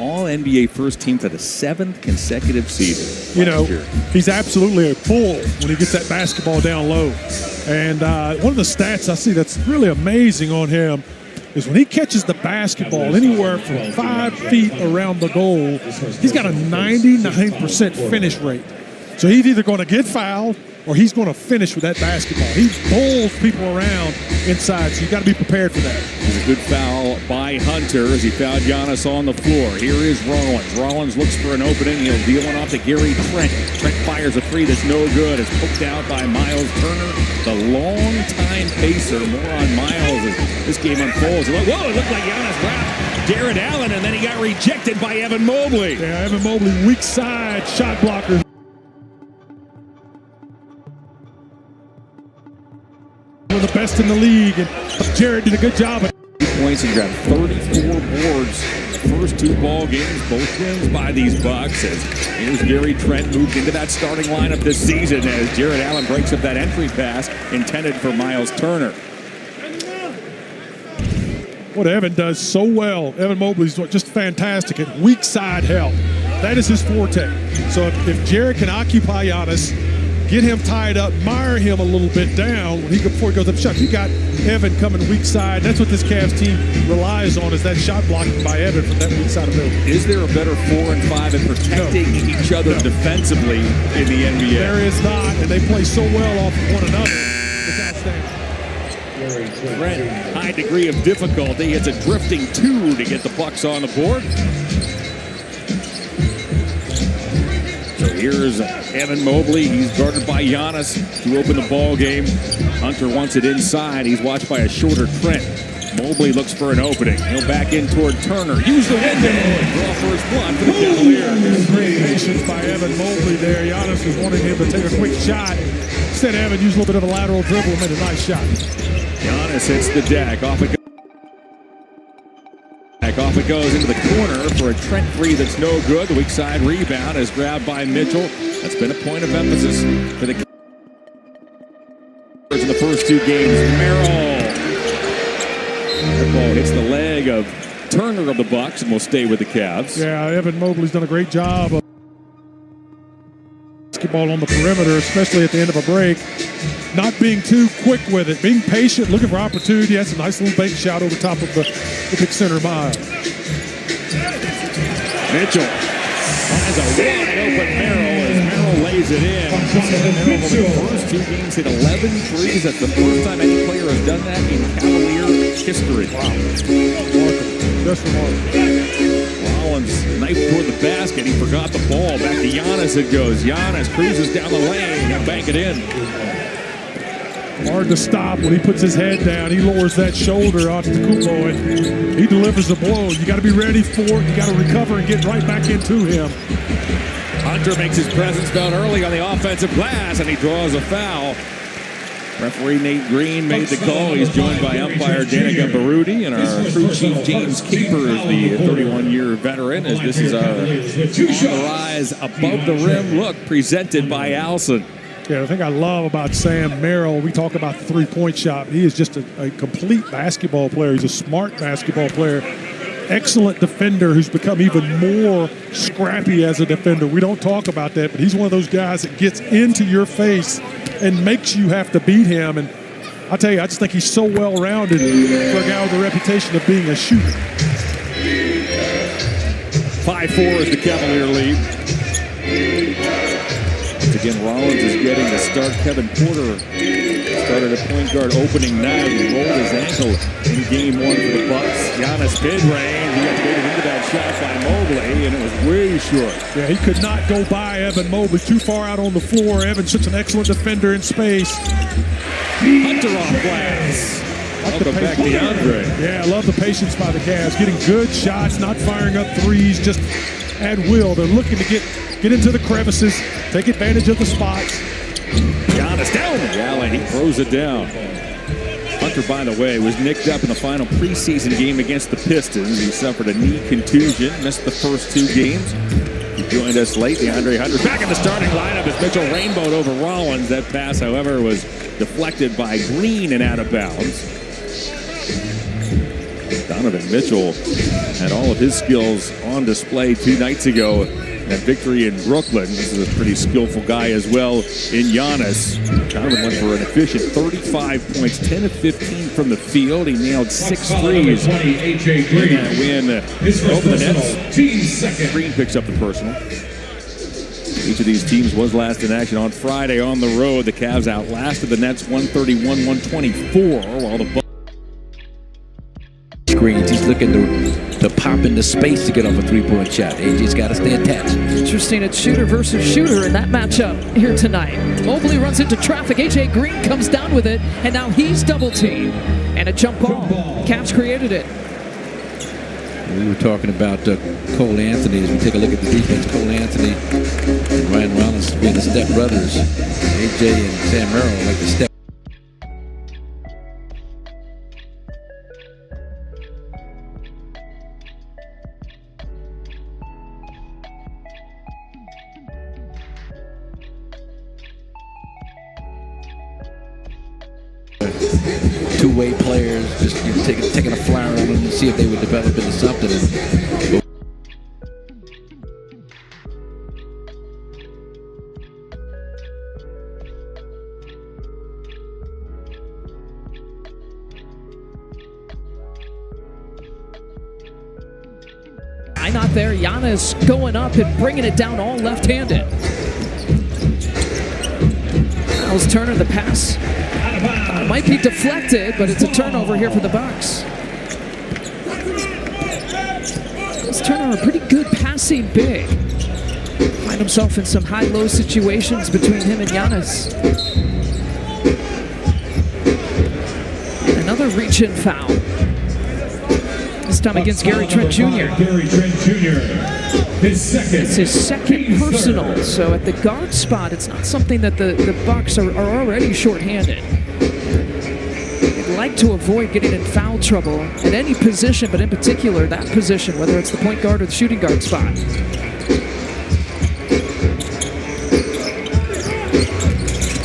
All-NBA first team for the 7th consecutive season. You know, he's absolutely a bull when he gets that basketball down low. And one of the stats I see that's really amazing on him is when he catches the basketball anywhere from 5 feet around the goal, he's got a 99% finish rate. So he's either going to get fouled or he's going to finish with that basketball. He bowls people around inside, so you got to be prepared for that. It's a good foul by Hunter as he fouled Giannis on the floor. Here is Rollins. Rollins looks for an opening. He'll deal one off to Gary Trent. Trent fires a three that's no good. It's poked out by Miles Turner, the long-time pacer. More on Miles as this game unfolds. Whoa, it looked like Giannis wrapped Jared Allen, and then he got rejected by Evan Mobley. Yeah, Evan Mobley, weak side shot blocker. One of the best in the league, and Jared did a good job. 2 points and grabbed 34 boards the first 2 ball games, both wins by these Bucks. As here's Gary Trent moved into that starting lineup this season as Jared Allen breaks up that entry pass intended for Miles Turner. What Evan does so well, Evan Mobley's just fantastic at weak side help. That is his forte. So if Jared can occupy Giannis, get him tied up, mire him a little bit down before he goes up shot. You got Evan coming weak side. That's what this Cavs team relies on, is that shot blocking by Evan from that weak side of the field. Is there a better 4 and 5 at protecting each other defensively in the NBA? There is not, and they play so well off of one another. It's outstanding. Trent, high degree of difficulty. It's a drifting 2 to get the Bucks on the board. So here's Evan Mobley. He's guarded by Giannis to open the ball game. Hunter wants it inside. He's watched by a shorter Trent. Mobley looks for an opening. He'll back in toward Turner. Use the window. Draw first blood for the Cavaliers. Great patience by Evan Mobley there. Giannis was wanting him to take a quick shot. Instead, Evan used a little bit of a lateral dribble and made a nice shot. Giannis hits the deck. Off it goes into the corner for a Trent three that's no good. The weak side rebound is grabbed by Mitchell. That's been a point of emphasis for the in the first 2 games. Merrill. That ball hits the leg of Turner of the Bucks and will stay with the Cavs. Yeah, Evan Mobley's done a great job of basketball on the perimeter, especially at the end of a break. Not being too quick with it, being patient, looking for opportunity. That's a nice little bank shot over top of the big center Miles. Mitchell has a wide open Merrill as Merrill lays it in. Merrill over the first 2 games hit 11 threes. That's the first time any player has done that in Cavalier history. Wow. Remarkable. Just remarkable. Rollins knifed toward the basket. He forgot the ball. Back to Giannis it goes. Giannis cruises down the lane and bank it in. Hard to stop when he puts his head down. He lowers that shoulder onto Antetokounmpo and he delivers the blow. You got to be ready for it. You got to recover and get right back into him. Hunter makes his presence felt early on the offensive glass and he draws a foul. Referee Nate Green made the call. He's joined by umpire Danica Baruti, and our crew chief James Caper is the 31-year veteran, as this is our on the rise above the rim look presented by Alson. Yeah, the thing I love about Sam Merrill, we talk about the three-point shot. He is just a complete basketball player. He's a smart basketball player. Excellent defender who's become even more scrappy as a defender. We don't talk about that, but he's one of those guys that gets into your face and makes you have to beat him. And I tell you, I just think he's so well-rounded for a guy with a reputation of being a shooter. 5-4 is the Cavalier lead. Again, Rollins is getting the start. Kevin Porter started at point guard opening night. He rolled his ankle in game 1 for the Bucks. Giannis mid-range. He got made into that shot by Mobley, and it was way short. Yeah, he could not go by Evan Mobley. Too far out on the floor. Evan's such an excellent defender in space. Hunter off glass. Welcome back, DeAndre. Yeah, I love the patience by the Cavs. Getting good shots, not firing up threes, just at will. They're looking to get into the crevices, take advantage of the spots. Giannis down the alley. He throws it down. Hunter, by the way, was nicked up in the final preseason game against the Pistons. He suffered a knee contusion, missed the first 2 games. He joined us late. DeAndre Hunter back in the starting lineup as Mitchell rainbowed over Rollins. That pass, however, was deflected by Green and out of bounds. Donovan Mitchell had all of his skills on display 2 nights ago. That victory in Brooklyn. This is a pretty skillful guy as well in Giannis. Donovan went for an efficient 35 points, 10 of 15 from the field. He nailed 6 threes in that win over the Nets. Green picks up the personal. Each of these teams was last in action on Friday on the road. The Cavs outlasted the Nets 131-124, while the Bucks screens. He's looking to pop into space to get off a three-point shot. AJ's got to stay attached. Interesting, it's shooter versus shooter in that matchup here tonight. Mobley runs into traffic. AJ Green comes down with it, and now he's double-teamed. And a jump ball. Cavs created it. We were talking about Cole Anthony. As we take a look at the defense, Cole Anthony and Ryan Rollins being the step brothers. AJ and Sam Merrill like the step. Two-way players, just taking a flyer on them to see if they would develop into something. Not there. Giannis going up and bringing it down all left-handed. Miles Turner, the pass might be deflected, but it's a turnover here for the Bucks. Miles Turner, a pretty good passing big. Find himself in some high-low situations between him and Giannis. Another reach-in foul. This time against Gary Trent Jr. It's his second personal, so at the guard spot, it's not something that the Bucks are already shorthanded. They'd like to avoid getting in foul trouble at any position, but in particular that position, whether it's the point guard or the shooting guard spot.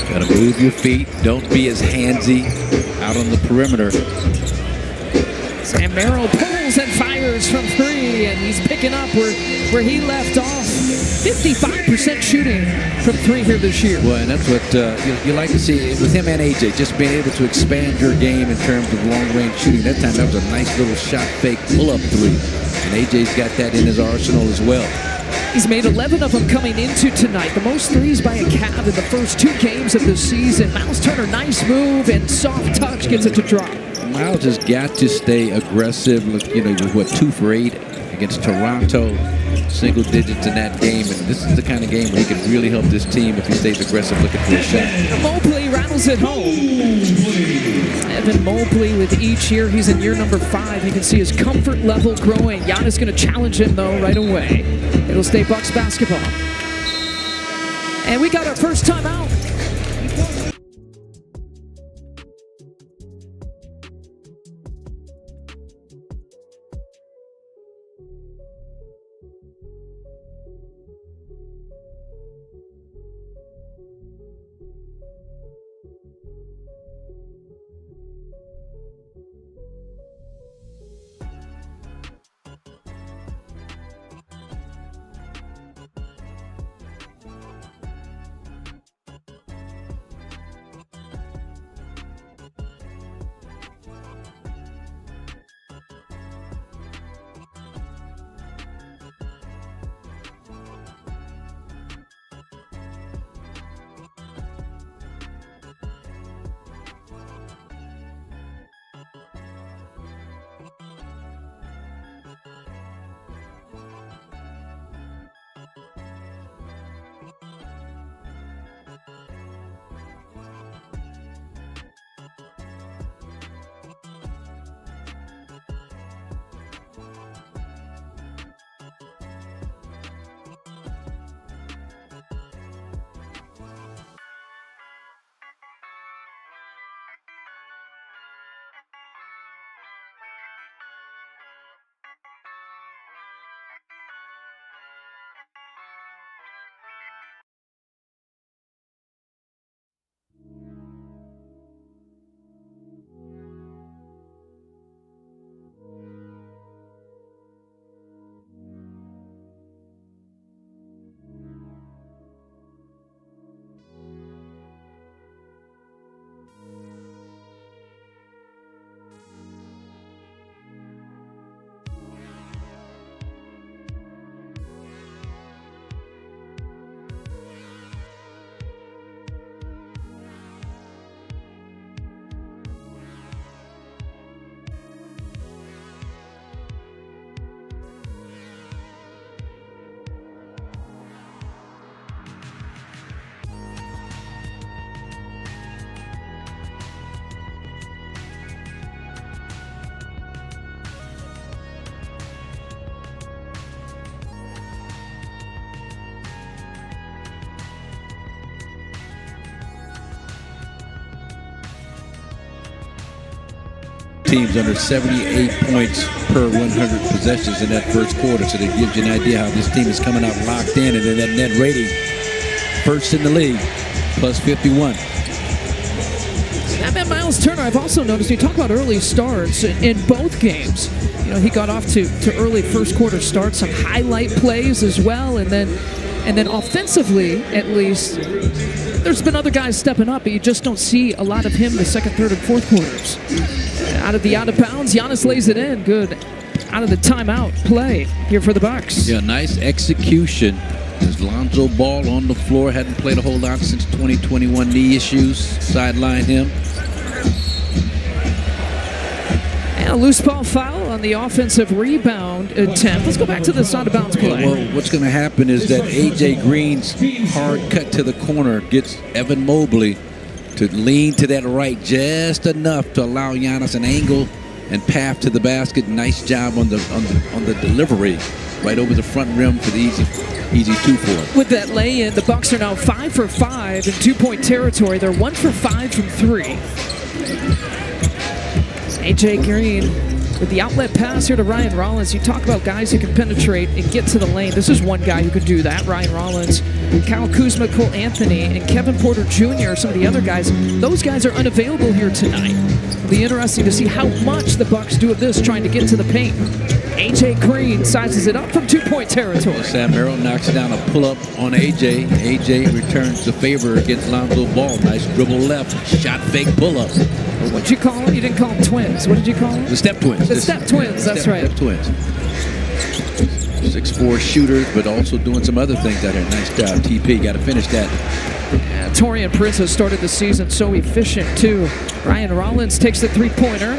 Gotta move your feet. Don't be as handsy out on the perimeter. Sam Merrill pulls and fires from 3, and he's picking up where he left off. 55% shooting from 3 here this year. Well, and that's what you like to see with him and AJ, just being able to expand your game in terms of long-range shooting. That time, that was a nice little shot fake pull-up 3, and AJ's got that in his arsenal as well. He's made 11 of them coming into tonight. The most threes by a Cav in the first 2 games of the season. Miles Turner, nice move, and soft touch gets it to drop. Miles has got to stay aggressive. Look, you know, with 2 for 8 against Toronto, single digits in that game, and this is the kind of game where he can really help this team if he stays aggressive looking for a shot. Mobley rattles it home. Evan Mobley with each year, he's in year number 5. You can see his comfort level growing. Giannis going to challenge him though right away. It'll stay Bucks basketball. And we got our first time out. teams under 78 points per 100 possessions in that first quarter. So that gives you an idea how this team is coming out locked in. And then that net rating, first in the league, plus 51. That man Miles Turner, I've also noticed, you talk about early starts in both games. You know, he got off to early first quarter starts, some highlight plays as well, and then offensively, at least, there's been other guys stepping up, but you just don't see a lot of him in the second, third, and fourth quarters. Out of bounds, Giannis lays it in. Good. Out of the timeout play here for the Bucks. Yeah, nice execution. There's Lonzo Ball on the floor. Hadn't played a whole lot since 2021 knee issues. Sidelined him. And a loose ball foul on the offensive rebound attempt. Let's go back to this out-of-bounds play. Well, what's going to happen is that A.J. Green's hard cut to the corner gets Evan Mobley to lean to that right just enough to allow Giannis an angle and path to the basket. Nice job on the delivery right over the front rim for the easy 2 for him. With that lay-in, the Bucks are now 5 for 5 in 2-point territory. They're 1 for 5 from 3. A.J. Green with the outlet pass here to Ryan Rollins. You talk about guys who can penetrate and get to the lane. This is one guy who can do that, Ryan Rollins. Kyle Kuzma, Cole Anthony, and Kevin Porter Jr., some of the other guys. Those guys are unavailable here tonight. It'll be interesting to see how much the Bucks do of this, trying to get to the paint. A.J. Green sizes it up from 2-point territory. Sam Merrill knocks down a pull-up on A.J. A.J. returns the favor against Lonzo Ball. Nice dribble left, shot fake pull-up. What'd you call them? You didn't call them twins. What did you call them? The step twins. The step twins, that's right. Step twins. 6'4" shooters, but also doing some other things out here. Nice job, TP. Got to finish that. Yeah, Torian Prince has started the season so efficient, too. Ryan Rollins takes the three-pointer.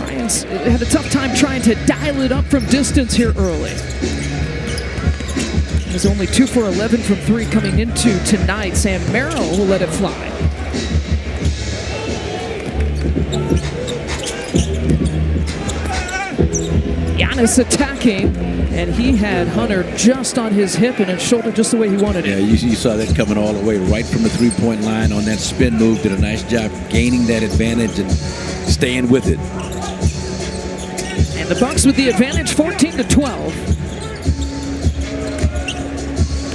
Ryan's had a tough time trying to dial it up from distance here early. He's only 2 for 11 from 3 coming into tonight. Sam Merrill will let it fly. Giannis attacking, and he had Hunter just on his hip and his shoulder just the way he wanted it. Yeah, you saw that coming all the way right from the three-point line on that spin move. Did a nice job gaining that advantage and staying with it. And the Bucks with the advantage, 14-12.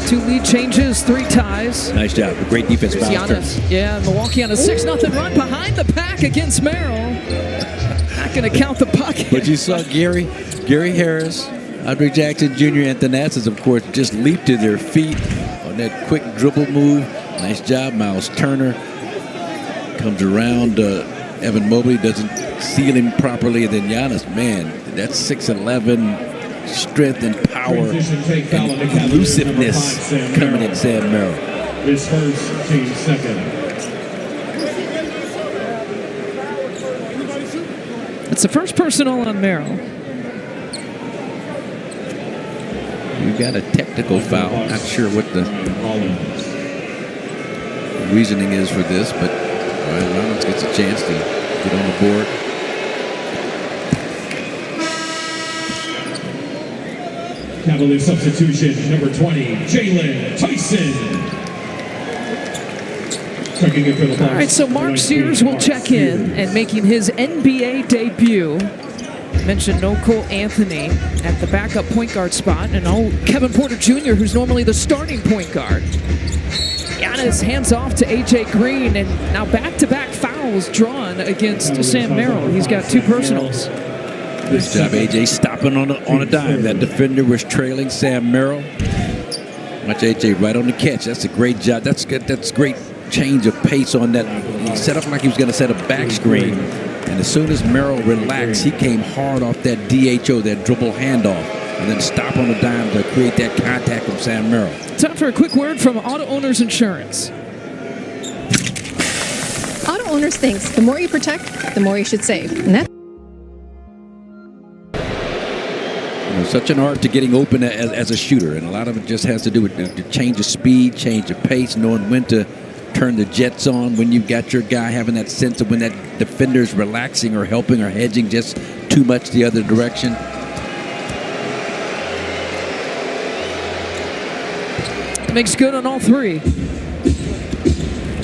2 lead changes, 3 ties. Nice job. A great defense. Giannis. Yeah, Milwaukee on a 6-0 run behind the pack against Merrill. Not going to count the bucket. But you saw Gary Harris, Andre Jackson Jr., and Thanasis, of course, just leaped to their feet on that quick dribble move. Nice job. Miles Turner comes around. Evan Mobley doesn't seal him properly. And then Giannis, man, that's 6'11", strength and power and elusiveness coming in Sam Merrill. His first, team second. It's the first personal on Merrill. You got a technical foul. Not sure what the reasoning is for this, but Ryan Rollins gets a chance to get on the board. Cavalier substitution, number 20, Jalen Tyson. Checking in for the Bucks. All right, so Mark Sears will check in and making his NBA debut. Mentioned no Cole Anthony at the backup point guard spot, and no Kevin Porter Jr., who's normally the starting point guard. Giannis hands off to A.J. Green, and now back-to-back fouls drawn against Sam Merrill. He's got 2 personals. Good job, A.J. stopping on a dime. That defender was trailing Sam Merrill. Watch A.J. right on the catch. That's a great job. That's good. That's great change of pace on that. He set up like he was going to set a back screen. And as soon as Merrill relaxed, he came hard off that DHO, that dribble handoff, and then stop on a dime to create that contact from Sam Merrill. Time for a quick word from Auto Owners Insurance. Auto Owners thinks the more you protect, the more you should save. And that's Such an art to getting open as a shooter, and a lot of it just has to do with the change of speed, change of pace, knowing when to turn the jets on, when you've got your guy having that sense of when that defender's relaxing or helping or hedging just too much the other direction. Makes good on all 3. I'd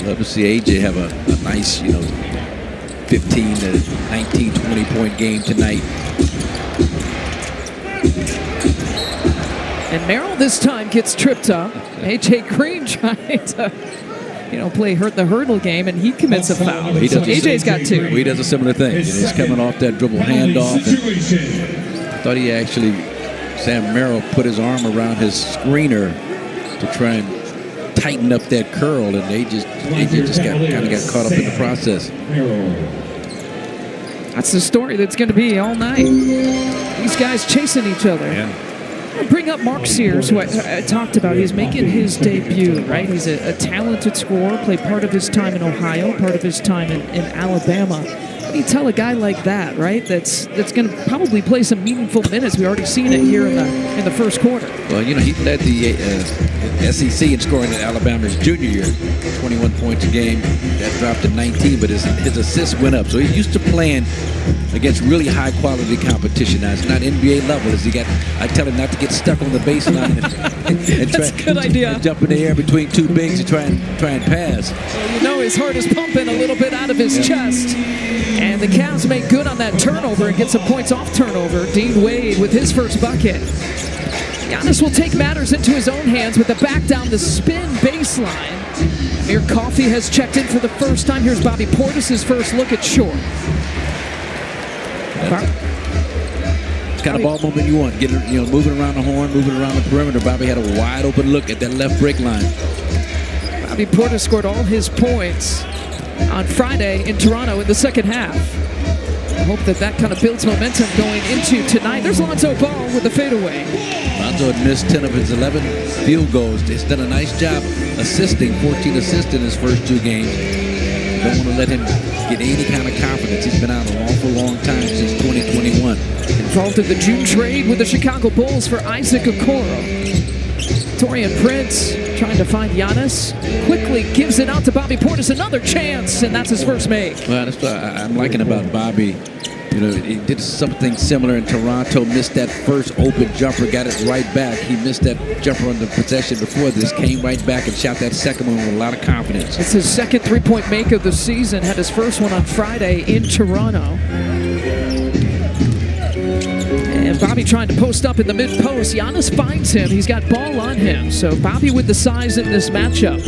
love to see AJ have a nice, 15 to 19, 20-point game tonight. And Merrill this time gets tripped up. AJ Green trying to, play the hurdle game, and he commits a foul. AJ's got 2. He does a similar thing. He's coming off that dribble handoff. And thought he actually, Sam Merrill, put his arm around his screener to try and tighten up that curl, and they just got caught up in the process. That's the story that's going to be all night. These guys chasing each other. Yeah. I'll bring up Mark Sears, who I talked about. He's making his debut, right? He's a talented scorer, played part of his time in Ohio, part of his time in Alabama. How do you tell a guy like that, right, that's going to probably play some meaningful minutes? We've already seen it here in the first quarter. Well, he led the SEC in scoring in Alabama's junior year, 21 points a game. That dropped to 19, but his assists went up. So he's used to playing against really high-quality competition. Now, it's not NBA level. I tell him not to get stuck on the baseline and That's a good idea. Jump in the air between 2 bigs and try and pass. Well, his heart is pumping a little bit out of his chest. And the Cavs make good on that turnover and get some points off turnover. Dean Wade with his first bucket. Giannis will take matters into his own hands with the back down the spin baseline. Amir Coffey has checked in for the first time. Here's Bobby Portis' first look at short. It's kind of ball movement you want. Moving around the horn, moving around the perimeter. Bobby had a wide open look at that left break line. Bobby Portis scored all his points on Friday in Toronto in the second half. I hope that kind of builds momentum going into tonight. There's Lonzo Ball with the fadeaway. Lonzo had missed 10 of his 11 field goals. He's done a nice job assisting, 14 assists in his first 2 games. You don't want to let him get any kind of confidence. He's been out an awful long time, since 2021. Involved in the June trade with the Chicago Bulls for Isaac Okoro. Torian Prince trying to find Giannis. Quickly gives it out to Bobby Portis. Another chance, and that's his first make. Well, that's what I'm liking about Bobby. He did something similar in Toronto, missed that first open jumper, got it right back. He missed that jumper on the possession before this, came right back and shot that second one with a lot of confidence. It's his second 3-point make of the season. Had his first one on Friday in Toronto. And Bobby trying to post up in the mid-post. Giannis finds him. He's got ball on him. So Bobby with the size in this matchup.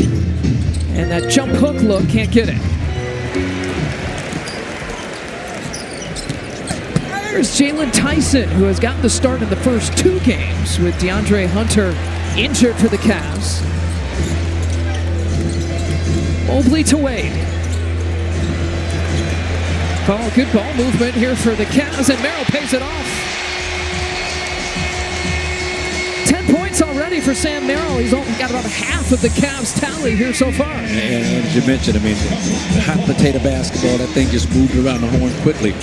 And that jump hook look, can't get it. There's Jalen Tyson, who has gotten the start in the first 2 games with DeAndre Hunter injured for the Cavs. Mobley to Wade. Good ball movement here for the Cavs, and Merrill pays it off. 10 points already for Sam Merrill. He's only got about half of the Cavs tally here so far. And as you mentioned, the hot potato basketball, that thing just moved around the horn quickly.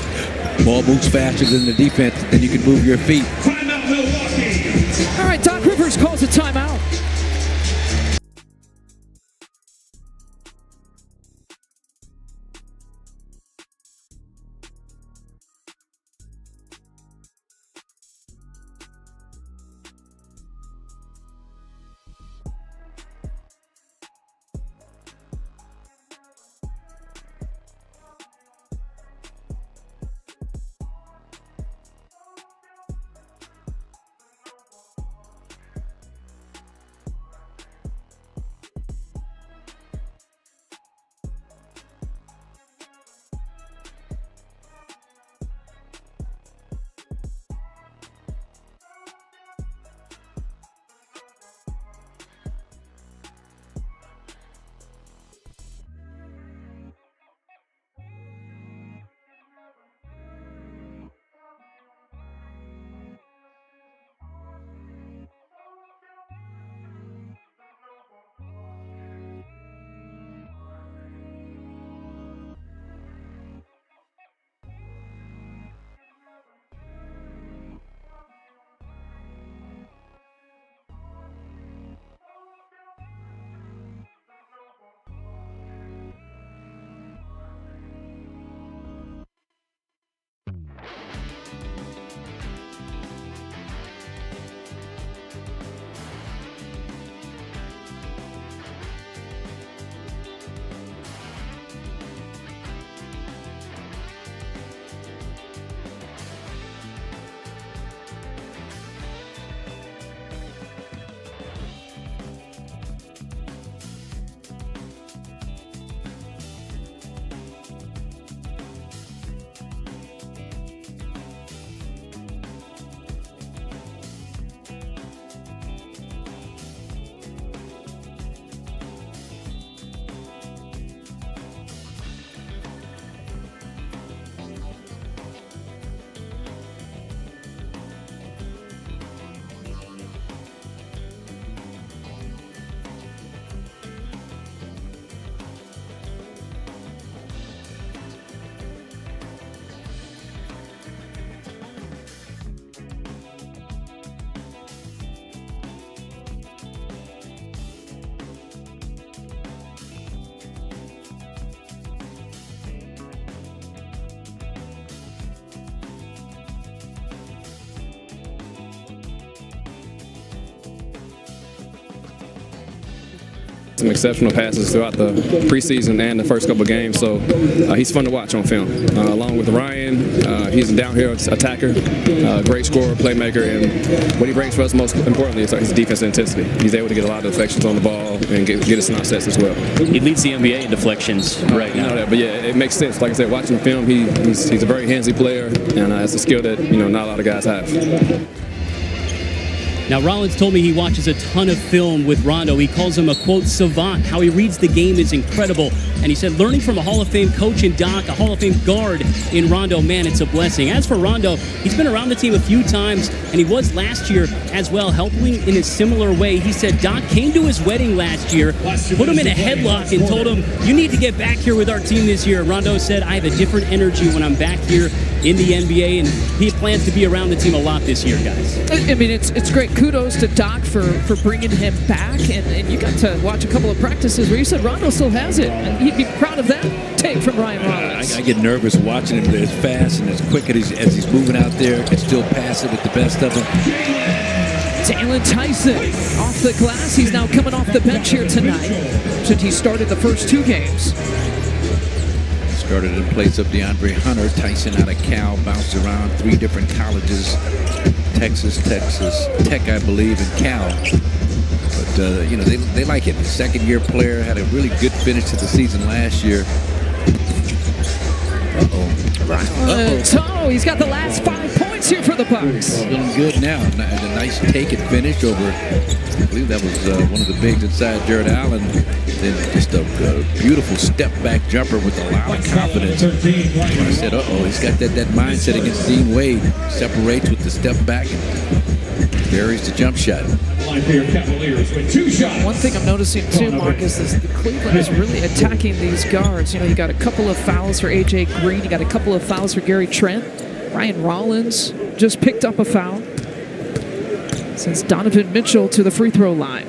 Ball moves faster than the defense, then you can move your feet. Timeout, Milwaukee. All right, Doc Rivers calls a timeout. some exceptional passes throughout the preseason and the first couple of games. So he's fun to watch on film. Along with Ryan, he's a downhill attacker, great scorer, playmaker, and what he brings for us most importantly is his defensive intensity. He's able to get a lot of deflections on the ball and get us in our sets as well. He leads the NBA in deflections right now. You know that, but yeah, it makes sense. Like I said, watching film, he's a very handsy player, and it's a skill that not a lot of guys have. Now, Rollins told me he watches a ton of film with Rondo. He calls him a, quote, savant. How he reads the game is incredible. And he said learning from a Hall of Fame coach in Doc, a Hall of Fame guard in Rondo, man, it's a blessing. As for Rondo, he's been around the team a few times, and he was last year as well, helping in a similar way. He said Doc came to his wedding last year, put him in a headlock, and told him, you need to get back here with our team this year. Rondo said, I have a different energy when I'm back here in the NBA, and he plans to be around the team a lot this year, guys. I mean, it's great. Kudos to Doc for bringing him back, and you got to watch a couple of practices where you said Rondo still has it, and he'd be proud of that take from Ryan Rollins. I get nervous watching him as fast and as quick as he's moving out there, can still pass it with the best of them. Jalen Tyson off the glass. He's now coming off the bench here tonight, since he started the first two games. Started in place of DeAndre Hunter. Tyson out of Cal, bounced around 3 different colleges, Texas Tech, I believe, and Cal. But they like it. Second-year player, had a really good finish to the season last year. He's got the last 5 points here for the Bucks. Feeling good now. A nice take and finish over, I believe that was one of the bigs inside Jared Allen. Then just a beautiful step-back jumper with a lot of confidence. When I said, he's got that mindset against Dean Wade. Separates with the step back and buries the jump shot. Cavaliers with 2 shots. One thing I'm noticing too, Marcus, is the Cleveland is really attacking these guards. You got a couple of fouls for A.J. Green. You got a couple of fouls for Gary Trent. Ryan Rollins just picked up a foul. Sends Donovan Mitchell to the free throw line.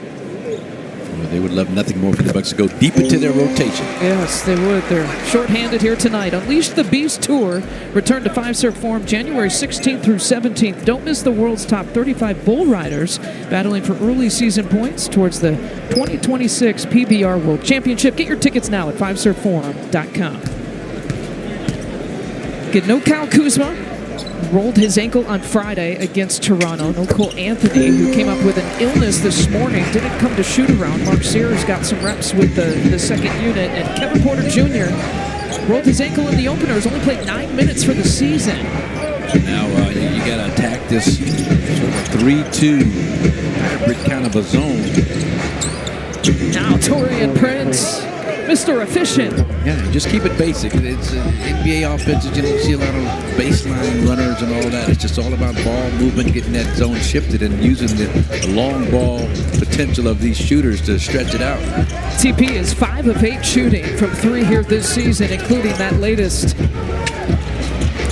They would love nothing more for the Bucks to go deep into their rotation. Yes, they would. They're shorthanded here tonight. Unleash the Beast Tour. Return to 5-Surf Forum January 16th through 17th. Don't miss the world's top 35 bull riders battling for early season points towards the 2026 PBR World Championship. Get your tickets now at 5surfforum.com. Get no Kyle Kuzma. Rolled his ankle on Friday against Toronto. No Cole Anthony, who came up with an illness this morning, didn't come to shoot around. Mark Sears got some reps with the second unit. And Kevin Porter Jr. rolled his ankle in the opener. He's only played 9 minutes for the season. Now you got to attack this sort of 3-2 hybrid kind of a zone. Now Taurean Prince, Mr. Efficient. Yeah, just keep it basic. It's NBA offense. You don't see a lot of baseline runners and all that. It's just all about ball movement, getting that zone shifted, and using the long ball potential of these shooters to stretch it out. TP is 5 of 8 shooting from 3 here this season, including that latest.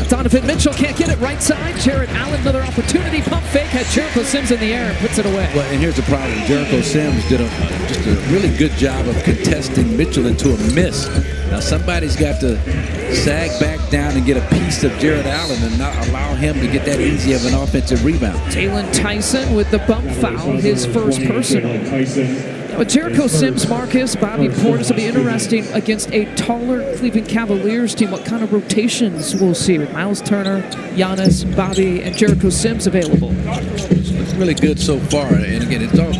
Donovan Mitchell can't get it right side. Jared Allen, another opportunity. Pump fake. Had Jericho Sims in the air and puts it away. Well, and here's the problem. Jericho Sims did just a really good job of contesting Mitchell into a miss. Now somebody's got to sag back down and get a piece of Jared Allen and not allow him to get that easy of an offensive rebound. Jalen Tyson with the bump foul, his first personal. With Jericho Sims, Marcus, Bobby Portis will be interesting against a taller Cleveland Cavaliers team. What kind of rotations we'll see with Miles Turner, Giannis, Bobby, and Jericho Sims available. It's looking really good so far. And again, it's all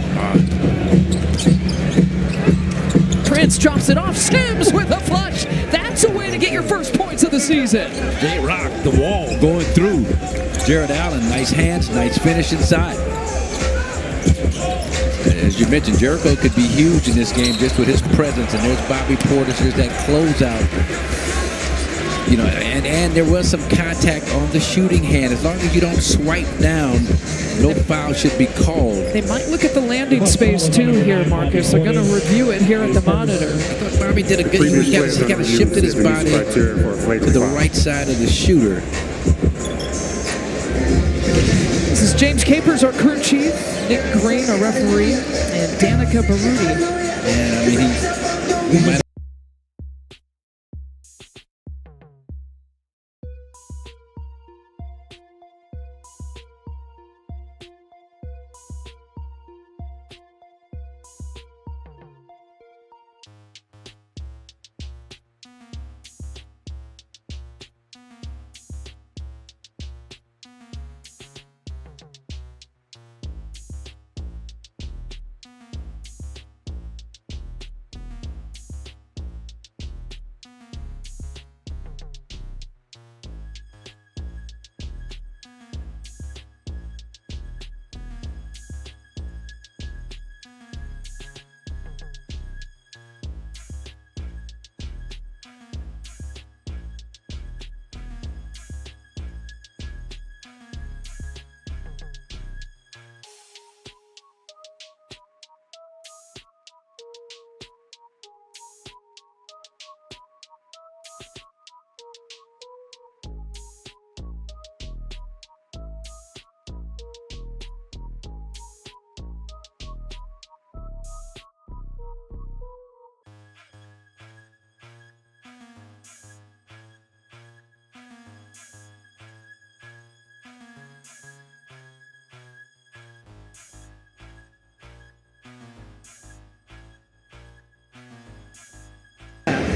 Prince drops it off. Sims with a flush. That's a way to get your first points of the season. J-Rock, the wall going through. Jared Allen, nice hands, nice finish inside. As you mentioned, Jericho could be huge in this game just with his presence. And there's Bobby Portis. There's that closeout. And there was some contact on the shooting hand. As long as you don't swipe down, no foul should be called. They might look at the landing space too here, Marcus. They're going to review it here at the monitor. I thought Bobby did a good. He kind of shifted his body to the right side of the shooter. This is James Capers, our crew chief, Nick Green, our referee, and Danica Baruti. And I mean, he might.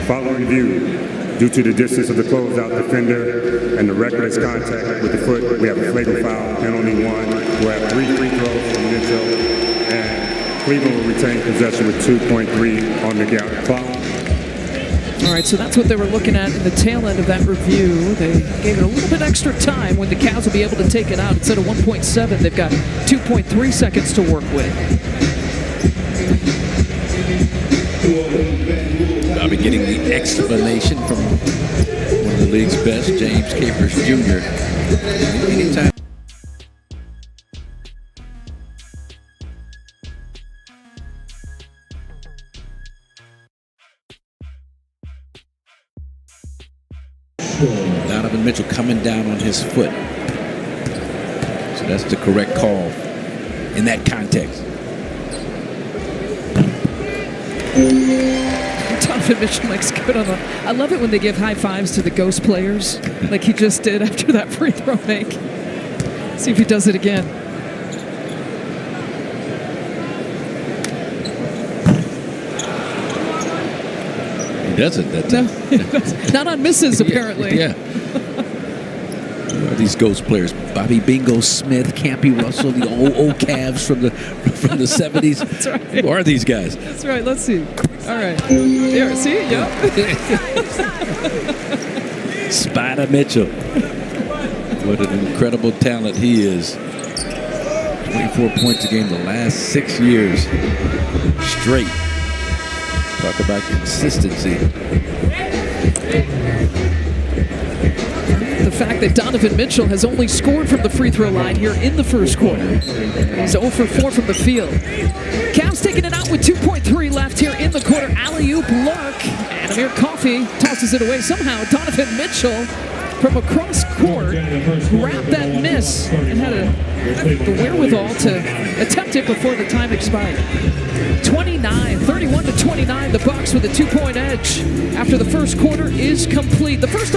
Following review, due to the distance of the closeout defender and the reckless contact with the foot, we have a flagrant foul, penalty 1. We'll have 3 free throws from Mitchell, and Cleveland will retain possession with 2.3 on the clock. All right, so that's what they were looking at in the tail end of that review. They gave it a little bit extra time when the Cavs will be able to take it out. Instead of 1.7, they've got 2.3 seconds to work with. I'll be getting the explanation from one of the league's best, James Capers Jr. Anytime. Donovan Mitchell coming down on his foot. So that's the correct call in that context. Donovan Mitchell looks good on the... I love it when they give high fives to the ghost players, like he just did after that free throw make. See if he does it again. He doesn't that time. No, not on misses, apparently. Yeah. Who are these ghost players? Bobby Bingo Smith, Campy Russell, the old Cavs from the 70s. That's right. Who are these guys? That's right. Let's see. All right. There, see? Yep. Spider Mitchell. What an incredible talent he is. 24 points a game the last 6 years straight. Talk about consistency. The fact that Donovan Mitchell has only scored from the free throw line here in the first quarter. He's 0 for 4 from the field. Cavs taking it out with 2.3 left here in the quarter. Alley-oop look. And Amir Coffey tosses it away. Somehow Donovan Mitchell from across court grabbed that miss and had the wherewithal to attempt it before the time expired. 31 to 29, the Bucks with a 2-point edge after the first quarter is complete. The first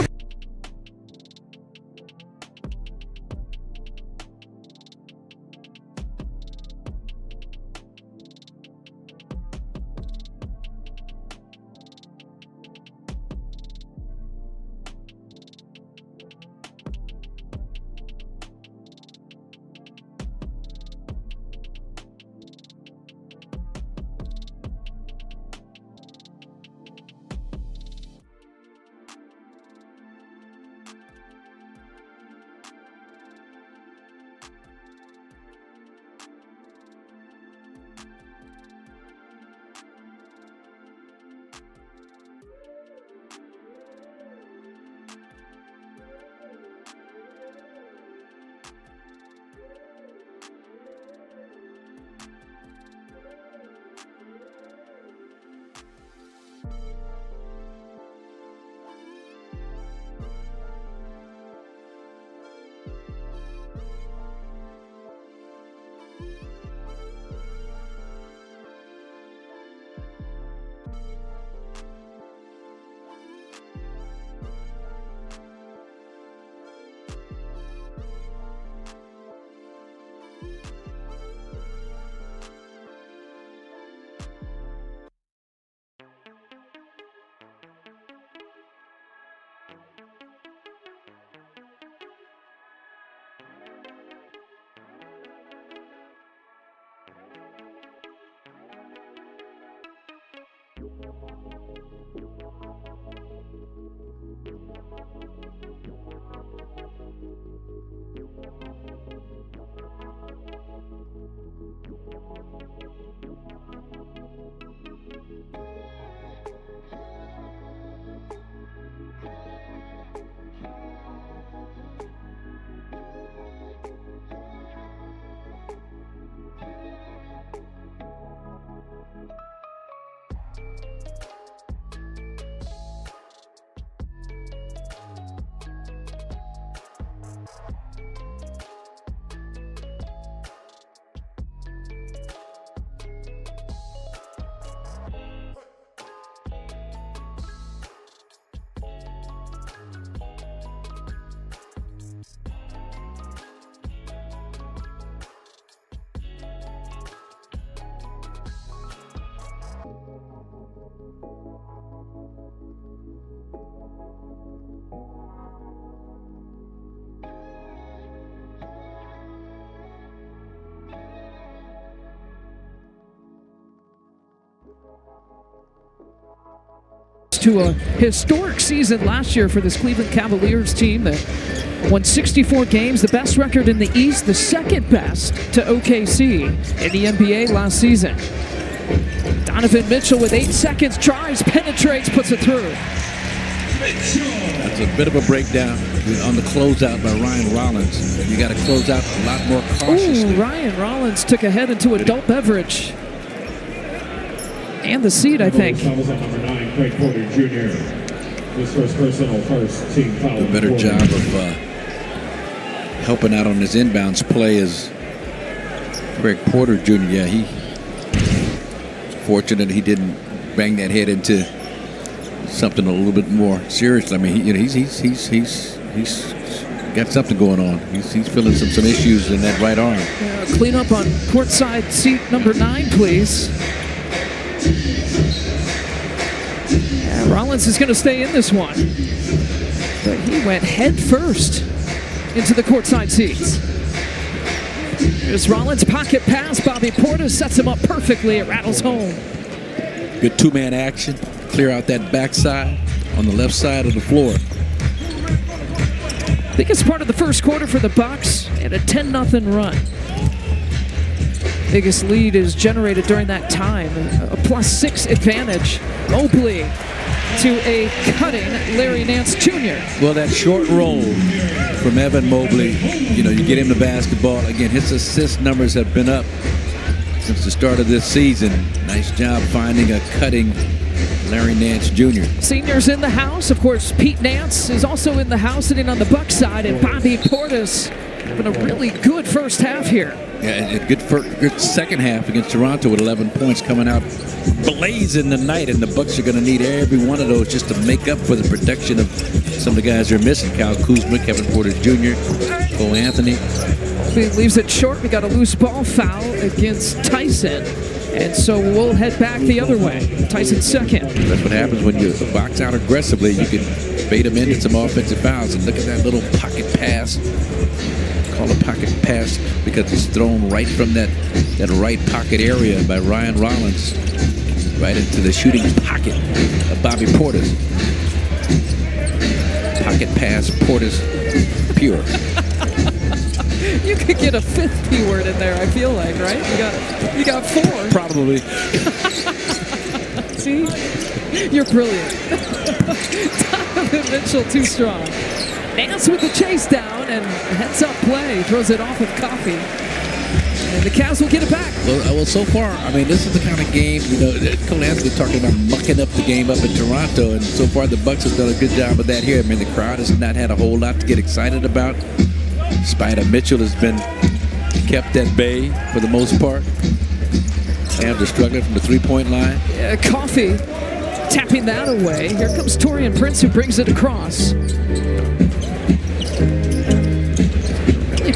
To a historic season last year for this Cleveland Cavaliers team that won 64 games, the best record in the East, the second best to OKC in the NBA last season. Donovan Mitchell with 8 seconds, tries, penetrates, puts it through. That's a bit of a breakdown on the closeout by Ryan Rollins. You got to close out a lot more cautiously. Ooh, Ryan Rollins took a head into adult beverage. And the seat, I think. Fouls on number 9, Craig Porter Jr. His first personal, first team foul. A better job of helping out on his inbounds play is Craig Porter Jr. Yeah, he's fortunate he didn't bang that head into something a little bit more serious. I mean, he's got something going on. He's feeling some issues in that right arm. Clean up on courtside seat number 9, please. Rollins is going to stay in this one. But he went head first into the courtside seats. There's Rollins' pocket pass. Bobby Portis sets him up perfectly. It rattles home. Good two-man action. Clear out that backside on the left side of the floor. Biggest part of the first quarter for the Bucks and a 10-0 run. Biggest lead is generated during that time. A +6 advantage. Mobley to a cutting Larry Nance Jr. Well, that short roll from Evan Mobley, you get him the basketball. Again, his assist numbers have been up since the start of this season. Nice job finding a cutting Larry Nance Jr. Seniors in the house. Of course, Pete Nance is also in the house, sitting on the Bucks side, and Bobby Portis having a really good first half here. Yeah, a good second half against Toronto with 11 points coming out blazing tonight, and the Bucks are going to need every one of those just to make up for the production of some of the guys they're missing. Kyle Kuzma, Kevin Porter Jr., Cole Anthony. He leaves it short. We got a loose ball foul against Tyson, and so we'll head back the other way. Tyson second. That's what happens when you box out aggressively. You can bait them into some offensive fouls, and look at that little pocket pass. Call a pocket pass because it's thrown right from that right pocket area by Ryan Rollins right into the shooting pocket of Bobby Portis. Pocket pass, Portis, pure. You could get a 5th P word in there, I feel like, right? You got 4. Probably. See? You're brilliant. Donovan Mitchell too strong. Nance with the chase down and heads up play. Throws it off with coffee. And the Cavs will get it back. Well, so far, I mean, this is the kind of game, Cole Anthony talking about mucking up the game up in Toronto, and so far the Bucks have done a good job of that here. I mean, the crowd has not had a whole lot to get excited about. Spider Mitchell has been kept at bay for the most part. Cavs are struggling from the three-point line. Coffee tapping that away. Here comes Taurean Prince, who brings it across.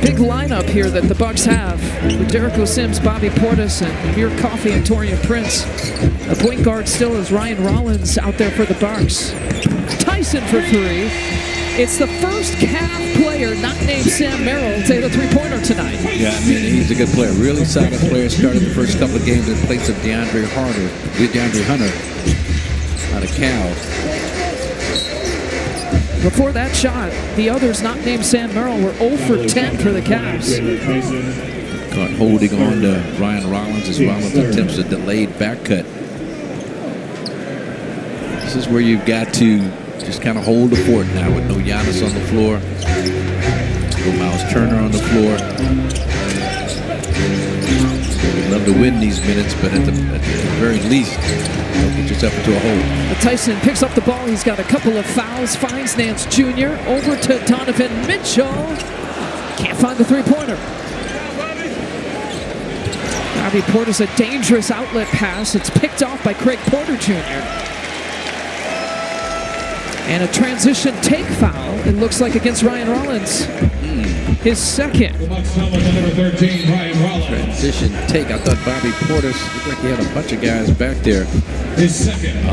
Big lineup here that the Bucks have with Jericho Sims, Bobby Portis, and Amir Coffey and Taurean Prince. The point guard still is Ryan Rollins out there for the Bucks. Tyson for 3. It's the first Cav player not named Sam Merrill to hit a three-pointer tonight. Yeah, I mean, he's a good player. Really solid player. Started the first couple of games in place of DeAndre Hunter out of Cal. Before that shot, the others not named Sam Merrill were 0 for 10 for the Cavs. Caught holding on to Ryan Rollins as Rollins attempts a delayed back cut. This is where you've got to just kind of hold the fort now with no Giannis on the floor. No Miles Turner on the floor. We'd love to win these minutes, but at the very least, don't get yourself into a hole. Tyson picks up the ball. He's got a couple of fouls. Finds Nance Jr. Over to Donovan Mitchell. Can't find the three-pointer. Bobby Portis, a dangerous outlet pass. It's picked off by Craig Porter Jr. And a transition take foul, it looks like, against Ryan Rollins. his second. The Bucks foul with number 13, Brian Rollins. Transition take. I thought Bobby Portis looked like he had a bunch of guys back there. His second.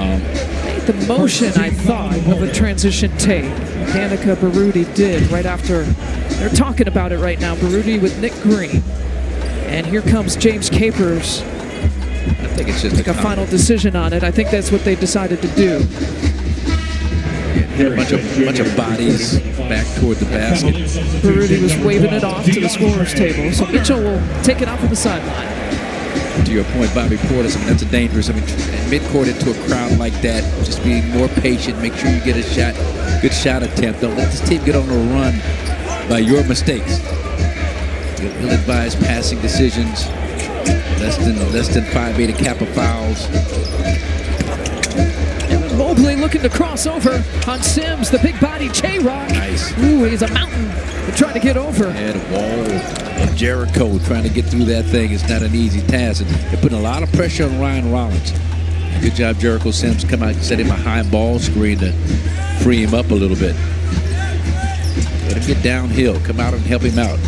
The motion, I thought, of a transition take. Danica Baruti did right after. They're talking about it right now. Baruti with Nick Green. And here comes James Capers. I think it's just Make a final decision on it. I think that's what they decided to do. a bunch of bodies back toward the basket. Baruti was waving it off to the scorer's table. So Mitchell will take it out from the sideline. To your point, Bobby Portis, I mean, that's a dangerous, midcourt into a crowd like that, just being more patient, make sure you get a shot, good shot attempt. Don't let this team get on a run by your mistakes. He'll advise passing decisions, less than 5 Kappa fouls. Mobley looking to cross over on Sims, the big body J-Rock. Nice. Ooh, he's a mountain. They're trying to get over. Yeah, the wall of Jericho trying to get through that thing is not an easy task. And they're putting a lot of pressure on Ryan Rollins. Good job, Jericho Sims. Come out and set him a high ball screen to free him up a little bit. Let him get downhill. Come out and help him out.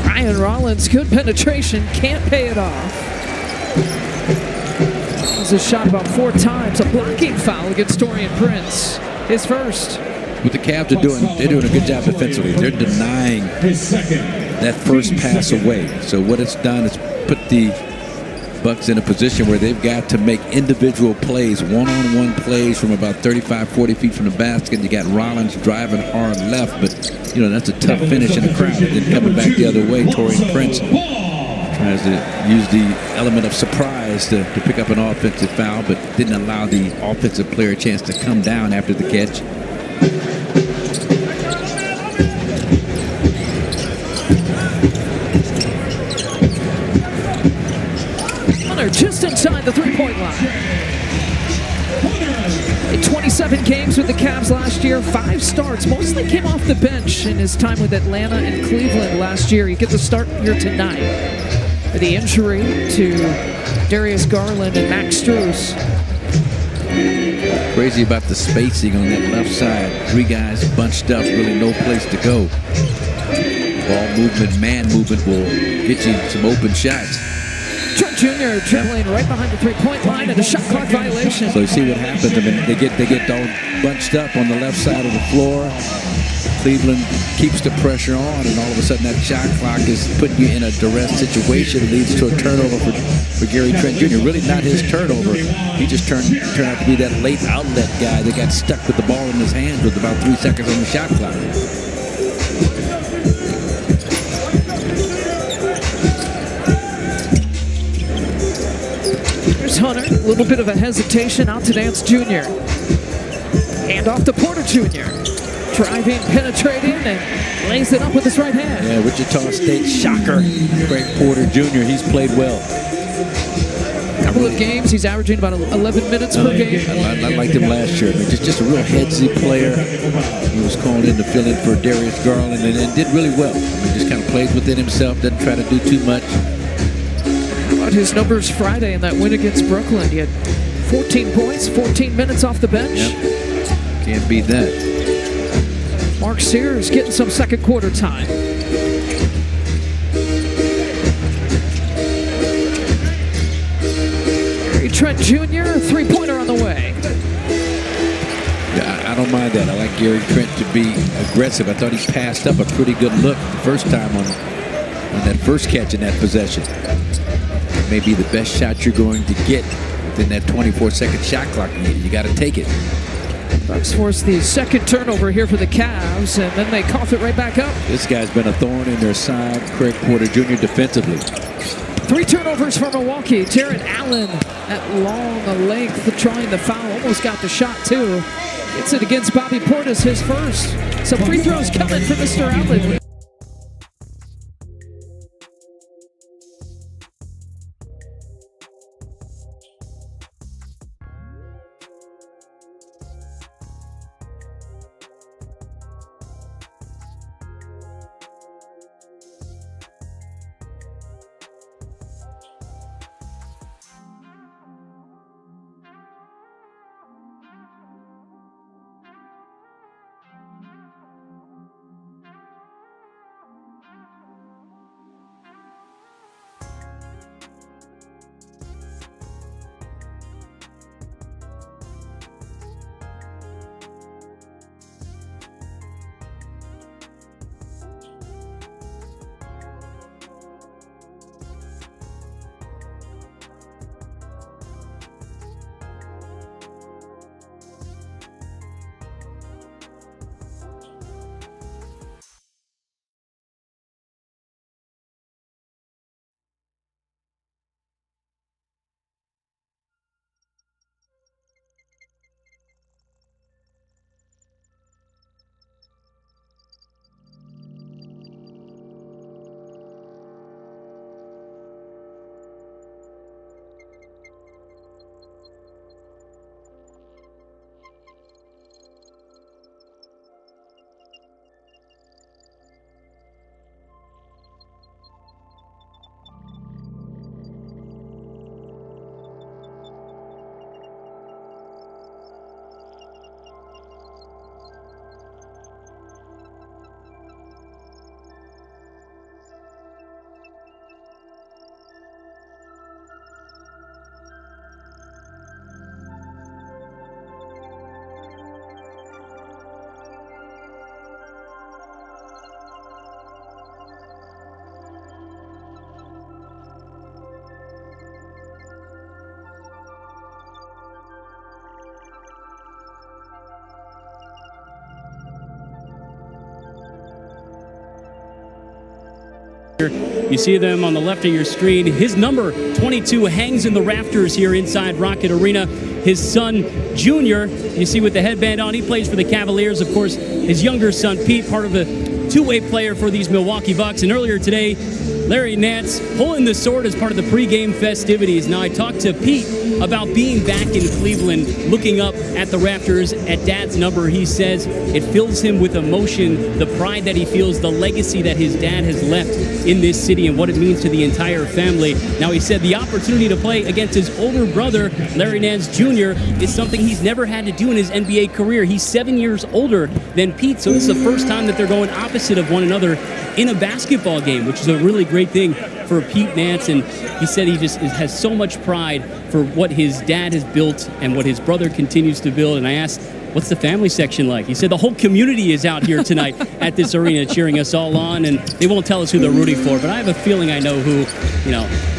Ryan Rollins, good penetration, can't pay it off. This is shot about 4 times. A blocking foul against Taurean Prince. His first. What the Cavs are doing, they're doing a good job defensively. They're denying that first pass away. So what it's done is put the Bucks in a position where they've got to make individual plays, one-on-one plays from about 35, 40 feet from the basket. You got Rollins driving hard left, but you know that's a tough finish in the crowd. And then coming back the other way, Taurean Prince tries to use the element of surprise to pick up an offensive foul, but didn't allow the offensive player a chance to come down after the catch. Hunter just inside the three-point line. In 27 games with the Cavs last year, 5 starts. Mostly came off the bench in his time with Atlanta and Cleveland last year. He gets a start here tonight. The injury to Darius Garland and Max Strus. Crazy about the spacing on that left side. 3 guys bunched up, really no place to go. Ball movement, man movement will get you some open shots. Trent Jr. dribbling right behind the three-point line and a shot clock violation. So you see what happens. I mean, they get all bunched up on the left side of the floor. Cleveland keeps the pressure on, and all of a sudden that shot clock is putting you in a duress situation. It leads to a turnover for Gary Trent Jr. Really not his turnover. He just turned out to be that late outlet guy that got stuck with the ball in his hands with about 3 seconds on the shot clock. Here's Hunter, a little bit of a hesitation. Out to Nance Jr. Hand off to Porter Jr. Driving, penetrating, and lays it up with his right hand. Yeah, Wichita State shocker. Craig Porter Jr., he's played well. Couple of games, he's averaging about 11 minutes per game. I liked him last year. I mean, just a real headsy player. He was called in to fill in for Darius Garland and did really well. I mean, just kind of plays within himself, doesn't try to do too much. How about his numbers Friday in that win against Brooklyn? He had 14 points, 14 minutes off the bench. Yep. Can't beat that. Mark Sears getting some second quarter time. Trent Jr., three-pointer on the way. Yeah, I don't mind that. I like Gary Trent to be aggressive. I thought he passed up a pretty good look the first time on that first catch in that possession. It may be the best shot you're going to get within that 24-second shot clock. You got to take it. Bucks force the second turnover here for the Cavs, and then they cough it right back up. This guy's been a thorn in their side, Craig Porter Jr. defensively. 3 turnovers for Milwaukee. Jared Allen at long length trying the foul. Almost got the shot, too. Gets it against Bobby Portis, his first. Some free throws coming for Mr. Allen. You see them on the left of your screen. His number 22 hangs in the rafters here inside Rocket Arena. His son, Junior, you see with the headband on, he plays for the Cavaliers. Of course, his younger son, Pete, part of the two-way player for these Milwaukee Bucks. And earlier today, Larry Nance pulling the sword as part of the pregame festivities. Now, I talked to Pete about being back in Cleveland, looking up at the rafters at Dad's number. He says it fills him with emotion, the pride that he feels, the legacy that his dad has left in this city and what it means to the entire family. Now, he said the opportunity to play against his older brother, Larry Nance Jr., is something he's never had to do in his NBA career. He's 7 years older than Pete, so this is the first time that they're going opposite of one another in a basketball game, which is a really great thing for Pete Nance. And he said he just has so much pride for what his dad has built and what his brother continues to build. And I asked, what's the family section like? He said the whole community is out here tonight at this arena cheering us all on, and they won't tell us who they're rooting for, but I have a feeling I know who,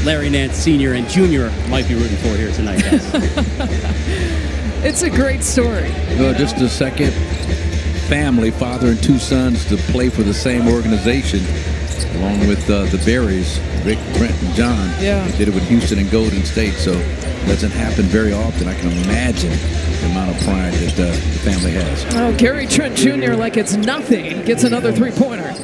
Larry Nance Sr. and Jr. might be rooting for here tonight, guys. It's a great story. Well, just a second family, father and two sons, to play for the same organization, along with the Berries, Rick, Brent, and John. Yeah. They did it with Houston and Golden State, so it doesn't happen very often. I can imagine the amount of pride that the family has. Oh, Gary Trent Jr., like it's nothing, gets another three-pointer.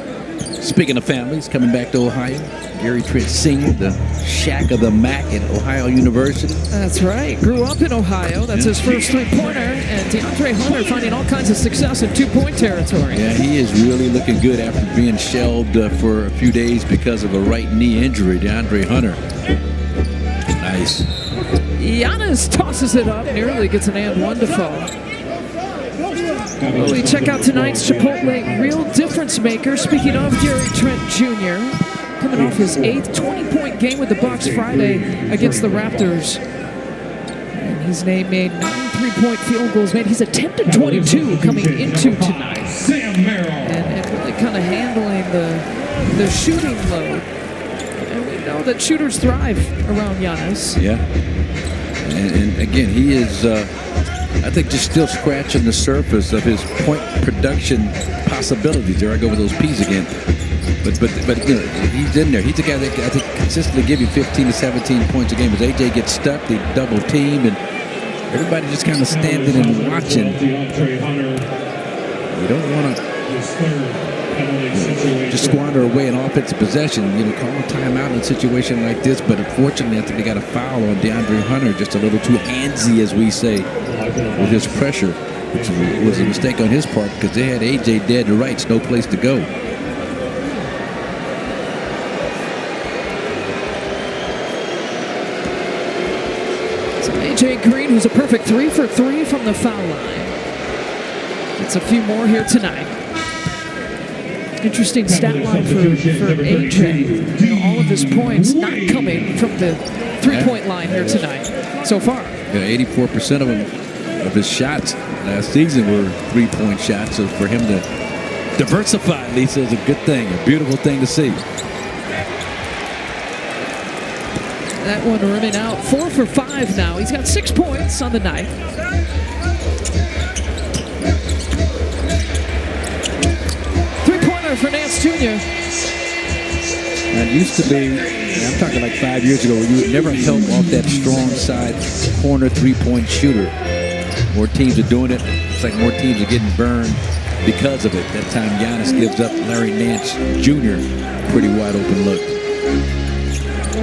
Speaking of families, coming back to Ohio, Gary Trent Sr., the Shack of the Mac at Ohio University. That's right. Grew up in Ohio. That's his first three-pointer. And DeAndre Hunter finding all kinds of success in two-point territory. Yeah, he is really looking good after being shelved for a few days because of a right knee injury. DeAndre Hunter. Nice. Giannis tosses it up, nearly gets an and one to fall. We check out tonight's Chipotle Real Difference Maker. Speaking of Gary Trent Jr., coming off his 8th 20-point game with the Bucks Friday against the Raptors. And his name made 9 3-point field goals. Man, he's attempted 22 coming into tonight. And really kind of handling the shooting load. And we know that shooters thrive around Giannis. Yeah. And again, he is, I think, just still scratching the surface of his point production possibilities. There I go with those P's again. But he's in there. He's the guy that I think consistently give you 15 to 17 points a game. As AJ gets stuck, they double team, and everybody just kind of standing and watching. You don't want to just squander away an offensive possession. Call a timeout in a situation like this. But unfortunately, I think they got a foul on DeAndre Hunter, just a little too handsy, as we say, with his pressure, which was a mistake on his part because they had AJ dead to rights, no place to go. AJ Green, who's a perfect 3 for 3 from the foul line. It's a few more here tonight. Interesting stat line for AJ. All of his points not coming from the three-point line here tonight so far. Yeah, 84% of his shots last season were three-point shots. So for him to diversify, at least, is a good thing, a beautiful thing to see. That one rimming out 4 for 5 now. He's got 6 points on the night. Three-pointer for Nance Jr. And it used to be, I'm talking like 5 years ago, you would never help off that strong side corner three-point shooter. More teams are doing it. It's like more teams are getting burned because of it. That time Giannis gives up Larry Nance Jr. pretty wide open look.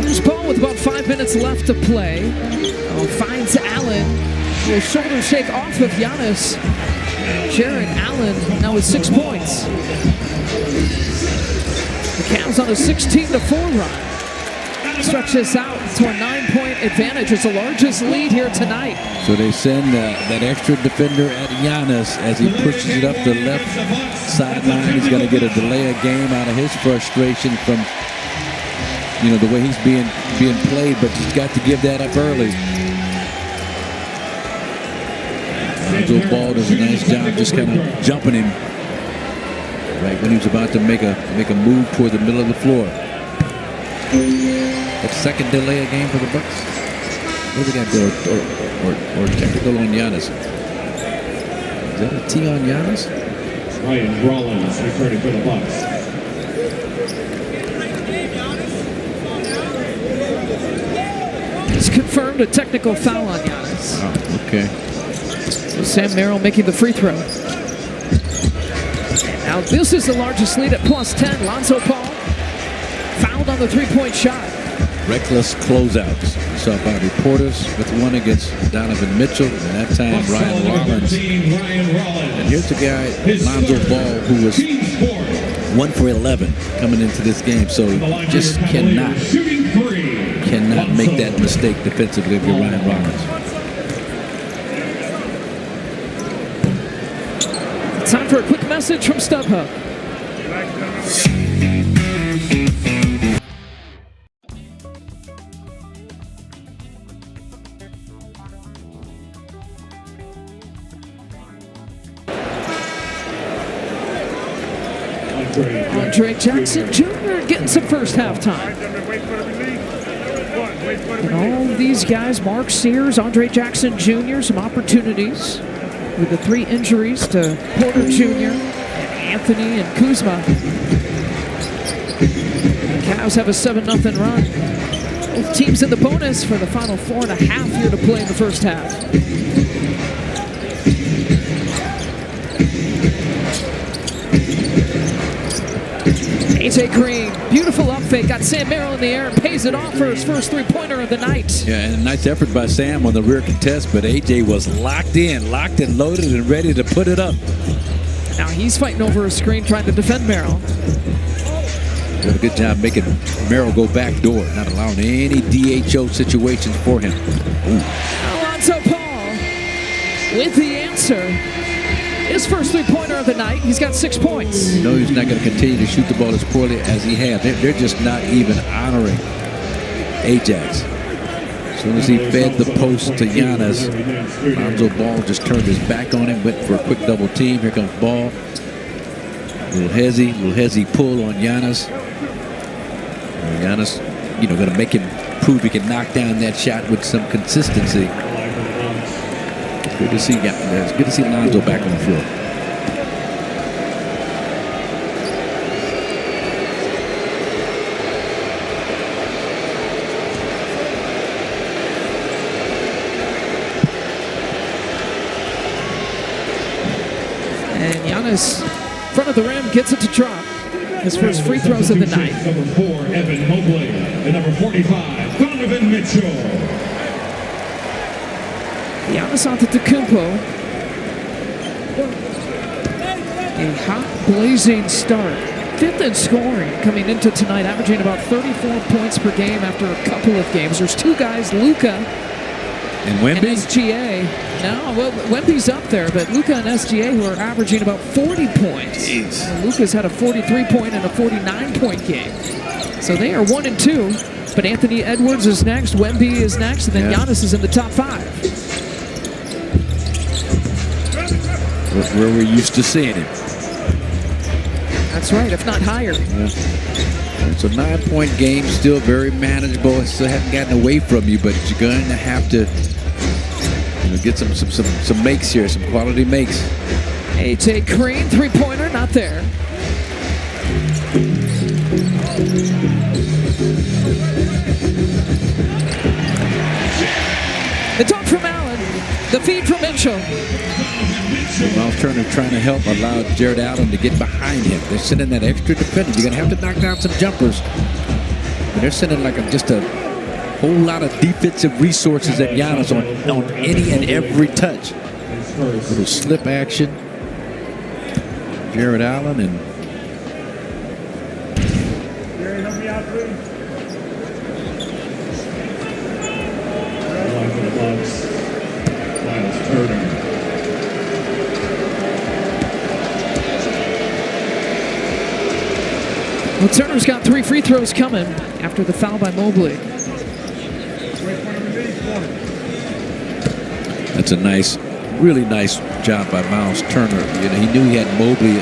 This ball with about 5 minutes left to play. Finds Allen. A shoulder shake off of Giannis. Jared Allen now with 6 points. The Cavs on a 16-4 run. Stretch this out to a 9-point advantage. It's the largest lead here tonight. So they send that extra defender at Giannis as he pushes it up the left sideline. He's going to get a delay of game out of his frustration from the way he's being played, but he's got to give that up early. Joe Ball does a nice job just kind of jumping him right when he was about to make a move toward the middle of the floor. That second delay of game for the Bucks. What do we got there? Or technical on Giannis? Is that a T on Giannis? Ryan Rollins returning for the Bucks. It's confirmed a technical foul on Giannis. Oh, okay. So Sam Merrill making the free throw. And now this is the largest lead at +10. Lonzo Ball fouled on the three-point shot. Reckless closeouts. We saw by reporters with one against Donovan Mitchell, and that time Ryan Rollins. And here's the guy, Lonzo Ball, who was 1 for 11 coming into this game. So just cannot make that mistake defensively if you're Ryan Rollins. Time for a quick message from StubHub. Andre Jackson Jr. getting some first half time. And all these guys, Mark Sears, Andre Jackson Jr., some opportunities with the 3 injuries to Porter Jr., and Anthony and Kuzma. The Cavs have a 7-0 run. Both teams in the bonus for the final 4.5 here to play in the first half. A.J. Green, beautiful up fake, got Sam Merrill in the air and pays it off for his first three-pointer of the night. Yeah, and a nice effort by Sam on the rear contest, but A.J. was locked and loaded and ready to put it up. Now he's fighting over a screen trying to defend Merrill. Did a good job making Merrill go back door, not allowing any DHO situations for him. Alonzo Paul with the answer. His first three-pointer of the night. He's got 6 points. You know he's not going to continue to shoot the ball as poorly as he has. They're just not even honoring Ajax. As soon as he fed the post to Giannis, Lonzo Ball just turned his back on him, went for a quick double team. Here comes Ball. Little hezzy pull on Giannis. And Giannis, going to make him prove he can knock down that shot with some consistency. Good to see Lonzo back on the floor. And Giannis, front of the rim, gets it to drop. His first free throws of the night. Number 4, Evan Mobley, and number 45, Donovan Mitchell. Giannis Antetokounmpo. A hot, blazing start. 5th in scoring coming into tonight, averaging about 34 points per game after a couple of games. There's 2 guys, Luka and Wemby? and SGA. No, well, Wemby's up there, but Luka and SGA who are averaging about 40 points. Luka's had a 43-point and a 49-point game. So they are 1 and 2. But Anthony Edwards is next, Wemby is next, and then Giannis is in the top 5. Where we're used to seeing him. That's right, if not higher. Yeah. It's a 9-point game, still very manageable. It still hasn't gotten away from you, but you're going to have to get some makes here, some quality makes. A.J. Green, three-pointer, not there. The dunk from Allen, the feed from Mitchell. Miles Turner trying to help allow Jared Allen to get behind him. They're sending that extra defender. You're going to have to knock down some jumpers. But they're sending just a whole lot of defensive resources at Giannis on any and every touch. Little slip action. Jared Allen and Jerry, help me out, please. One for the Bucks. Miles Turner. Well, Turner's got 3 free throws coming after the foul by Mobley. that's a really nice job by Miles Turner. He knew he had Mobley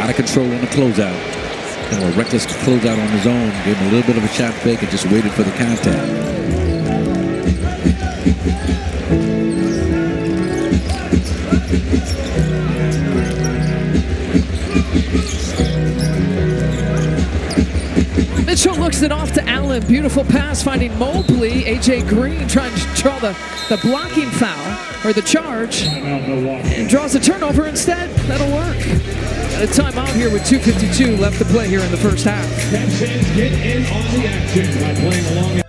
out of control on the closeout. Kind of a reckless closeout on his own. Gave him a little bit of a shot fake and just waited for the contact. Mitchell looks it off to Allen. Beautiful pass finding Mobley. A.J. Green trying to draw the blocking foul, or the charge, and draws a turnover instead. That'll work. Got a timeout here with 2:52 left to play here in the first half. Fans, get in on the action by playing along.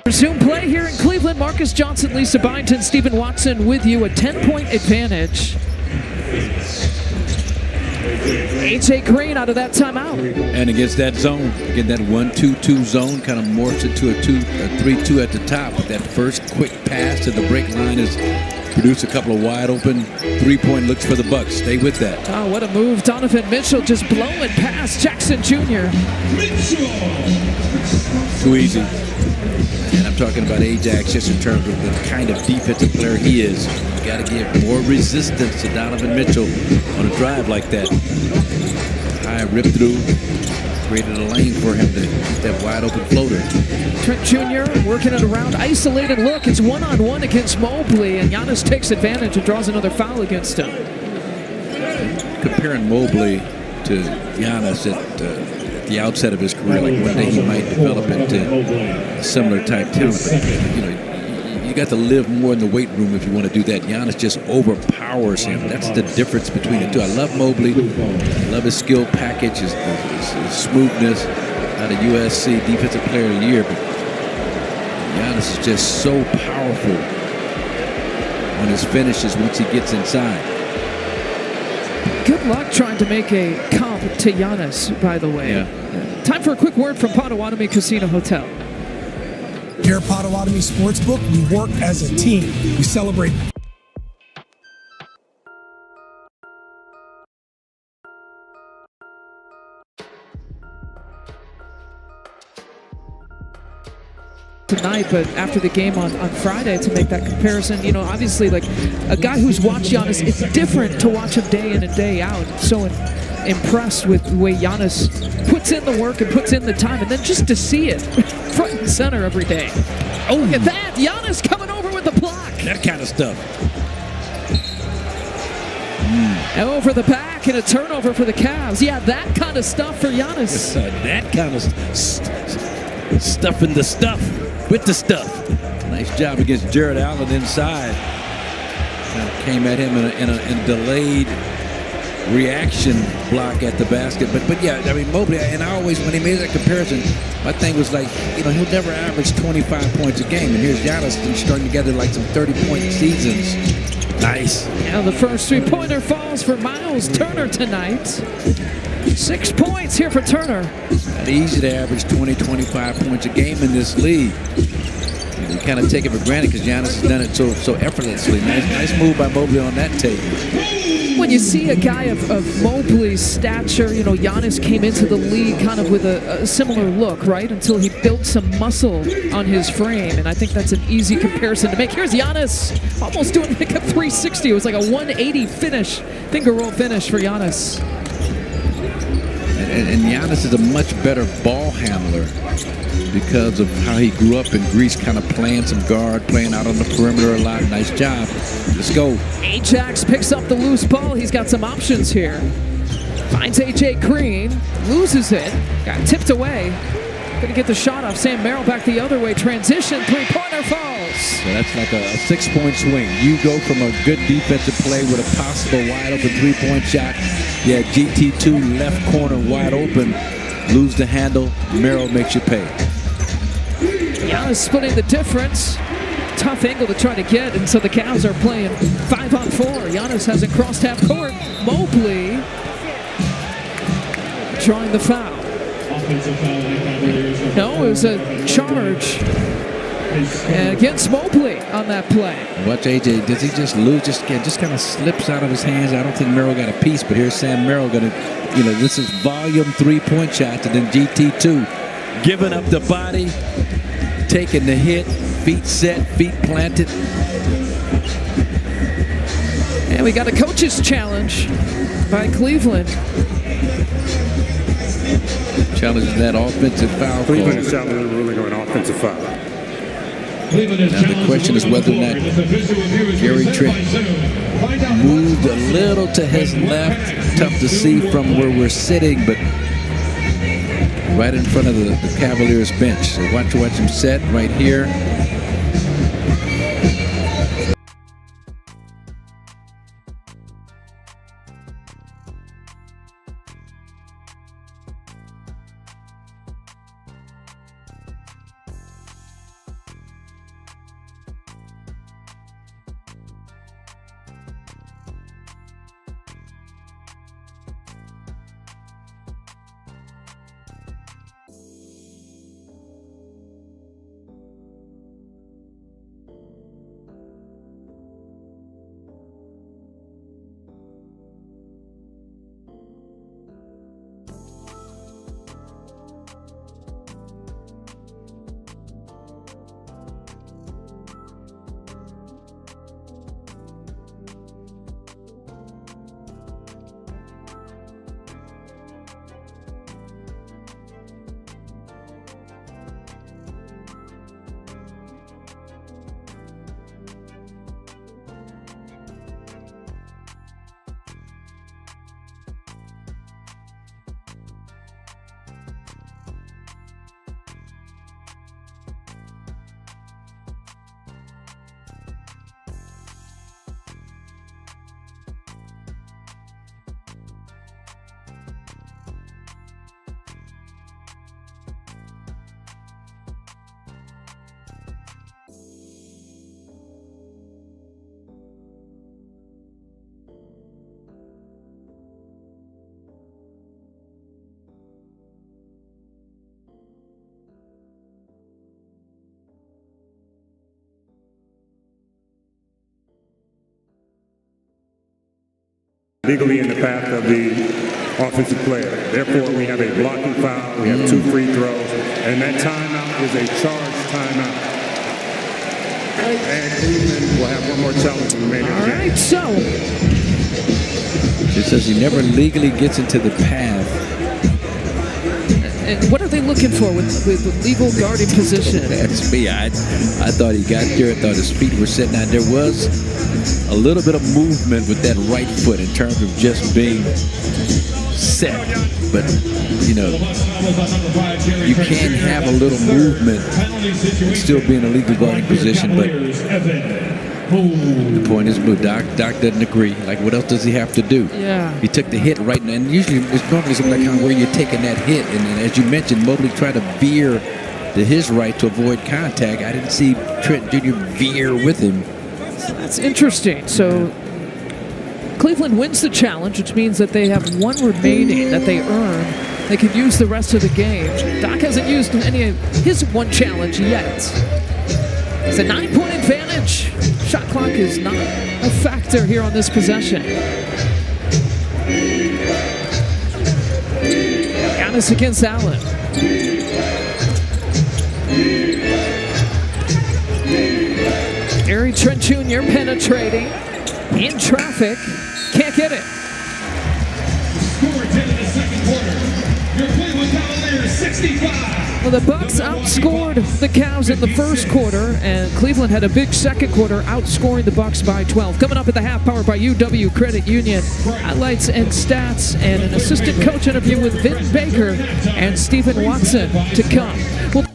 Resume play here in Cleveland. Marcus Johnson, Lisa Byington, Stephen Watson with you. A 10-point advantage. A.J. Green out of that timeout. And against that zone, again, that 1-2-2 zone kind of morphs into a 3-2 at the top. But that first quick pass to the break line has produced a couple of wide open three-point looks for the Bucks. Stay with that. Oh, what a move. Donovan Mitchell just blowing past Jackson Jr. Too easy. And I'm talking about Ajax just in terms of the kind of defensive player he is. You got to give more resistance to Donovan Mitchell on a drive like that. High rip through, created a lane for him to get that wide open floater. Trent Jr. working it around, isolated look. It's one-on-one against Mobley, and Giannis takes advantage and draws another foul against him. Comparing Mobley to Giannis at the outset of his career, like one day he might develop into a similar type talent. But, you know, you got to live more in the weight room if you want to do that. Giannis just overpowers him. That's the difference between the two. I love Mobley. I love his skill package, his smoothness. Out of USC Defensive Player of the Year, but Giannis is just so powerful on his finishes once he gets inside. Good luck trying to make a comp to Giannis, by the way. Yeah. Time for a quick word from Potawatomi Casino Hotel. Here at Potawatomi Sportsbook, we work as a team. We celebrate. Tonight, but after the game on Friday, to make that comparison, you know, obviously, like a guy who's watched Giannis, it's different to watch him day in and day out. I'm so impressed with the way Giannis puts in the work and puts in the time, and then just to see it front and playing center every day. Oh, look at that. Giannis coming over with the block. That kind of stuff. Over the back and a turnover for the Cavs. Yeah, that kind of stuff for Giannis. That kind of stuff in the stuff with the stuff. Nice job against Jared Allen inside. Kind of came at him in a delayed reaction block at the basket. But yeah, I mean, Mobley, and I always, when he made that comparison, my thing was like, he'll never average 25 points a game. And here's Giannis starting together like some 30-point seasons. Nice. Now the first three-pointer falls for Miles Turner tonight. 6 points here for Turner. Not easy to average 20, 25 points a game in this league. You kind of take it for granted because Giannis has done it so effortlessly. Nice move by Mobley on that tape. When you see a guy of Mobley's stature, Giannis came into the league kind of with a similar look, right? Until he built some muscle on his frame, and I think that's an easy comparison to make. Here's Giannis almost doing like a 360. It was like a 180 finish, finger roll finish for Giannis. And Giannis is a much better ball handler because of how he grew up in Greece, kind of playing some guard, playing out on the perimeter a lot. Nice job. Let's go. Ajax picks up the loose ball. He's got some options here. Finds A.J. Green, loses it, got tipped away. Gonna get the shot off. Sam Merrill back the other way. Transition, three-pointer falls. So that's like a 6-point swing. You go from a good defensive play with a possible wide-open three-point shot. Yeah, GT2 left corner wide open. Lose the handle. Merrill makes you pay. Giannis splitting the difference. Tough angle to try to get, and so the Cavs are playing 5-on-4. Giannis hasn't crossed half court. Mobley drawing the foul. No, it was a charge against Mobley on that play. Watch AJ. Does he just lose? Just kind of slips out of his hands. I don't think Merrill got a piece, but here's Sam Merrill going to, this is volume 3-point shots, and then GT2 giving up the body, taking the hit, feet set, feet planted. And we got a coach's challenge by Cleveland. Challenging that offensive foul. Cleveland is challenging the ruling on offensive foul. Now the question is whether or not Gary Trent moved a little to his left. Tough to see from where we're sitting, but right in front of the Cavaliers bench. So watch him set right here. Legally in the path of the offensive player. Therefore, we have a blocking foul, we have 2 free throws, and that timeout is a charged timeout. And Cleveland will have one more challenge in the remainder of the game. All right, so it says he never legally gets into the path. And what are they looking for with legal guarding position? That's me. I thought he got there. I thought his feet were set. Now, there was a little bit of movement with that right foot in terms of just being set. But, you know, you can have a little movement and still be in a legal guarding position. But the point is, Doc doesn't agree. Like, what else does he have to do? Yeah. He took the hit right now. And usually, it's normally something like where you're taking that hit. And as you mentioned, Mobley tried to veer to his right to avoid contact. I didn't see Trent Jr. veer with him. That's interesting. So Cleveland wins the challenge, which means that they have one remaining that they earn. They could use the rest of the game. Doc hasn't used any of his one challenge yet. It's a 9-point advantage. Shot clock is not a factor here on this possession. Giannis against Allen. Gary Trent Jr. penetrating in traffic. Can't get it. Score 10 in the second quarter. Your Cleveland Cavaliers 65. Well, the Bucks outscored the Cavs in the first quarter, and Cleveland had a big second quarter, outscoring the Bucks by 12. Coming up at the half, powered by UW Credit Union. Highlights and stats, and an assistant coach interview with Vin Baker and Stephen Watson to come. Well,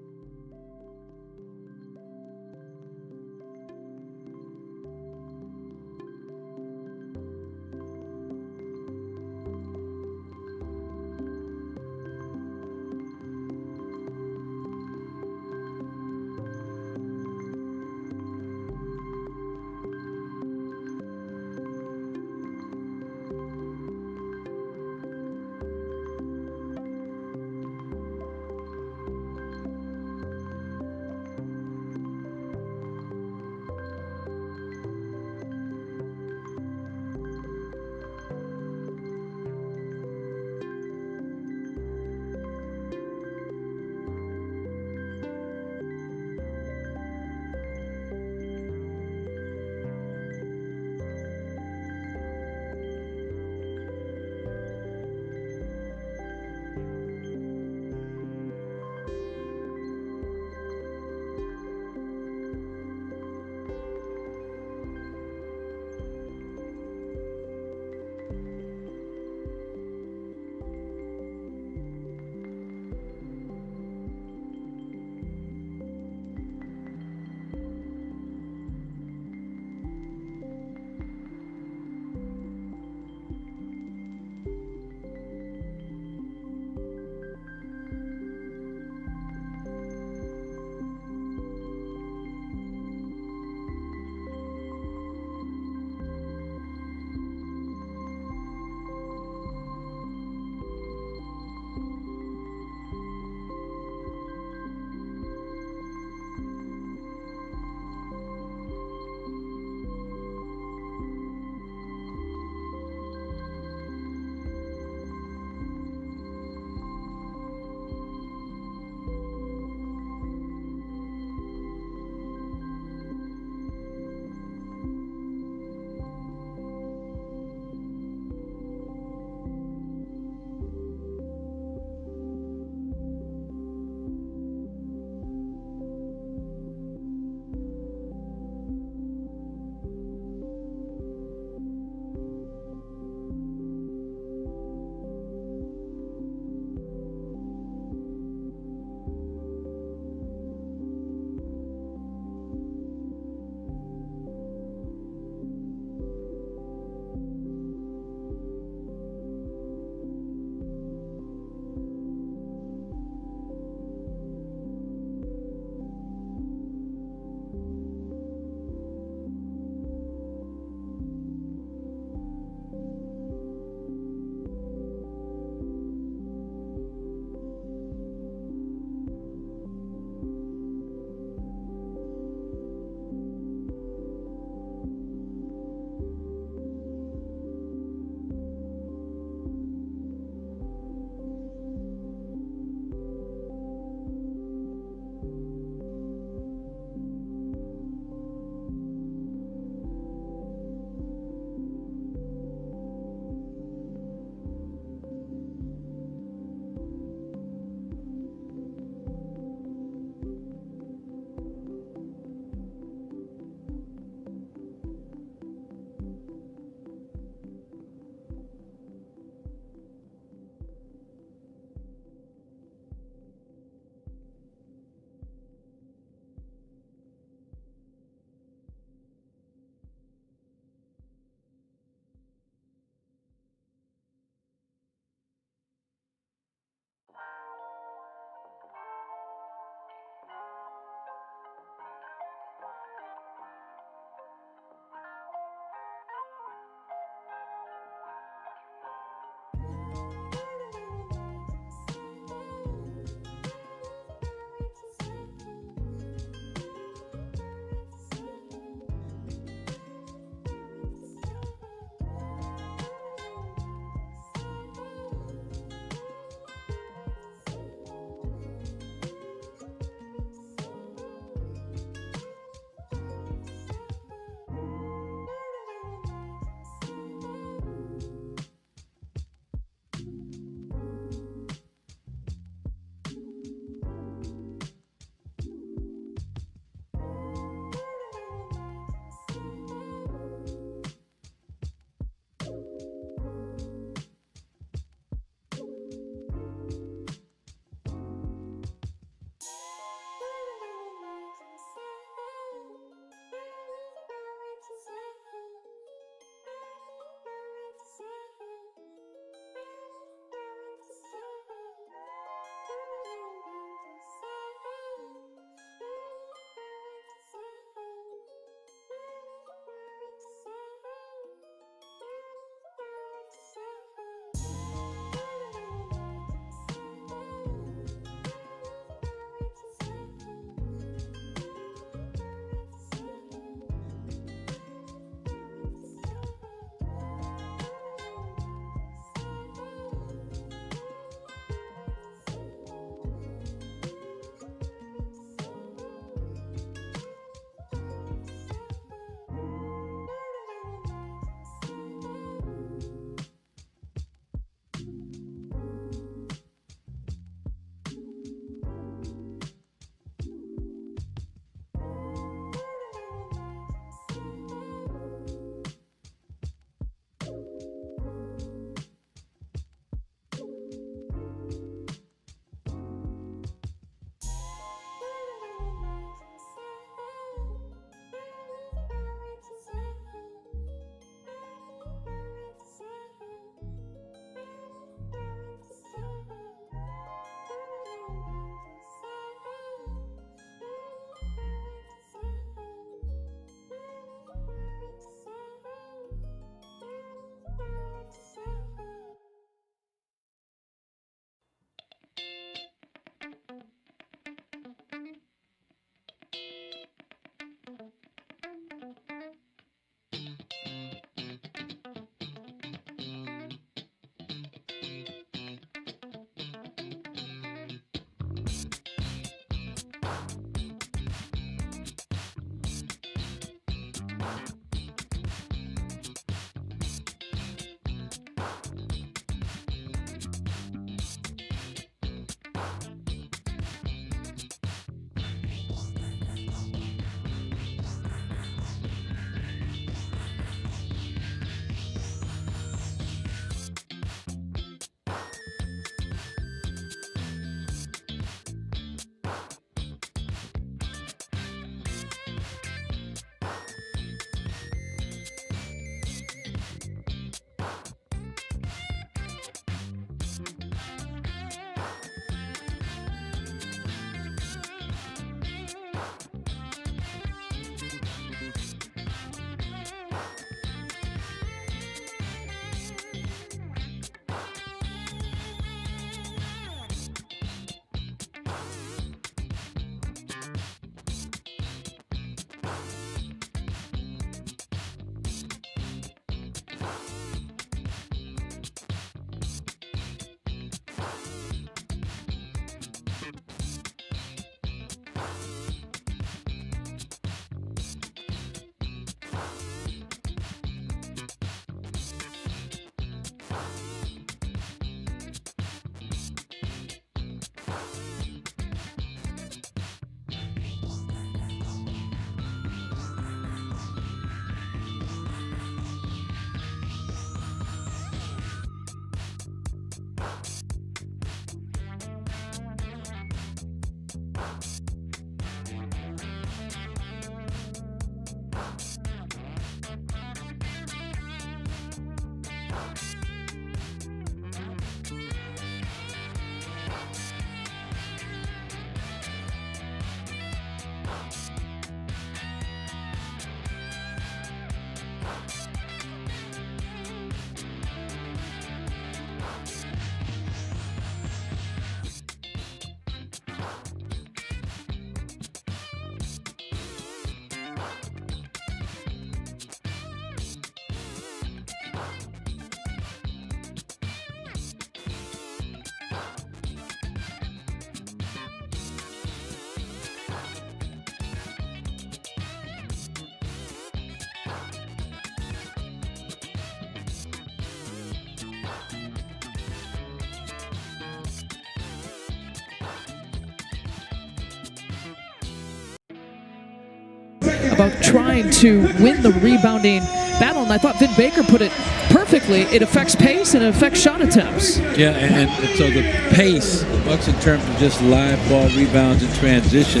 About trying to win the rebounding battle, and I thought Vin Baker put it perfectly. It affects pace and it affects shot attempts. Yeah, and so the pace, the Bucks in terms of just live ball rebounds and transition,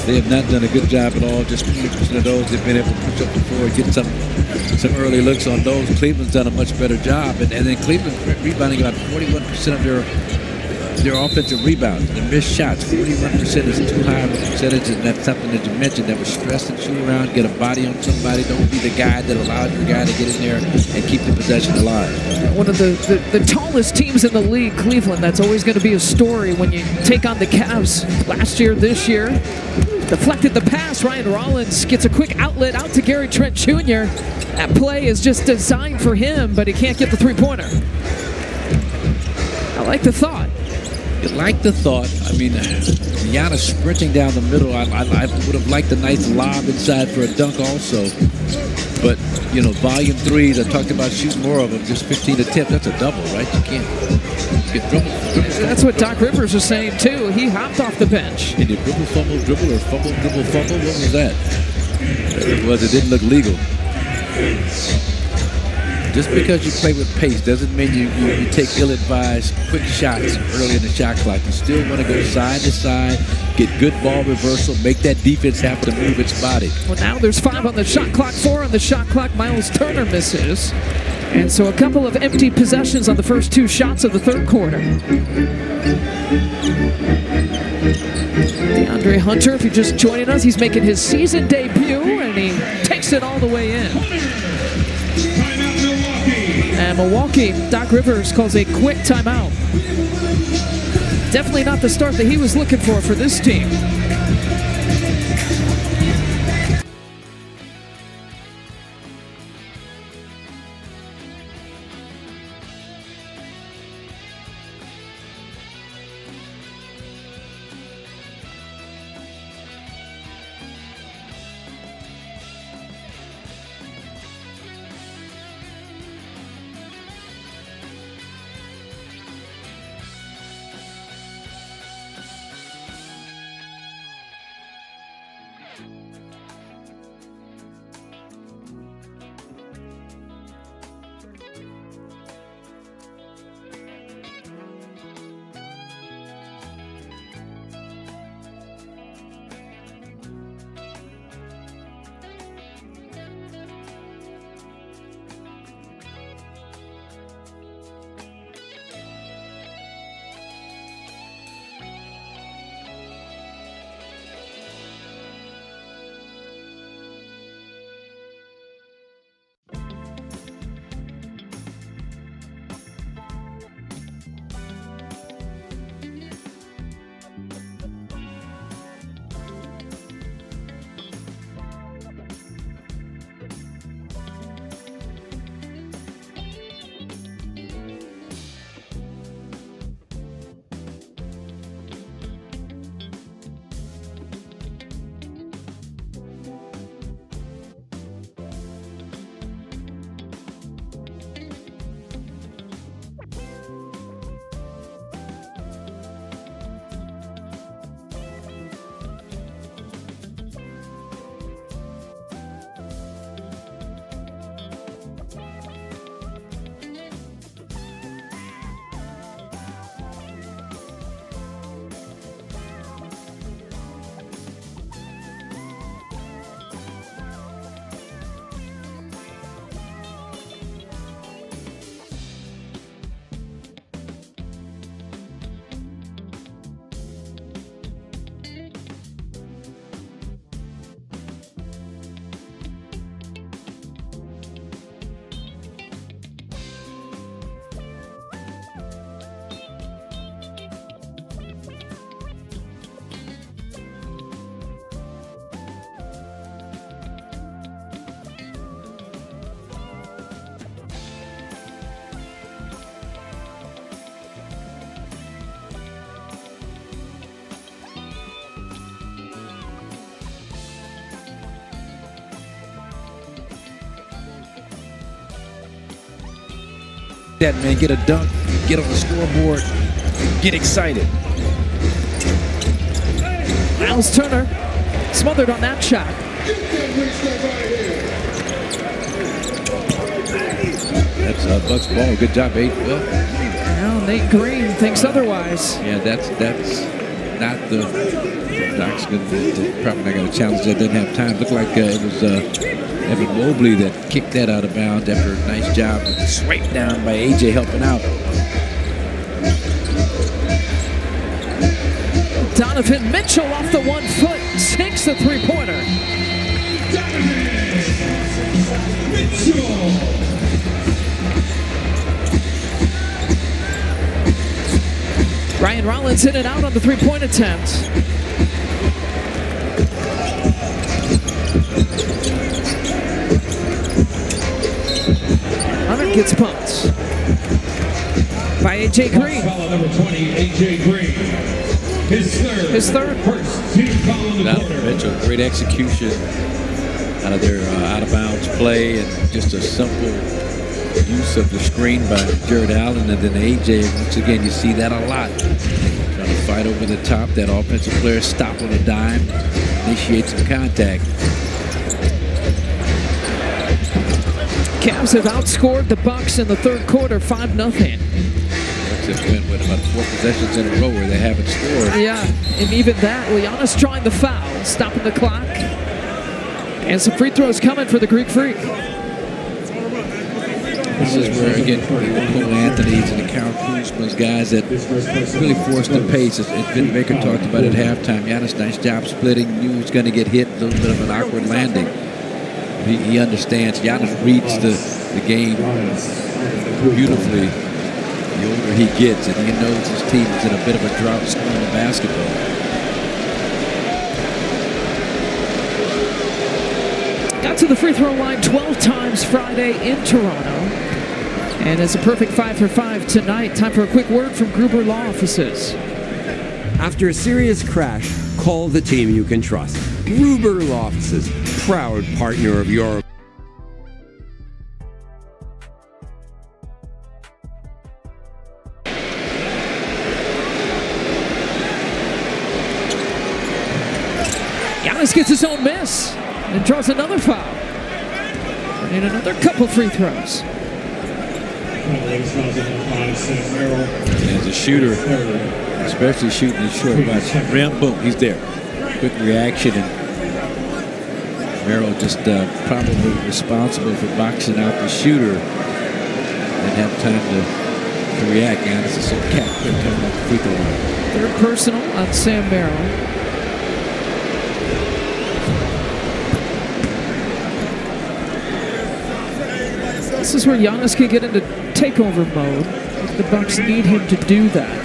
they have not done a good job at all. Just 50% of those they've been able to push up the floor, get some early looks on those. Cleveland's done a much better job, and then Cleveland's rebounding about 41% of their offensive rebounds. Their missed shots, 41% is too high of a percentage, and that's something that you mentioned that was stress and shoot around, get a body on somebody. Don't be the guy that allowed your guy to get in there and keep the possession alive. One of the tallest teams in the league, Cleveland, that's always going to be a story when you take on the Cavs last year, this year. Deflected the pass, Ryan Rollins gets a quick outlet out to Gary Trent Jr. That play is just designed for him, but he can't get the three-pointer. I like the thought. You like the thought. I mean, Giannis sprinting down the middle. I would have liked a nice lob inside for a dunk also. But, you know, volume threes, I talked about shooting more of them, just 15 attempts. That's a double, right? You can't get dribble. That's what Doc Rivers was saying, too. He hopped off the bench. Did you dribble, fumble, dribble, or fumble, dribble, fumble? What was that? It didn't look legal. Just because you play with pace doesn't mean you take ill-advised quick shots early in the shot clock. You still want to go side to side, get good ball reversal, make that defense have to move its body. Well, now there's 5 on the shot clock, 4 on the shot clock. Miles Turner misses. And so a couple of empty possessions on the first 2 shots of the third quarter. DeAndre Hunter, if you're just joining us, he's making his season debut, and he takes it all the way in. And Milwaukee, Doc Rivers calls a quick timeout. Definitely not the start that he was looking for this team. That man, get a dunk, get on the scoreboard, get excited. Miles Turner smothered on that shot. That's Bucks ball. Good job, 8. Well, Well, Nate Green thinks otherwise. yeah, that's not the Doc's probably not going to challenge that. Didn't have time. Looked like it was Evan Mobley that kicked that out of bounds after a nice job with the swipe down by AJ helping out. Donovan Mitchell off the 1 foot, sinks the three-pointer. Ryan Rollins in and out on the three-point attempt. Hunter gets pumped by A.J. Green. Foul number 20, A.J. Green. His third. First team foul in the Donovan quarter. Mitchell, great execution out of their out-of-bounds play and just a simple use of the screen by Jared Allen. And then A.J., once again, you see that a lot. Trying to fight over the top. That offensive player stop on a dime, initiate some contact. Cavs have outscored the Bucks in the third quarter, 5-0. Bucks have went with about 4 possessions in a row where they haven't scored. Yeah, and even that, Giannis drawing the foul, stopping the clock. And some free throws coming for the Greek Freak. This is where, again, the Cole Anthony's and the Kyle Kuzma's guys that really forced the pace. As Vin Baker talked about at halftime, Giannis, nice job splitting, knew he was going to get hit, a little bit of an awkward landing. He understands. Giannis reads the game beautifully the older he gets, and he knows his team is in a bit of a drought scoring basketball. Got to the free throw line 12 times Friday in Toronto. And it's a perfect 5 for 5 tonight. Time for a quick word from Gruber Law Offices. After a serious crash, call the team you can trust. Gruber Law Offices, proud partner of your... Giannis gets his own miss and draws another foul. And another couple free throws. As a shooter, especially shooting the short box, rim, boom, he's there. Quick reaction, and Merrill just probably responsible for boxing out the shooter. Didn't have time to react. Giannis is so cat quick coming off the free throw line. Third personal on Sam Merrill. This is where Giannis can get into takeover mode. The Bucks need him to do that.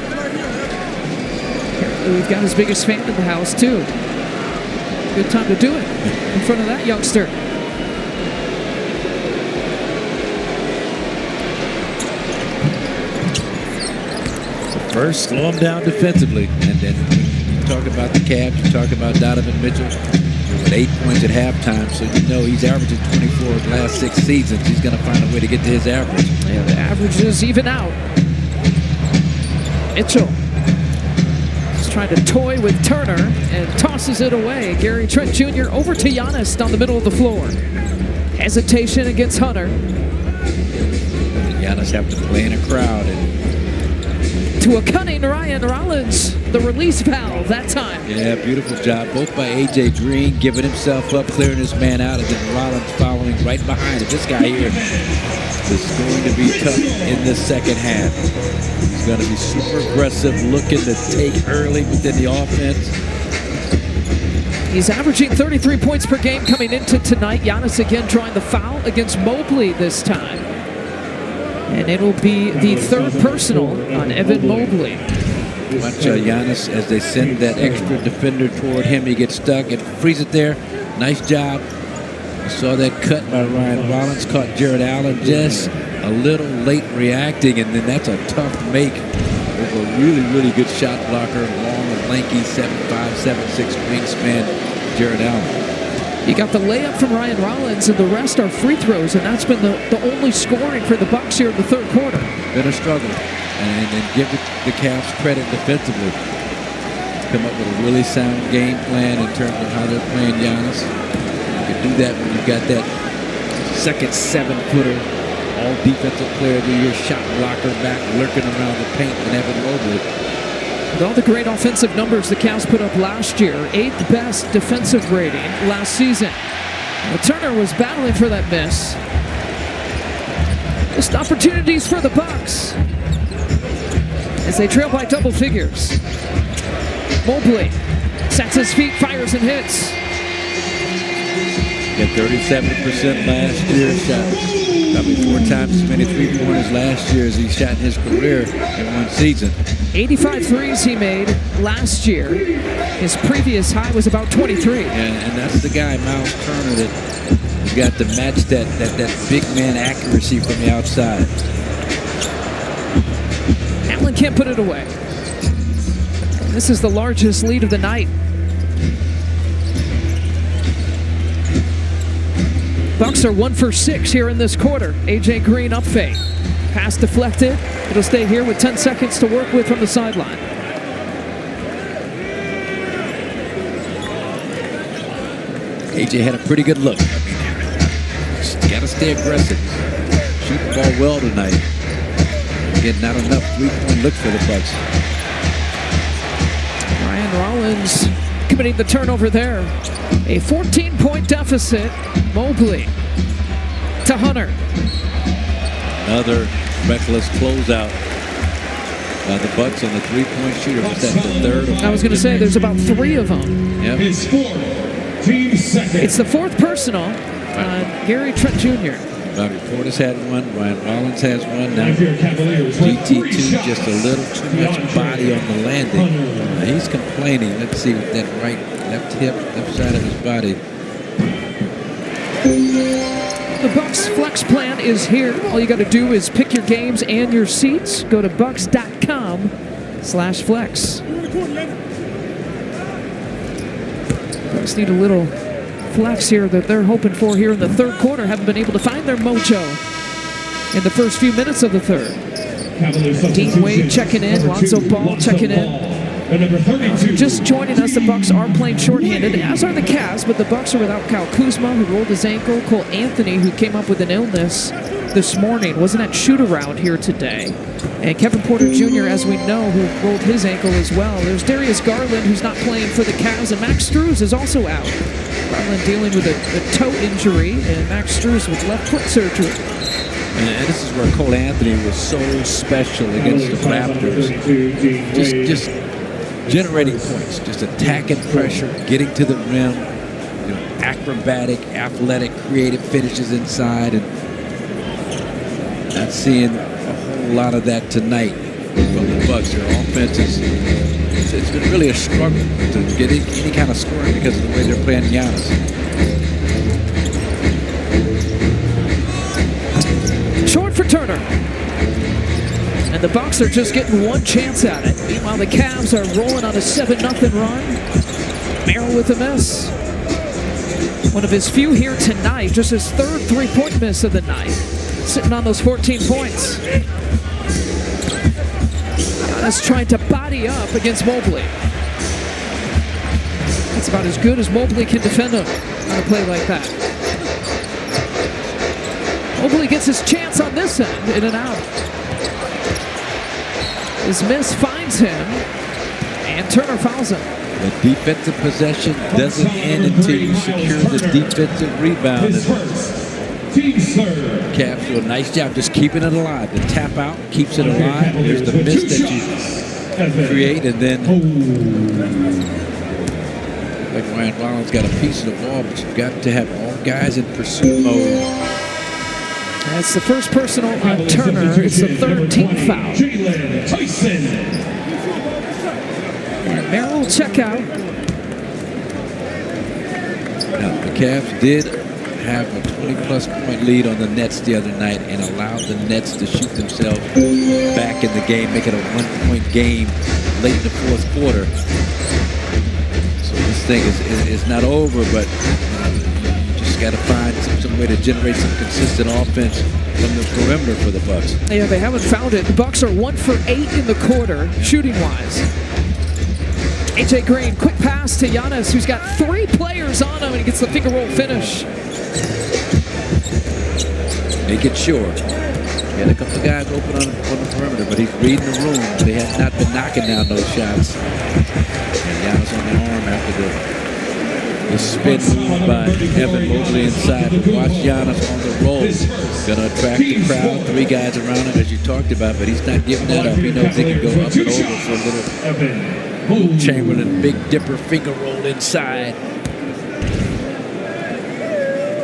Apparently we've got his biggest fan in the house too. Good time to do it in front of that youngster. First, slow him down defensively, and then you talk about the Cavs, you talk about Donovan Mitchell. With 8 points at halftime, so you know he's averaging 24 in the last 6 seasons. He's going to find a way to get to his average. Yeah, the averages even out. Mitchell is trying to toy with Turner and tosses it away. Gary Trent Jr. over to Giannis down the middle of the floor. Hesitation against Hunter. Giannis have to play in a crowd. And to a cunning Ryan Rollins, the release valve that time. Yeah, beautiful job, both by A.J. Green, giving himself up, clearing his man out, and then Rollins following right behind it. This guy here is going to be tough in the second half. He's going to be super aggressive, looking to take early within the offense. He's averaging 33 points per game coming into tonight. Giannis again drawing the foul against Mobley this time. And it'll be the third personal on Evan Mobley. Watch Giannis as they send that extra defender toward him. He gets stuck and frees it there. Nice job. You saw that cut by Ryan Rollins. Caught Jared Allen just a little late reacting, and then that's a tough make over a really, really good shot blocker. Long and lanky, 7'5", 7'6" wingspan, Jared Allen. You got the layup from Ryan Rollins, and the rest are free throws, and that's been the only scoring for the Bucks here in the third quarter. Been a struggle, and give the Cavs credit defensively. Come up with a really sound game plan in terms of how they're playing Giannis. You can do that when you've got that second 7-footer, all defensive player of the year, shot blocker back, lurking around the paint, and Evan Mobley. With all the great offensive numbers the Cavs put up last year, 8th best defensive rating last season. Well, Turner was battling for that miss. Missed opportunities for the Bucks as they trail by double figures. Mobley sets his feet, fires and hits. Got 37% last year, shot probably 4 times as many three-pointers last year as he shot in his career in one season. 85 threes he made last year. His previous high was about 23. And that's the guy, Miles Turner, that has got to match that big man accuracy from the outside. Allen can't put it away. This is the largest lead of the night. Bucks are 1 for 6 here in this quarter. A.J. Green up fake. Pass deflected. It'll stay here with 10 seconds to work with from the sideline. A.J. had a pretty good look. I mean, just got to stay aggressive. Shoot the ball well tonight. Again, not enough three-point looks for the Bucks. Ryan Rollins committing the turnover there. A 14-point deficit. Mobley to Hunter. Another reckless closeout by the Bucks on the three-point shooter. Was that the third? I was going to say there's about 3 of them. Yep. His fourth, team second. It's the 4th personal on Gary Trent Jr. Bobby Portis had one. Ryan Rollins has one. Now Cavaliers GT2 just a little too much body on the landing. He's complaining. Let's see with that left hip, left side of his body. The Bucks flex plan is here. All you got to do is pick your games and your seats. Go to bucks.com/flex. Bucks need a little flex here that they're hoping for here in the third quarter. Haven't been able to find their mojo in the first few minutes of the third. Dean Wade checking in. Lonzo Ball checking in. If you're just joining us, the Bucks are playing shorthanded, as are the Cavs, but the Bucks are without Kyle Kuzma, who rolled his ankle, Cole Anthony, who came up with an illness this morning, wasn't at shoot-around here today, and Kevin Porter Jr., as we know, who rolled his ankle as well. There's Darius Garland, who's not playing for the Cavs, and Max Strus is also out. Garland dealing with a toe injury, and Max Strus with left foot surgery. And this is where Cole Anthony was so special against the Raptors. Just generating points, just attacking pressure, getting to the rim, acrobatic, athletic, creative finishes inside, and not seeing a whole lot of that tonight from the Bucks. Their offense it's been really a struggle to get any kind of scoring because of the way they're playing Giannis. Short for Turner. And the Bucks are just getting one chance at it. Meanwhile, the Cavs are rolling on a 7-0 run. Merrill with a miss. One of his few here tonight, just his 3rd three-point miss of the night. Sitting on those 14 points. Giannis trying to body up against Mobley. That's about as good as Mobley can defend him on a play like that. Mobley gets his chance on this end, in and out. His miss finds him, and Turner fouls him. The defensive possession doesn't end until you secure the defensive rebound. Cavs do a nice job just keeping it alive. The tap out keeps it alive. There's the miss that you create, and then like Ryan Rollins got a piece of the ball, but you've got to have all guys in pursuit mode. That's the first personal on Turner. It's the 3rd team foul. And Merrill will check out. Now, the Cavs did have a 20-plus point lead on the Nets the other night and allowed the Nets to shoot themselves back in the game, make it a 1-point game late in the 4th quarter. So this thing is not over, but got to find some way to generate some consistent offense from the perimeter for the Bucks. Yeah, they haven't found it. The Bucks are 1 for 8 in the quarter, shooting-wise. AJ Green, quick pass to Giannis, who's got 3 players on him, and he gets the finger roll finish. Make it short. He had a couple of guys open on the perimeter, but he's reading the room. They have not been knocking down those shots. And Giannis on the arm after the spin move by Evan Mobley inside. Watch Giannis on the roll. Going to attract the crowd. 3 guys around him, as you talked about, but he's not giving that up. He knows he can go up and over for a little Chamberlain Big Dipper finger roll inside.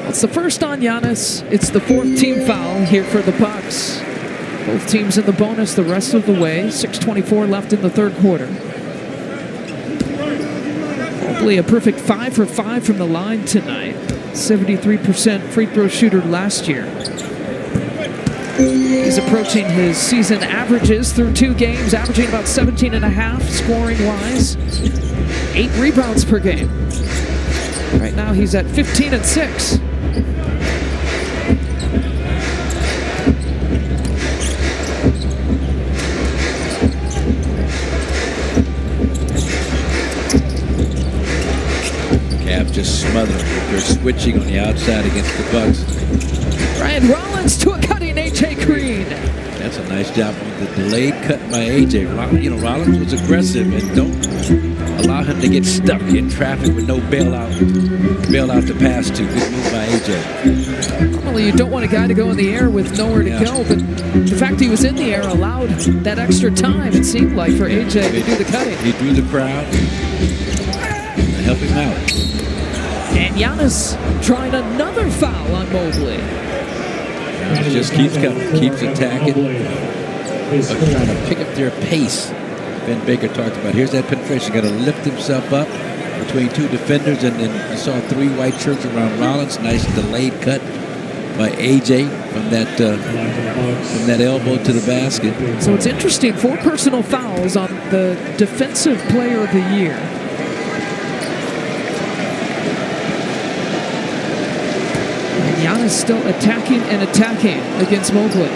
It's the first on Giannis. It's the 4th team foul here for the Bucks. Both teams in the bonus the rest of the way. 6:24 left in the 3rd quarter. Probably a perfect 5 for 5 from the line tonight. 73% free throw shooter last year. He's approaching his season averages through 2 games, averaging about 17.5 scoring-wise. 8 rebounds per game. Right now he's at 15 and 6. Cavs just smothering. They're switching on the outside against the Bucks. Ryan Rollins to a cutting AJ Green. That's a nice job on the delayed cut by AJ. Rollins was aggressive, and don't allow him to get stuck in traffic with no bailout to pass to. Good move by AJ. Normally you don't want a guy to go in the air with nowhere to go, but the fact he was in the air allowed that extra time, it seemed like, for AJ to do the cutting. He drew the crowd and helped him out. And Giannis trying another foul on Mobley. It just keeps coming, keeps attacking, trying to pick up their pace. Ben Baker talked about. Here's that penetration. Got to lift himself up between 2 defenders, and then you saw 3 white shirts around Rollins. Nice delayed cut by AJ from that elbow to the basket. So it's interesting. 4 personal fouls on the Defensive Player of the Year. Giannis still attacking and attacking against Mobley.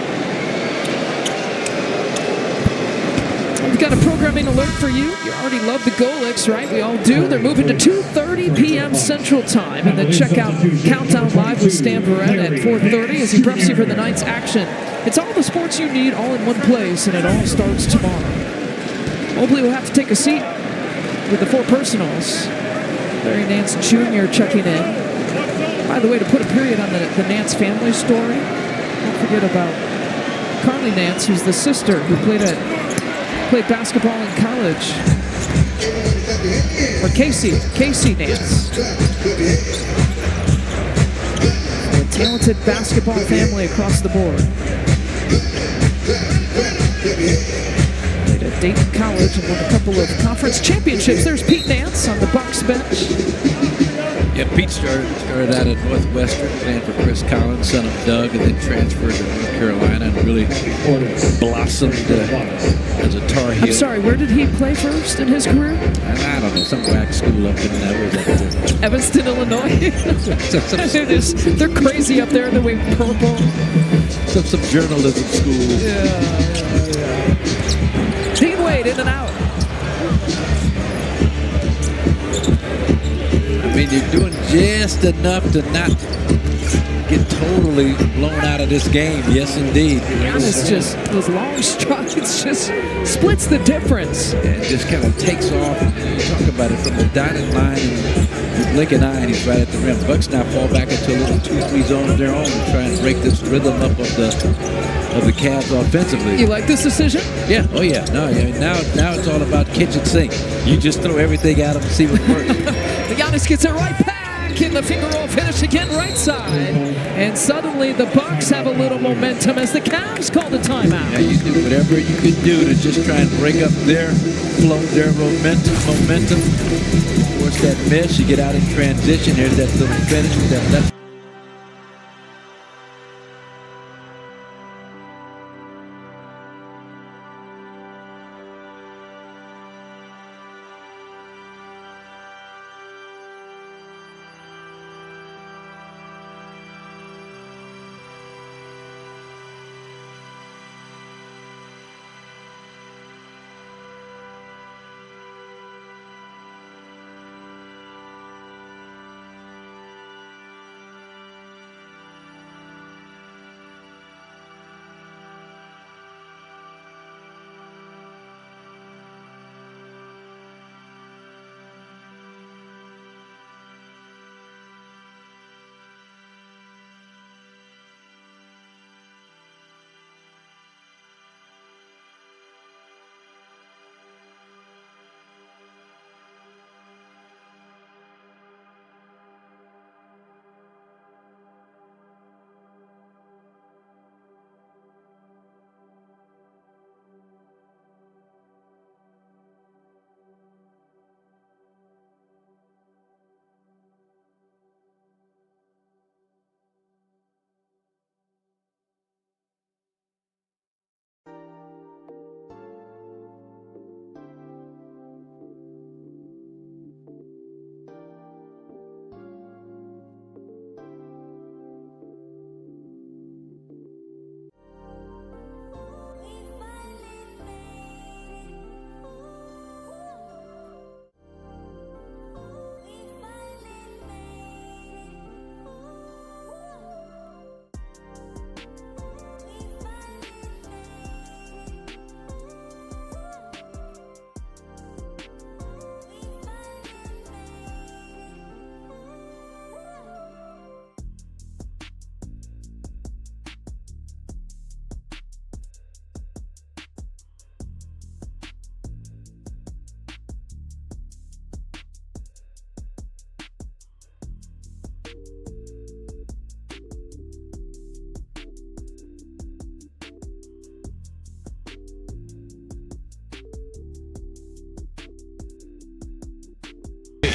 We've got a programming alert for you. You already love the Golix, right? We all do. They're moving to 2:30 p.m. Central Time. And then check out Countdown Live with Stan Barrett at 4:30 as he preps you for the night's action. It's all the sports you need all in one place, and it all starts tomorrow. Mobley will have to take a seat with the 4 personals. Larry Nance Jr. checking in. By the way, to put a period on the Nance family story, don't forget about Carly Nance, who's the sister who played basketball in college. Or Casey Nance. A talented basketball family across the board. Played at Dayton College and won a couple of conference championships. There's Pete Nance on the Bucks bench. Yeah, Pete started out at Northwestern, playing for Chris Collins, son of Doug, and then transferred to North Carolina and really blossomed as a Tar Heel. I'm sorry, where did he play first in his career? I don't know, some whack school up in Evanston, Illinois. They're crazy up there. They're wearing purple. Some journalism school. Yeah. Dean Wade in and out. I mean, you're doing just enough to not get totally blown out of this game. Yes, indeed. Giannis just, those long strides just splits the difference. And just kind of takes off. You talk about it from the dotted line, and you blink an eye, and he's right at the rim. Bucks now fall back into a little 2-3 zone of their own and try and break this rhythm up of the Cavs offensively. You like this decision? Yeah. Oh, yeah. No, yeah. Now it's all about kitchen sink. You just throw everything at him and see what works. Giannis gets it right back in the finger roll finish again, right side. And suddenly the Bucks have a little momentum as the Cavs call the timeout. Yeah, you do whatever you can do to just try and break up their flow, their momentum. Force that miss. You get out in transition. Here's that little finish with that left.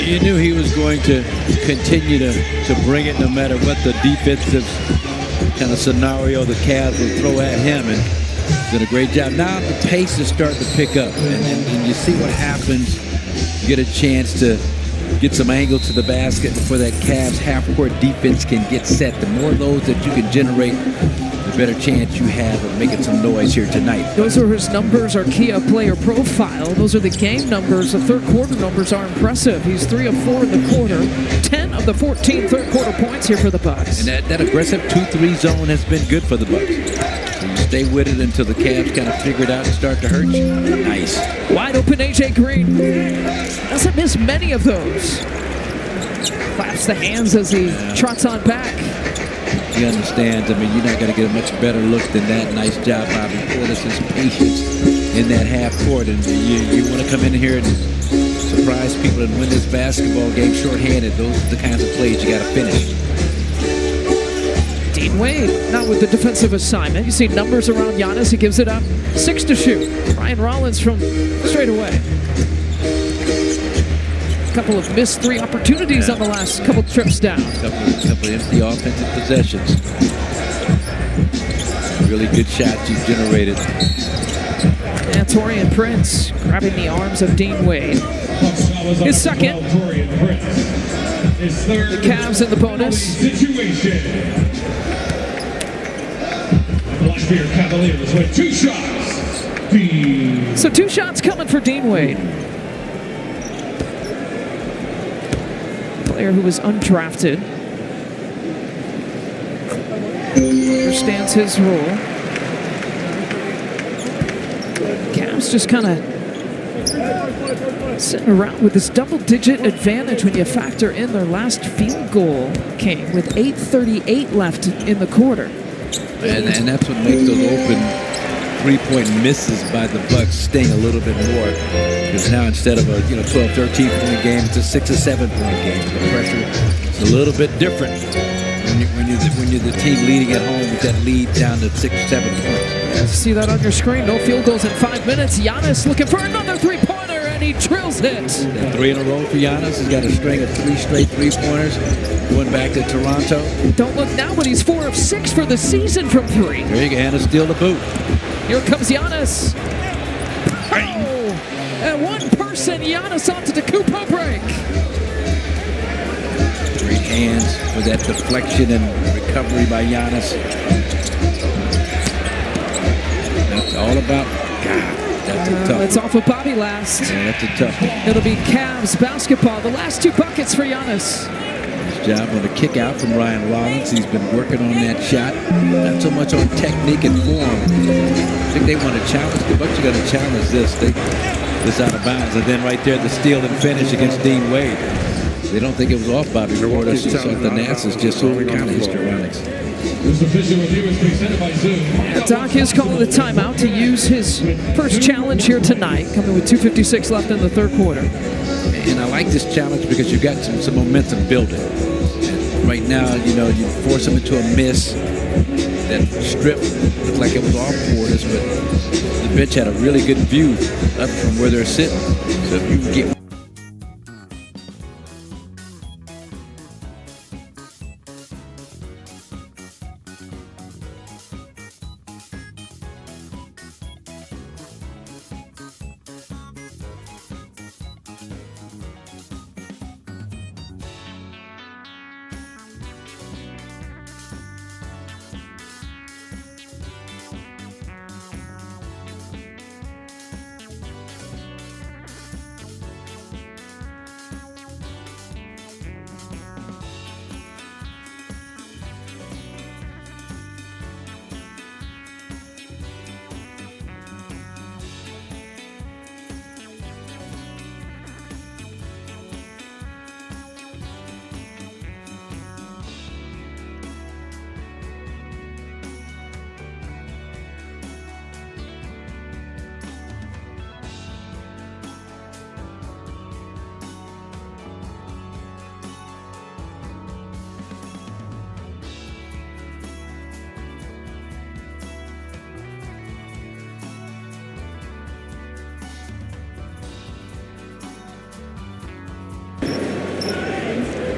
You knew he was going to continue to bring it no matter what the defensive kind of scenario the Cavs would throw at him, and did a great job. Now the pace is starting to pick up, and you see what happens. You get a chance to get some angle to the basket before that Cavs half-court defense can get set. The more of those that you can generate, the better chance you have of making some noise here tonight. Those are his numbers, our Kia player profile. Those are the game numbers. The third quarter numbers are impressive. He's 3 of 4 in the quarter, 10 of the 14 third quarter points here for the Bucks. And that aggressive 2-3 zone has been good for the Bucks. So you stay with it until the Cavs kind of figure it out and start to hurt you. Nice. Wide open AJ Green. Doesn't miss many of those. Claps the hands as he trots on back. He understands. I mean, you're not going to get a much better look than that. Nice job, Bobby Portis's patience in that half court. And you want to come in here and surprise people and win this basketball game shorthanded. Those are the kinds of plays you got to finish. Dean Wade, not with the defensive assignment. You see numbers around Giannis. He gives it up. 6 to shoot. Ryan Rollins from straight away. Couple of missed 3 opportunities on the last couple trips down. Couple empty offensive possessions. Really good shots you've generated. And Taurean Prince grabbing the arms of Dean Wade. His second. The Cavs in the bonus. Blackbeard Cavaliers with 2 shots. So 2 shots coming for Dean Wade. Player who was undrafted. Understands his role. Cavs just kind of sitting around with this double-digit advantage when you factor in their last field goal came with 8:38 left in the quarter. And that's what makes those open three-point misses by the Bucks sting a little bit more. Because now instead of a 12, 13-point game, it's a 6 or 7-point game. The pressure is a little bit different when you're the team leading at home with that lead down to 6 or 7 points. See that on your screen. No field goals in 5 minutes. Giannis looking for another three-pointer, and he drills it. 3 in a row for Giannis. He's got a string of 3 straight three-pointers. Going back to Toronto. Don't look now, but he's 4 of 6 for the season from 3. There you go, and steal the boot. Here comes Giannis. Oh, and one person, Giannis onto the Antetokounmpo break. Great hands for that deflection and recovery by Giannis. That's all about God. That's a tough. It's off of Bobby last. Yeah, that's a tough one. It'll be Cavs basketball. The last 2 buckets for Giannis. Job on the kick out from Ryan Rollins. He's been working on that shot. Not so much on technique and form. I think they want to challenge. The Bucks are going to challenge this. This out of bounds. And then right there, the steal and finish against Dean Wade. They don't think it was off Bobby Portis. So the Nats is just all kind of histrionics. This official review is presented by Zoom. Doc is calling the timeout to use his first challenge here tonight, coming with 2:56 left in the third quarter. And I like this challenge because you've got some momentum building. Right now, you force them into a miss. That strip looked like it was off Portis, but the bench had a really good view up from where they're sitting. So if you can get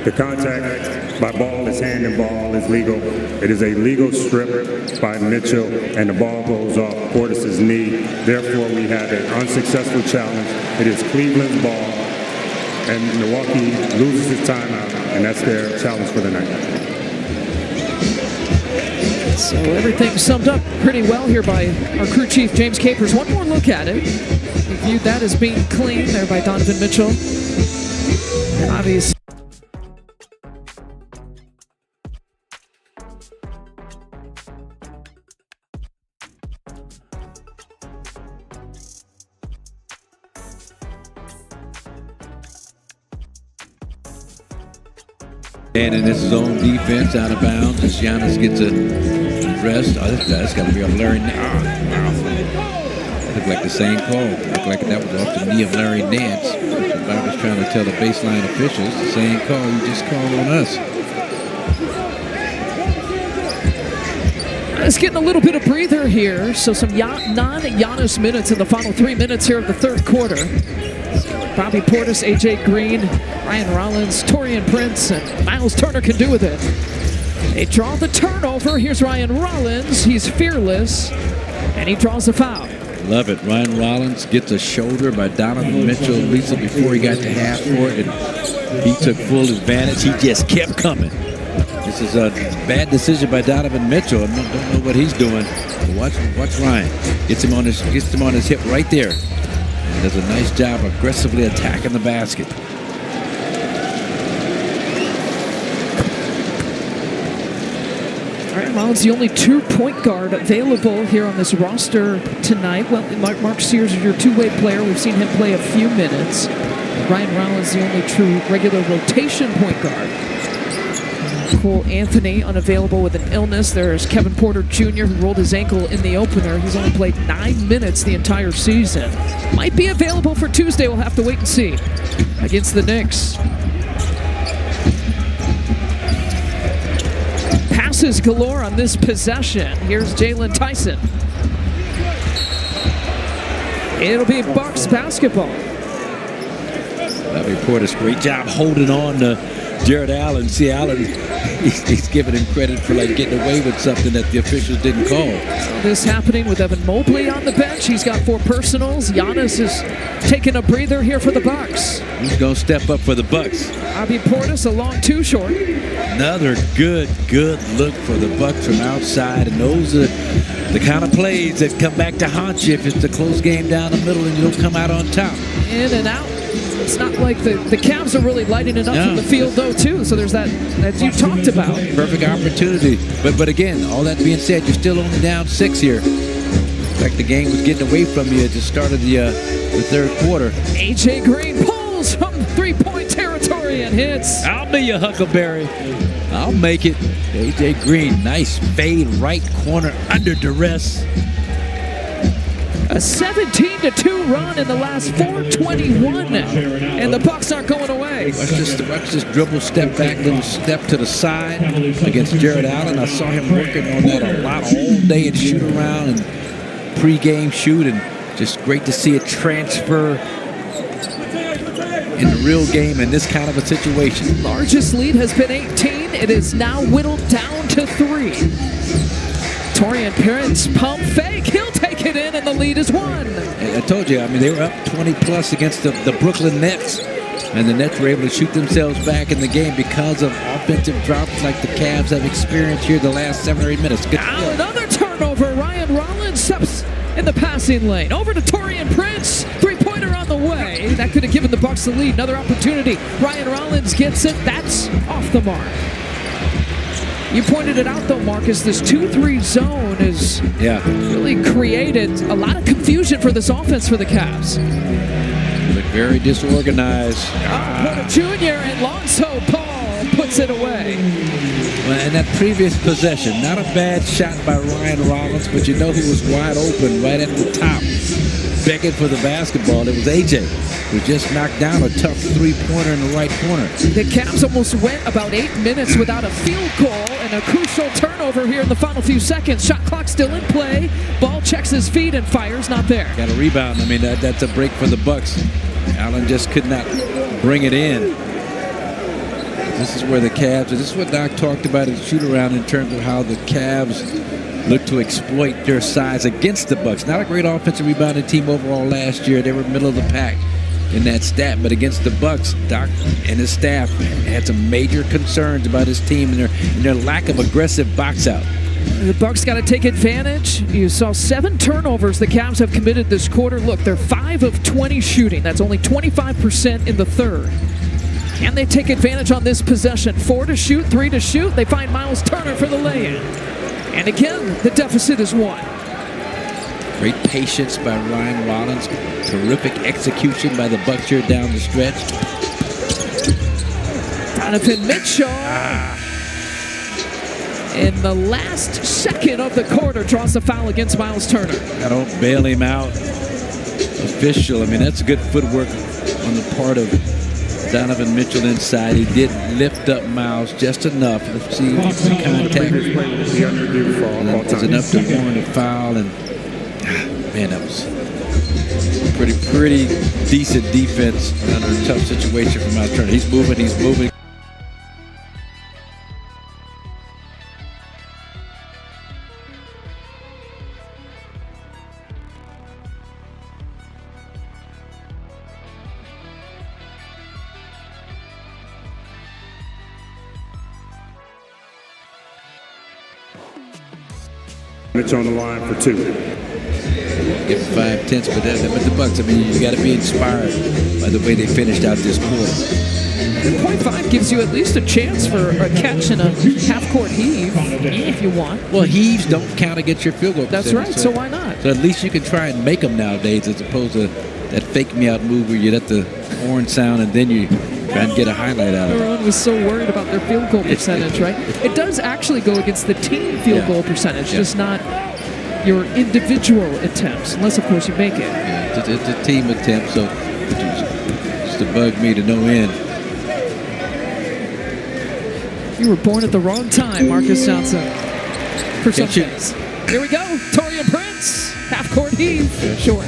The contact by ball is hand and ball is legal. It is a legal strip by Mitchell, and the ball goes off Portis's knee. Therefore, we have an unsuccessful challenge. It is Cleveland's ball, and Milwaukee loses its timeout, and that's their challenge for the night. So everything summed up pretty well here by our crew chief, James Capers. One more look at it. We viewed that as being clean there by Donovan Mitchell. And obviously, And in his zone defense, out of bounds, as Giannis gets a rest. Oh, that's got to be a Larry Nance. Looked like the same call. Looked like that was off the knee of Larry Nance. I was trying to tell the baseline officials, the same call you just called on us. it's getting a little bit of breather here. So some non-Giannis minutes in the final 3 minutes here of the third quarter. Bobby Portis, AJ Green, Ryan Rollins, Taurean Prince, and Miles Turner can do with it. They draw the turnover. Here's Ryan Rollins. He's fearless, and he draws the foul. Love it. Ryan Rollins gets a shoulder by Donovan Mitchell Lisa before he got to half court, and he took full advantage. He just kept coming. This is a bad decision by Donovan Mitchell. I don't know what he's doing. But watch Ryan. Gets him on his hip right there. Does a nice job aggressively attacking the basket. Ryan Rollins, the only 2-point guard available here on this roster tonight. Well, Mark Sears is your two-way player. We've seen him play a few minutes. Ryan Rollins, the only true regular rotation point guard. Cole Anthony unavailable with an illness. There's Kevin Porter Jr. who rolled his ankle in the opener. He's only played 9 minutes the entire season. Might be available for Tuesday. We'll have to wait and see against the Knicks. Passes galore on this possession. Here's Jalen Tyson. It'll be Bucks basketball. Bobby Portis, great job holding on to Jared Allen. See, Allen, he's giving him credit for like getting away with something that the officials didn't call. This happening with Evan Mobley on the bench. He's got 4 personals. Giannis is taking a breather here for the Bucks. Who's going to step up for the Bucks? Bobby Portis, a long 2 short. Another good look for the Bucks from outside, and those are the kind of plays that come back to haunt you if it's a close game down the middle and you don't come out on top. In and out. It's not like the Cavs are really lighting it up from the field, though, too. So there's that you talked about. Perfect opportunity. But again, all that being said, you're still only down 6 here. It's like the game was getting away from you at the start of the third quarter. AJ Green pulls from 3-point territory and hits. I'll be your Huckleberry. I'll make it. AJ Green, nice fade right corner under duress. A 17-2 run in the last 4:21, and the Bucks aren't going away. Watch this dribble, step back, little step to the side against Jared Allen. I saw him working on that a lot all day and shoot around and pre-game shoot, and just great to see it transfer in the real game in this kind of a situation. Largest lead has been 18. It is now whittled down to 3. Taurean Prince pump fake. He'll take it in, and the lead is 1. I told you, I mean, they were up 20+ against the Brooklyn Nets, and the Nets were able to shoot themselves back in the game because of offensive drops like the Cavs have experienced here the last 7 or 8 minutes. Good now another turnover. Ryan Rollins steps in the passing lane. Over to Taurean Prince. 3-pointer on the way. That could have given the Bucks the lead. Another opportunity. Ryan Rollins gets it. That's off the mark. You pointed it out, though, Marcus. This 2-3 zone has really created a lot of confusion for this offense for the Cavs. Look very disorganized. Porter Jr. and Lonzo Ball puts it away. Well, and that previous possession, not a bad shot by Ryan Rollins, but you know he was wide open right at the top, begging for the basketball. It was AJ who just knocked down a tough 3-pointer in the right corner. The Cavs almost went about 8 minutes without a field goal, and a crucial turnover here in the final few seconds. Shot clock still in play. Ball checks his feet and fires, not there. Got a rebound. I mean, that's a break for the Bucks. Allen just could not bring it in. This is where the Cavs, this is what Doc talked about in shoot-around in terms of how the Cavs look to exploit their size against the Bucks. Not a great offensive rebounding team overall last year. They were middle of the pack in that stat, but against the Bucks, Doc and his staff had some major concerns about his team and their lack of aggressive box out. The Bucks got to take advantage. You saw 7 turnovers the Cavs have committed this quarter. Look, they're 5 of 20 shooting. That's only 25% in the third. Can they take advantage on this possession? 4 to shoot, 3 to shoot. They find Miles Turner for the lay-in. And again, the deficit is 1. Great patience by Ryan Rollins. Terrific execution by the Bucks here down the stretch. Donovan Mitchell. In the last second of the quarter, draws the foul against Miles Turner. I don't bail him out. Official. I mean, that's good footwork on the part of Donovan Mitchell inside. He did lift up Miles just enough. Let's see the contact. That was enough to warrant a foul. And man, that was pretty decent defense under a tough situation for Miles Turner. He's moving. Mitch on the line for 2. Give 5/10, but the Bucks, I mean, you got to be inspired by the way they finished out this quarter. 0.5 gives you at least a chance for a catch and a half-court heave, if you want. Well, heaves don't count against your field goal percentage. That's right, so why not? So at least you can try and make them nowadays, as opposed to that fake-me-out move where you let the horn sound and then you try and get a highlight out of it. Everyone was so worried about their field goal percentage, right? It does actually go against the team field goal percentage, just not your individual attempts, unless, of course, you make it. Yeah, it's a team attempt, so just to bug me to no end. You were born at the wrong time, Marcus Johnson. For some things. Here we go. Taurean Prince. Half-court heave. Short.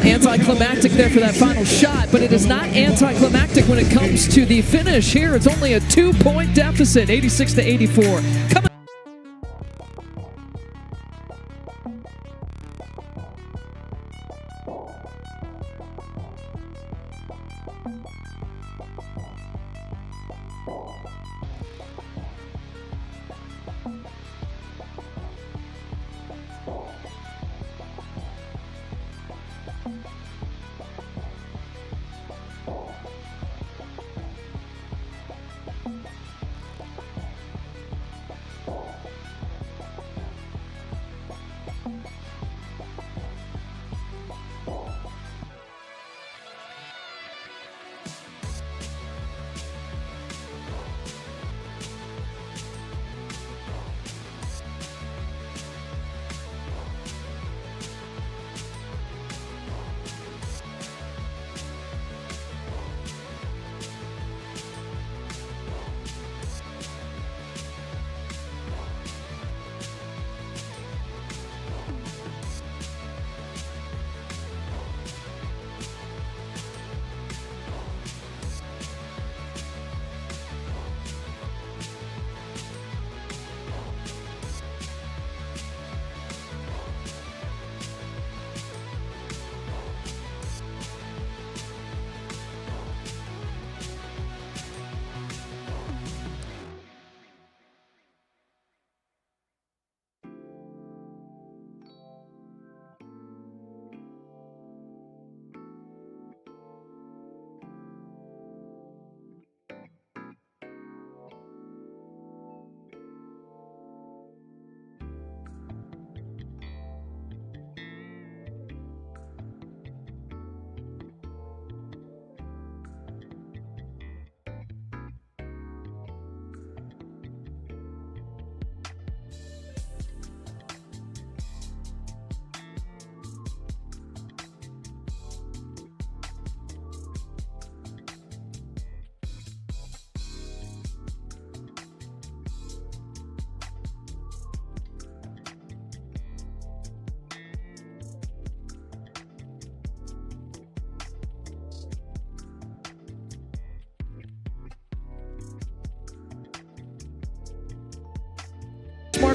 Anticlimactic there for that final shot, but it is not anticlimactic when it comes to the finish. Here, it's only a 2-point deficit, 86-84. Coming.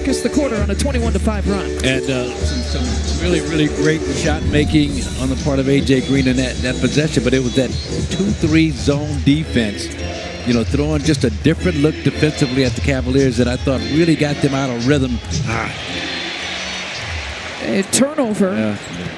kiss the quarter on a 21-5 run. And some really, really great shot making on the part of A.J. Green in that possession, but it was that 2-3 zone defense, you know, throwing just a different look defensively at the Cavaliers that I thought really got them out of rhythm. A turnover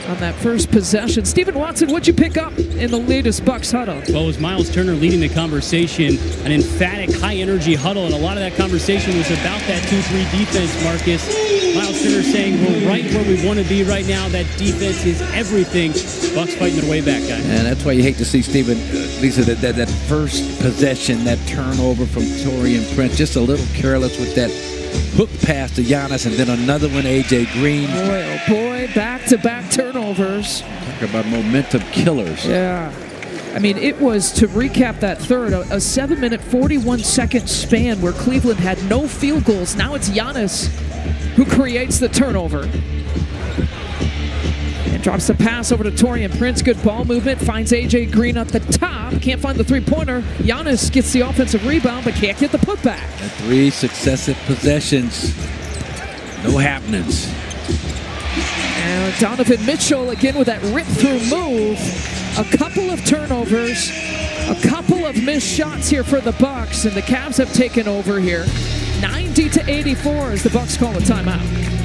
on that first possession. Stephen Watson, what'd you pick up in the latest Bucks huddle? Well, it was Miles Turner leading the conversation, an emphatic, high-energy huddle, and a lot of that conversation was about that 2-3 defense, Marcus. Miles Turner saying, we're right where we want to be right now. That defense is everything. Bucks fighting their way back, guys. And that's why you hate to see Stephen, Lisa, that first possession, that turnover from Taurean Prince, just a little careless with that hook pass to Giannis, and then another one, A.J. Green. Boy, oh boy, back-to-back turnovers. Talk about momentum killers. Yeah. I mean, it was, to recap that third, a 7-minute, 41-second span where Cleveland had no field goals. Now it's Giannis who creates the turnover. And drops the pass over to Taurean Prince. Good ball movement. Finds A.J. Green at the top. Can't find the three-pointer. Giannis gets the offensive rebound, but can't get the putback. And 3 successive possessions. No happenings. And Donovan Mitchell again with that rip-through move. A couple of turnovers. A couple of missed shots here for the Bucks. And the Cavs have taken over here. 90-84 as the Bucks call a timeout.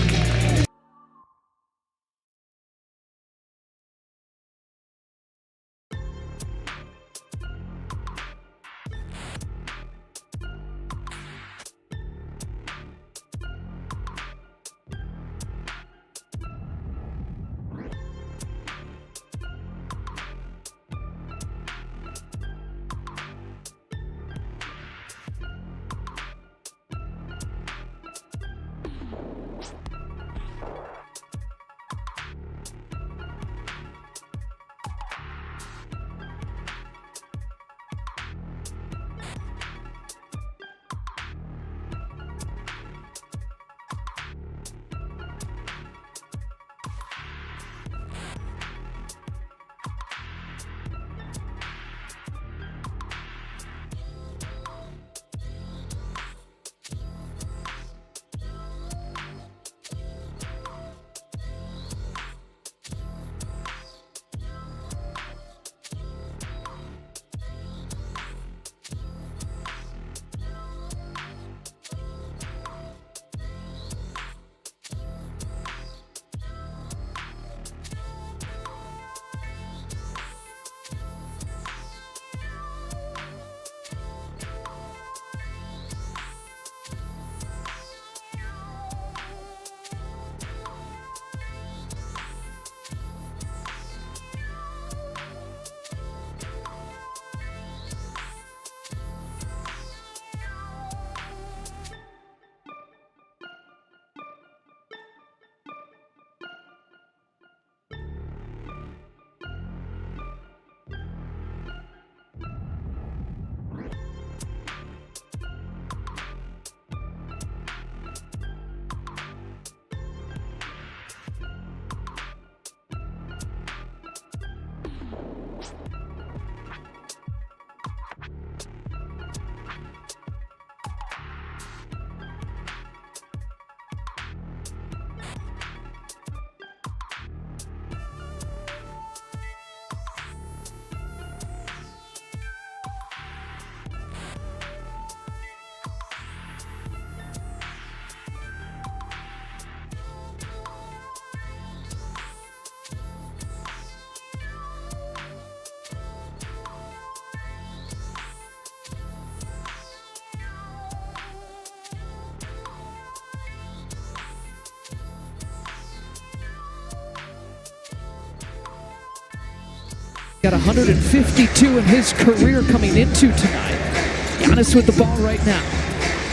Got 152 in his career coming into tonight. Giannis with the ball right now.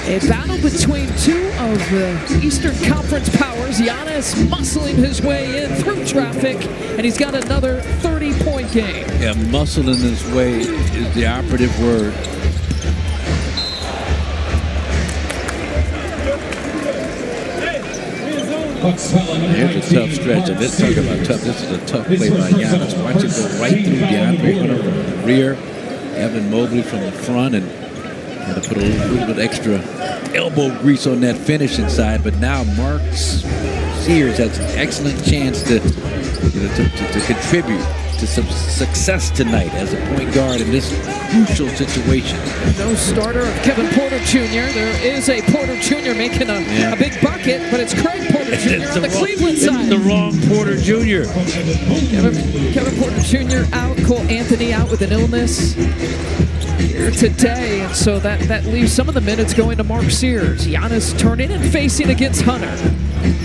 A battle between two of the Eastern Conference powers. Giannis muscling his way in through traffic, and he's got another 30-point game. Yeah, muscling his way is the operative word. Here's a tough stretch, and let's talk about tough. This is a tough play by Giannis. Watch it go right through DeAndre Hunter from the rear, Evan Mobley from the front, and Had to put a little bit extra elbow grease on that finish inside, but now Mark Sears has an excellent chance to contribute to some success tonight as a point guard in this crucial situation. No starter of Kevin Porter Jr. There is a Porter Jr. making a big bucket, but it's Craig Porter Jr. on the Cleveland side. It's the wrong Porter Jr. Kevin Porter Jr. out, Cole Anthony out with an illness here today, and so that leaves some of the minutes going to Mark Sears. Giannis turning and facing against Hunter.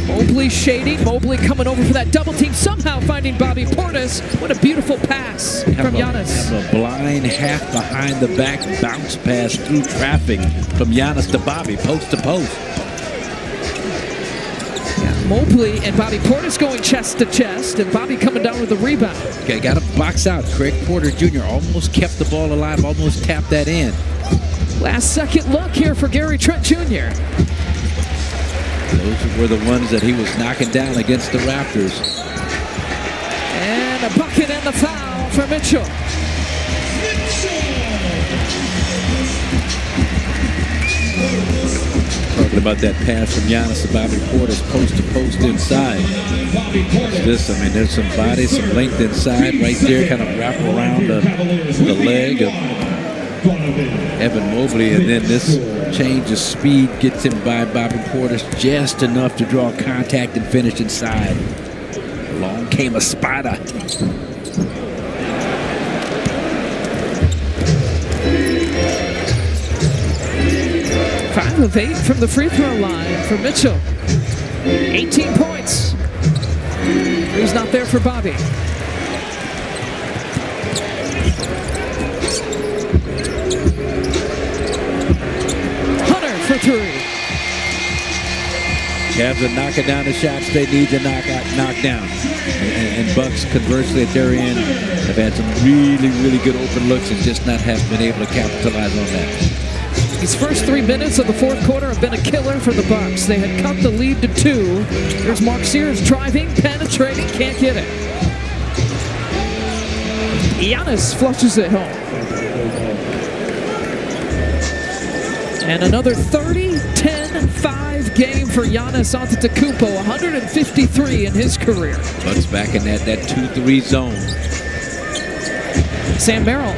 Mobley shading. Mobley coming over for that double team, somehow finding Bobby Portis. What a beautiful pass from Giannis. Have a blind half behind the back bounce pass through traffic from Giannis to Bobby, post to post. Mobley and Bobby Portis going chest to chest, and Bobby coming down with the rebound. Okay, got to box out. Craig Porter Jr. almost kept the ball alive, almost tapped that in. Last second look here for Gary Trent Jr. Those were the ones that he was knocking down against the Raptors. And a bucket and the foul for Mitchell. Talking about that pass from Giannis to Bobby Portis, post to post inside. This, I mean, there's some body, some length inside right there, kind of wrap around the leg of Evan Mobley, and then this change of speed gets him by Bobby Portis just enough to draw contact and finish inside. Along came a spider. 5 of 8 from the free throw line for Mitchell. 18 points. Who's not there for Bobby? Hunter for 3. Cavs are knocking down the shots they need to knock down. And Bucks, conversely, at their end, have had some really, really good open looks and just not have been able to capitalize on that. These first 3 minutes of the fourth quarter have been a killer for the Bucks. They had cut the lead to 2. Here's Mark Sears driving, penetrating, can't get it. Giannis flushes it home. And another 30-10-5 game for Giannis Antetokounmpo, 153 in his career. Bucks back in that 2-3 zone. Sam Merrill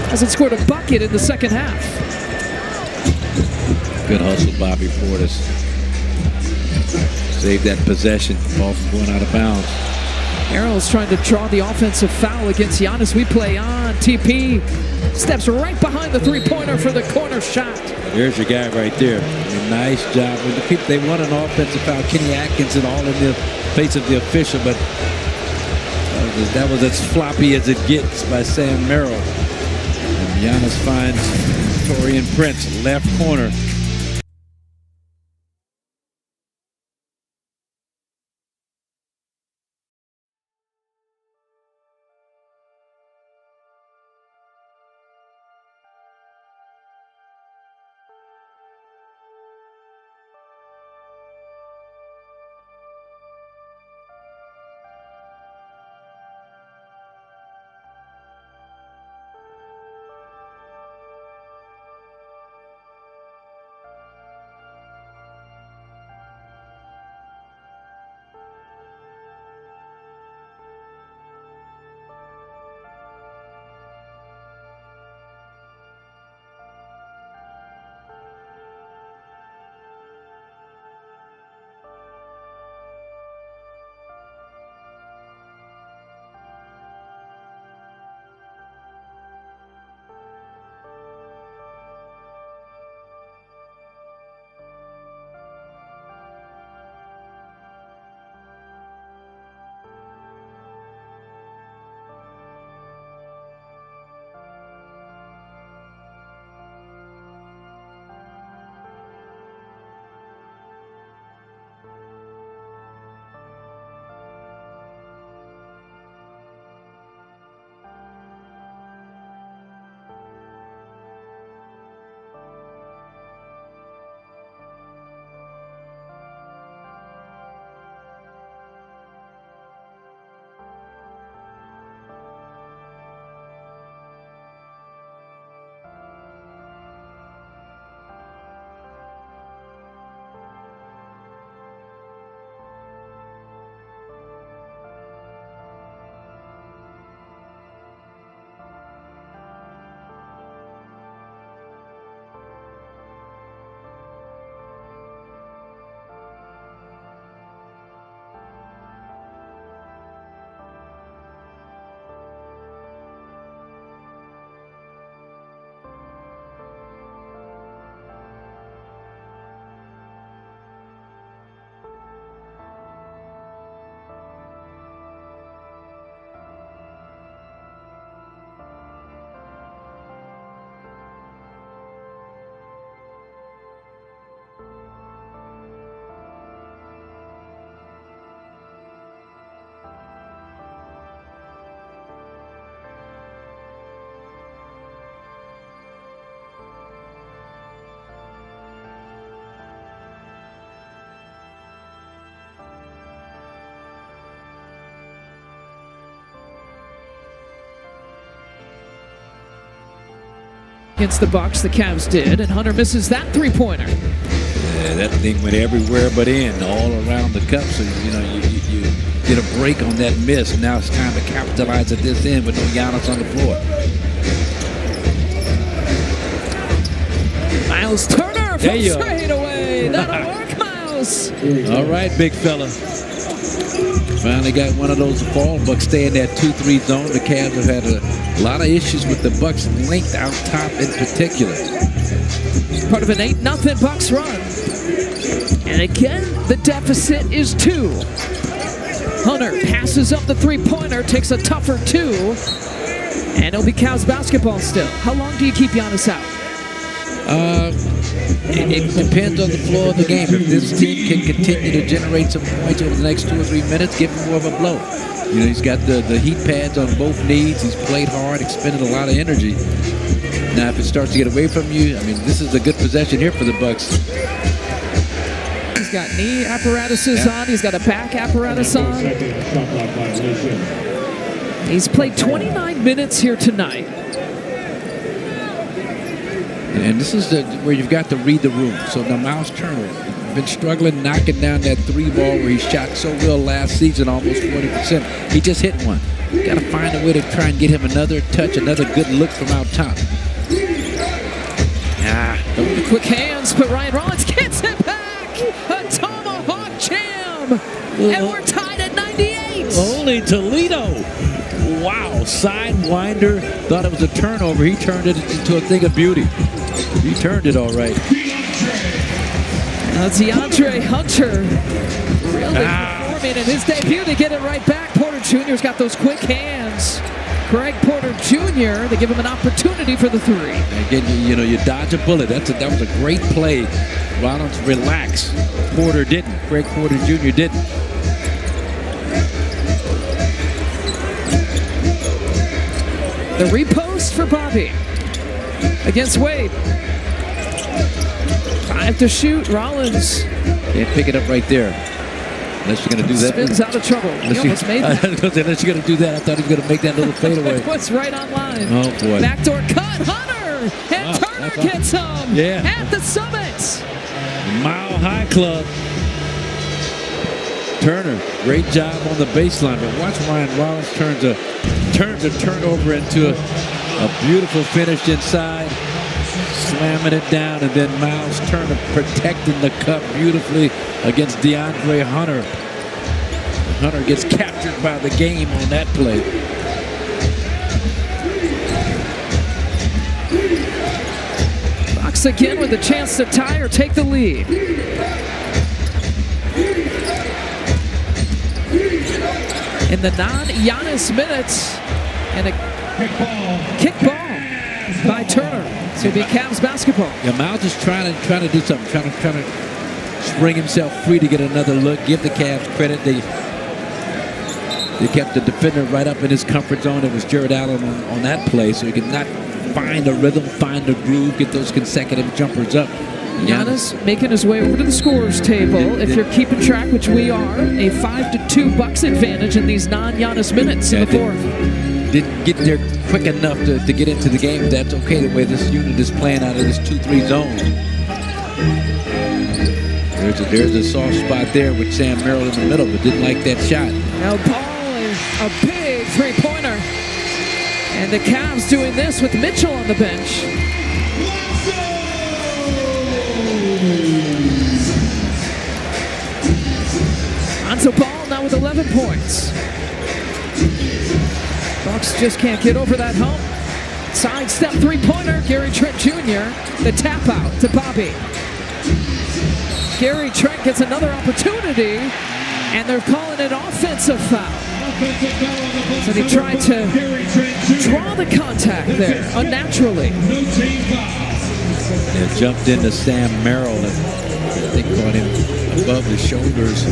hasn't scored a bucket in the second half. Good hustle, Bobby Portis. Saved that possession, ball from going out of bounds. Merrill's trying to draw the offensive foul against Giannis. We play on. TP steps right behind the three-pointer for the corner shot. There's your guy right there. A nice job. When the people, they want an offensive foul. Kenny Atkinson all in the face of the official, but that was as floppy as it gets by Sam Merrill. And Giannis finds Torian Prince, left corner. against the Bucks. The Cavs did, and Hunter misses that three-pointer. Yeah, that thing went everywhere but in, all around the cup. So, you get a break on that miss. Now it's time to capitalize at this end with no Giannis on the floor. Miles Turner from straight away. That'll work, Miles. All right, big fella. Finally got one of those to fall. Bucks stay in that 2-3 zone. The Cavs have had a lot of issues with the Bucks' length out top in particular. Part of an 8-0 Bucks run. And again, the deficit is 2. Hunter passes up the three-pointer, takes a tougher 2. And it'll be Cavs basketball still. How long do you keep Giannis out? It depends on the flow of the game. If this team can continue to generate some points over the next 2 or 3 minutes, give him more of a blow. He's got the heat pads on both knees. He's played hard, expended a lot of energy. Now, if it starts to get away from you, this is a good possession here for the Bucks. He's got knee apparatuses on. He's got a back apparatus on. He's played 29 minutes here tonight. And this is where you've got to read the room. So now Miles Turner been struggling knocking down that 3 ball where he shot so well last season, almost 40%. He just hit one. Got to find a way to try and get him another touch, another good look from out top. The quick hands, but Ryan Rollins gets it back. A tomahawk jam. And we're tied at 98. Only Toledo. Wow, sidewinder. Thought it was a turnover. He turned it into a thing of beauty. He turned it all right. DeAndre Hunter really performing in his debut to get it right back. Porter Jr.'s got those quick hands. Greg Porter Jr., they give him an opportunity for the 3. Again, you dodge a bullet. That was a great play. Rollins relaxed. Porter didn't. Greg Porter Jr. didn't. The repost for Bobby against Wade. 5 to shoot. Rollins can't pick it up right there. Unless you're going to do that. Spins out of trouble. He almost made that. Unless you're going to do that, I thought he was going to make that little fadeaway. What's right on line? Oh, boy. Backdoor cut. Hunter! And Turner gets him at the summit. Mile High Club. Turner, great job on the baseline. But watch Ryan Rollins turns a turnover into a beautiful finish inside. Slamming it down, and then Miles Turner protecting the cup beautifully against DeAndre Hunter. Hunter gets captured by the game on that play. Bucks again with a chance to tie or take the lead. In the non-Giannis minutes, and a kick ball by Turner. So it'll be Cavs basketball. Yeah, Miles is trying to do something, trying to spring himself free to get another look. Give the Cavs credit. They kept the defender right up in his comfort zone. It was Jared Allen on that play, so he could not find a rhythm, find a groove, get those consecutive jumpers up. Giannis making his way over to the scorer's table. If you're keeping track, which we are, a 5-2 Bucks advantage in these non-Giannis minutes in the fourth. Didn't get there quick enough to get into the game. That's okay the way this unit is playing out of this 2-3 zone. There's a soft spot there with Sam Merrill in the middle, but didn't like that shot. Now Paul is a big three-pointer. And the Cavs doing this with Mitchell on the bench. Lonzo Ball now with 11 points. Bucks just can't get over that hump. Sidestep three-pointer, Gary Trent Jr. The tap out to Bobby. Gary Trent gets another opportunity, and they're calling an offensive foul. So they tried to draw the contact there unnaturally. They jumped into Sam Merrill, and they caught him above the shoulders.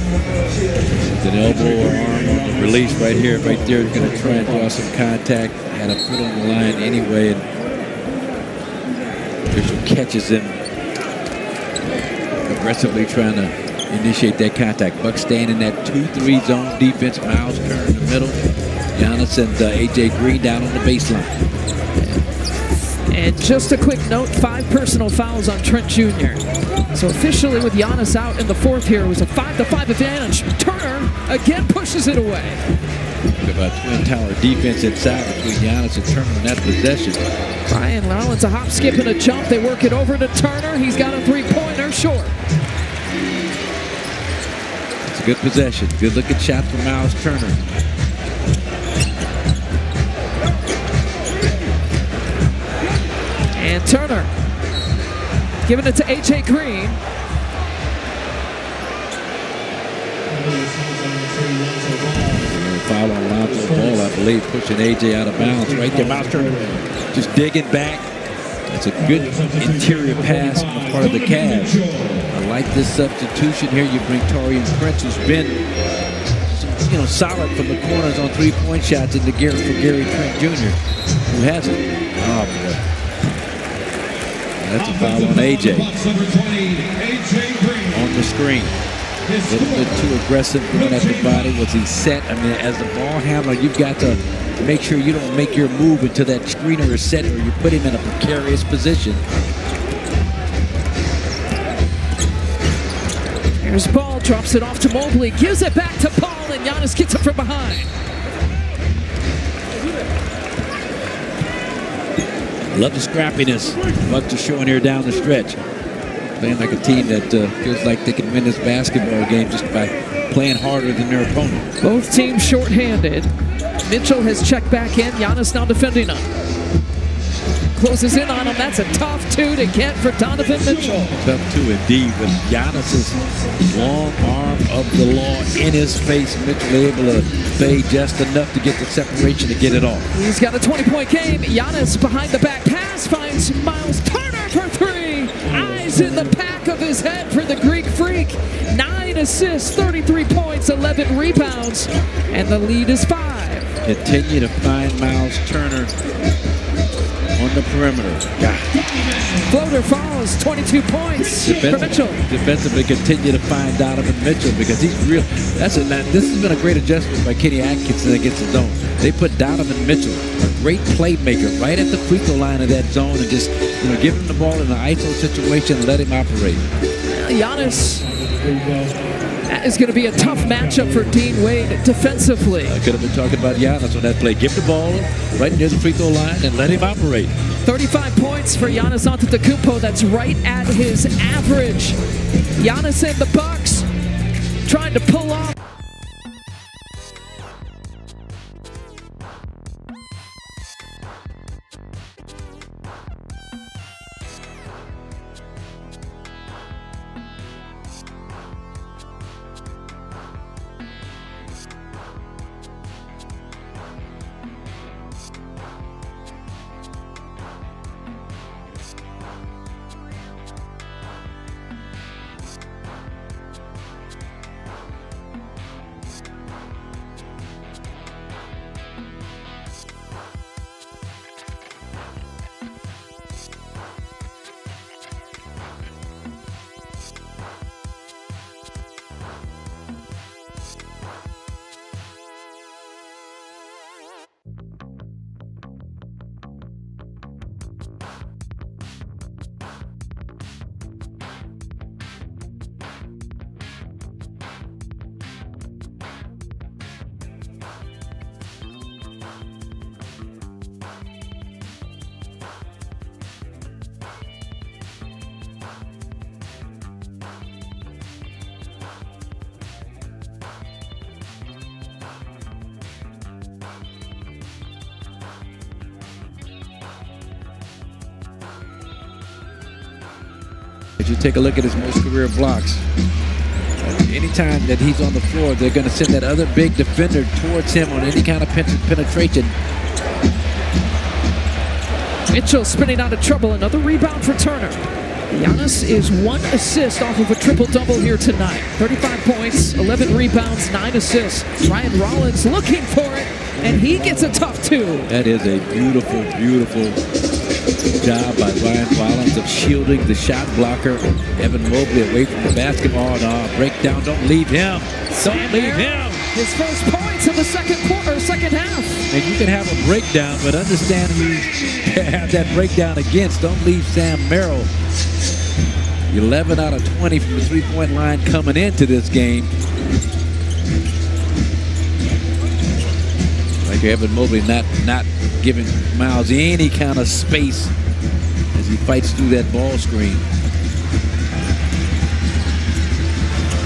With an elbow or arm on the release right here, right there. He's going to try and draw some contact. Had a foot on the line anyway, and Mitchell catches him, aggressively trying to initiate that contact. Bucks staying in that 2-3 zone defense. Miles Turner in the middle. Giannis and A.J. Green down on the baseline. And just a quick note, 5 personal fouls on Trent Jr. So officially with Giannis out in the fourth here, it was a 5-5 advantage. Turner again pushes it away. About twin tower defense inside between Giannis and Turner in that possession. Ryan Rollins a hop, skip, and a jump. They work it over to Turner. He's got a three-pointer short. It's a good possession. Good looking shot from Miles Turner. And Turner giving it to A.J. Green. Foul on Lonzo Ball, I believe, pushing A.J. out of bounds. Right there, Miles Turner just digging back. That's a good interior pass on the part of the Cavs. I like this substitution here. You bring Taurean Prince, who's been solid from the corners on three-point shots, into Gary Trent Jr., who hasn't. Oh, boy. That's a foul on A.J. on the screen. A little bit too aggressive going at the body. Was he set? I mean, as the ball handler, you've got to make sure you don't make your move until that screener is set, or you put him in a precarious position. Here's Ball, drops it off to Mobley, gives it back to Paul, and Giannis gets it from behind. Love the scrappiness Bucks are showing here down the stretch. Playing like a team that feels like they can win this basketball game just by playing harder than their opponent. Both teams shorthanded. Mitchell has checked back in. Giannis now defending him. Closes in on him. That's a tough two to get for Donovan Mitchell. Tough two indeed, with Giannis's long arm of the law in his face. Mitchell able to fade just enough to get the separation to get it off. He's got a 20-point game. Giannis behind the back pass finds Miles Turner for 3. Eyes in the back of his head for the Greek Freak. 9 assists, 33 points, 11 rebounds, and the lead is 5. Continue to find Miles Turner on the perimeter. God. Floater falls, 22 points for Mitchell. Defensively, continue to find Donovan Mitchell, because he's real. This has been a great adjustment by Kenny Atkinson against the zone. They put Donovan Mitchell, a great playmaker, right at the free throw line of that zone, and just give him the ball in an ISO situation and let him operate. Giannis, that is going to be a tough matchup for Dean Wade defensively. I could have been talking about Giannis on that play. Give the ball right near the free throw line and let him operate. 35 points for Giannis Antetokounmpo. That's right at his average. Giannis and the Bucks trying to pull off. As you take a look at his most career blocks, anytime that he's on the floor, they're going to send that other big defender towards him on any kind of penetration. Mitchell spinning out of trouble. Another rebound for Turner. Giannis is 1 assist off of a triple-double here tonight. 35 points, 11 rebounds, 9 assists. Ryan Rollins looking for it, and he gets a tough 2. That is a beautiful, beautiful job by Ryan Rollins of shielding the shot blocker, Evan Mobley, away from the basketball. Breakdown, don't leave him. Don't leave him. His first points minutes of the second half. And you can have a breakdown, but understand who you have that breakdown against. Don't leave Sam Merrill. 11 out of 20 from the three-point line coming into this game. Like Evan Mobley not giving Miles any kind of space as he fights through that ball screen.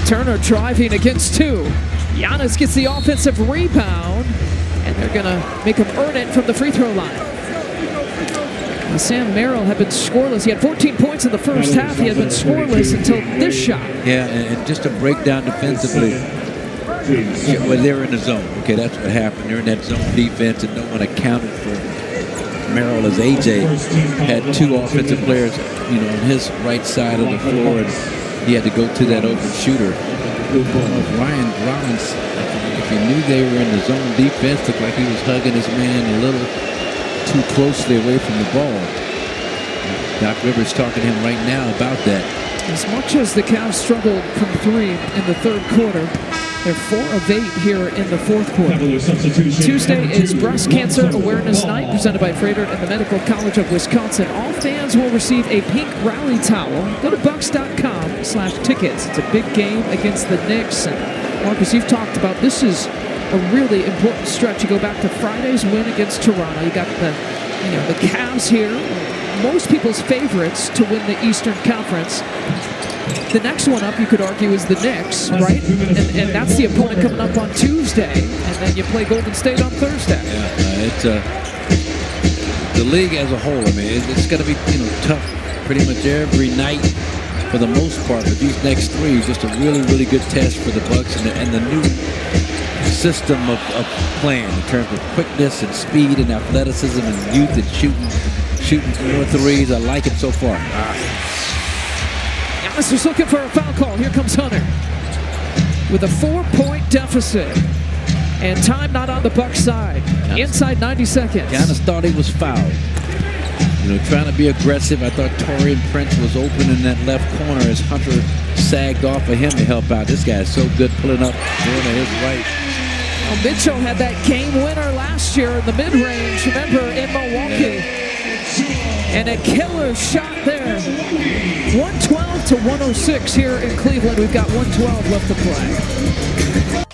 Turner driving against two. Giannis gets the offensive rebound, and they're going to make him earn it from the free throw line. Now, Sam Merrill had been scoreless. He had 14 points in the first half. He had been scoreless until this shot. Yeah, and just a breakdown defensively. Well, they're in the zone. Okay, that's what happened. They're in that zone defense, and no one accounted for Merrill as AJ had two offensive players, on his right side of the floor, and he had to go to that open shooter. Ryan Rollins, if he knew they were in the zone defense, looked like he was hugging his man a little too closely away from the ball. Doc Rivers talking to him right now about that. As much as the Cavs struggled from three in the third quarter, they're 4 of 8 here in the fourth quarter. Tuesday is Breast Cancer Awareness Night presented by Freighter and the Medical College of Wisconsin. All fans will receive a pink rally towel. Go to bucks.com/tickets. It's a big game against the Knicks. And Marcus, you've talked about this is a really important stretch. You go back to Friday's win against Toronto. You got the Cavs here, most people's favorites to win the Eastern Conference. The next one up, you could argue, is the Knicks, right? And that's the opponent coming up on Tuesday, and then you play Golden State on Thursday. Yeah, it's the league as a whole. I mean, it's going to be tough pretty much every night for the most part. But these next three is just a really, really good test for the Bucks and the new system of playing in terms of quickness and speed and athleticism and youth and shooting more threes. I like it so far. Giannis is looking for a foul call. Here comes Hunter with a 4-point deficit and time not on the Bucks side. Inside 90 seconds. Giannis thought he was fouled. Trying to be aggressive. I thought Taurean Prince was open in that left corner as Hunter sagged off of him to help out. This guy is so good pulling up, going to his right. Well, Mitchell had that game winner last year in the mid-range, remember, in Milwaukee. Yeah. And a killer shot there. 112 to 106 here in Cleveland. We've got 112 left to play.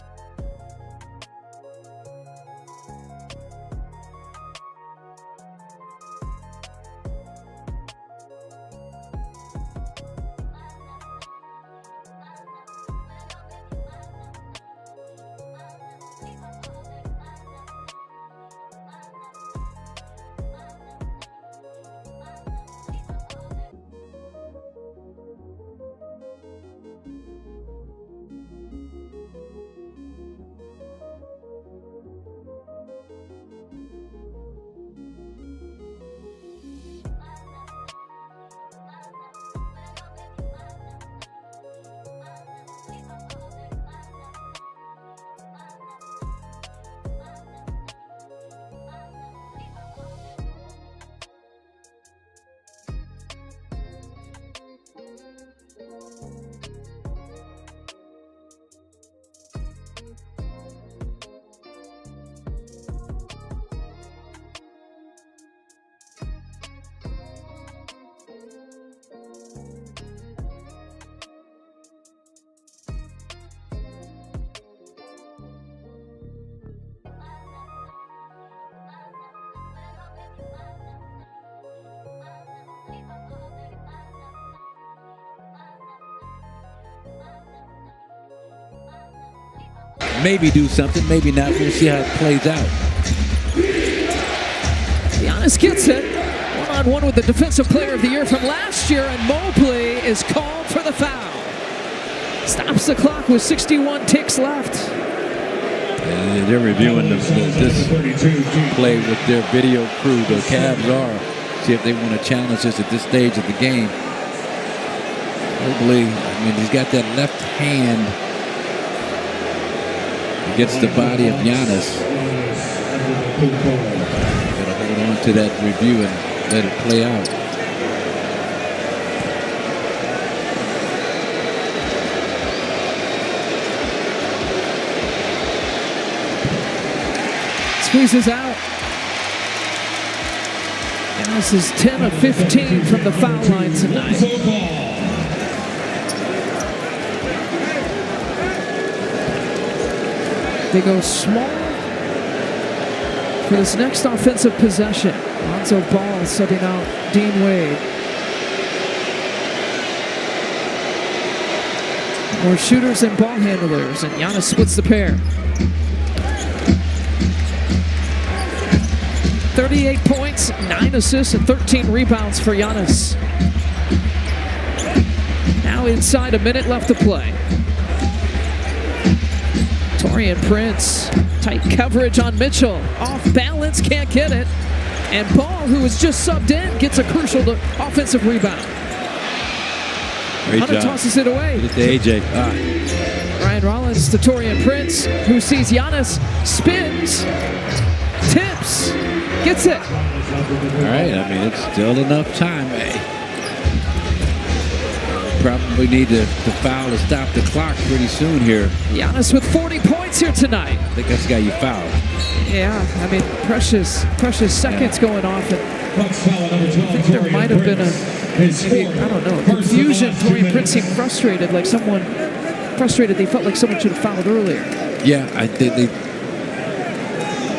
Maybe do something, maybe not. We'll see how it plays out. Giannis gets it. One-on-one with the Defensive Player of the Year from last year, and Mobley is called for the foul. Stops the clock with 61 ticks left. And they're reviewing this play with their video crew. The Cavs are. See if they want to challenge this at this stage of the game. Mobley, he's got that left hand against the body of Giannis. Got to hold on to that review and let it play out. Squeezes out. Giannis is 10 of 15 from the foul line tonight. They go small for this next offensive possession. Lonzo Ball subbing out Dean Wade. More shooters and ball handlers, and Giannis splits the pair. 38 points, 9 assists, and 13 rebounds for Giannis. Now inside, a minute left to play. Taurean Prince, tight coverage on Mitchell. Off balance, can't get it. And Ball, who was just subbed in, gets a crucial offensive rebound. Great Hunter job. Tosses it away. Get it to AJ. Ryan Rollins to Taurean Prince, who sees Giannis, spins, tips, gets it. All right, I mean, it's still enough time, Probably need to foul to stop the clock pretty soon here. Giannis with 40 points here tonight. I think that's the guy you fouled. Yeah, I mean, precious seconds going off. And I think there might have been a confusion. Taurean Prince seemed frustrated, like someone frustrated. They felt like someone should have fouled earlier. Yeah, I did. They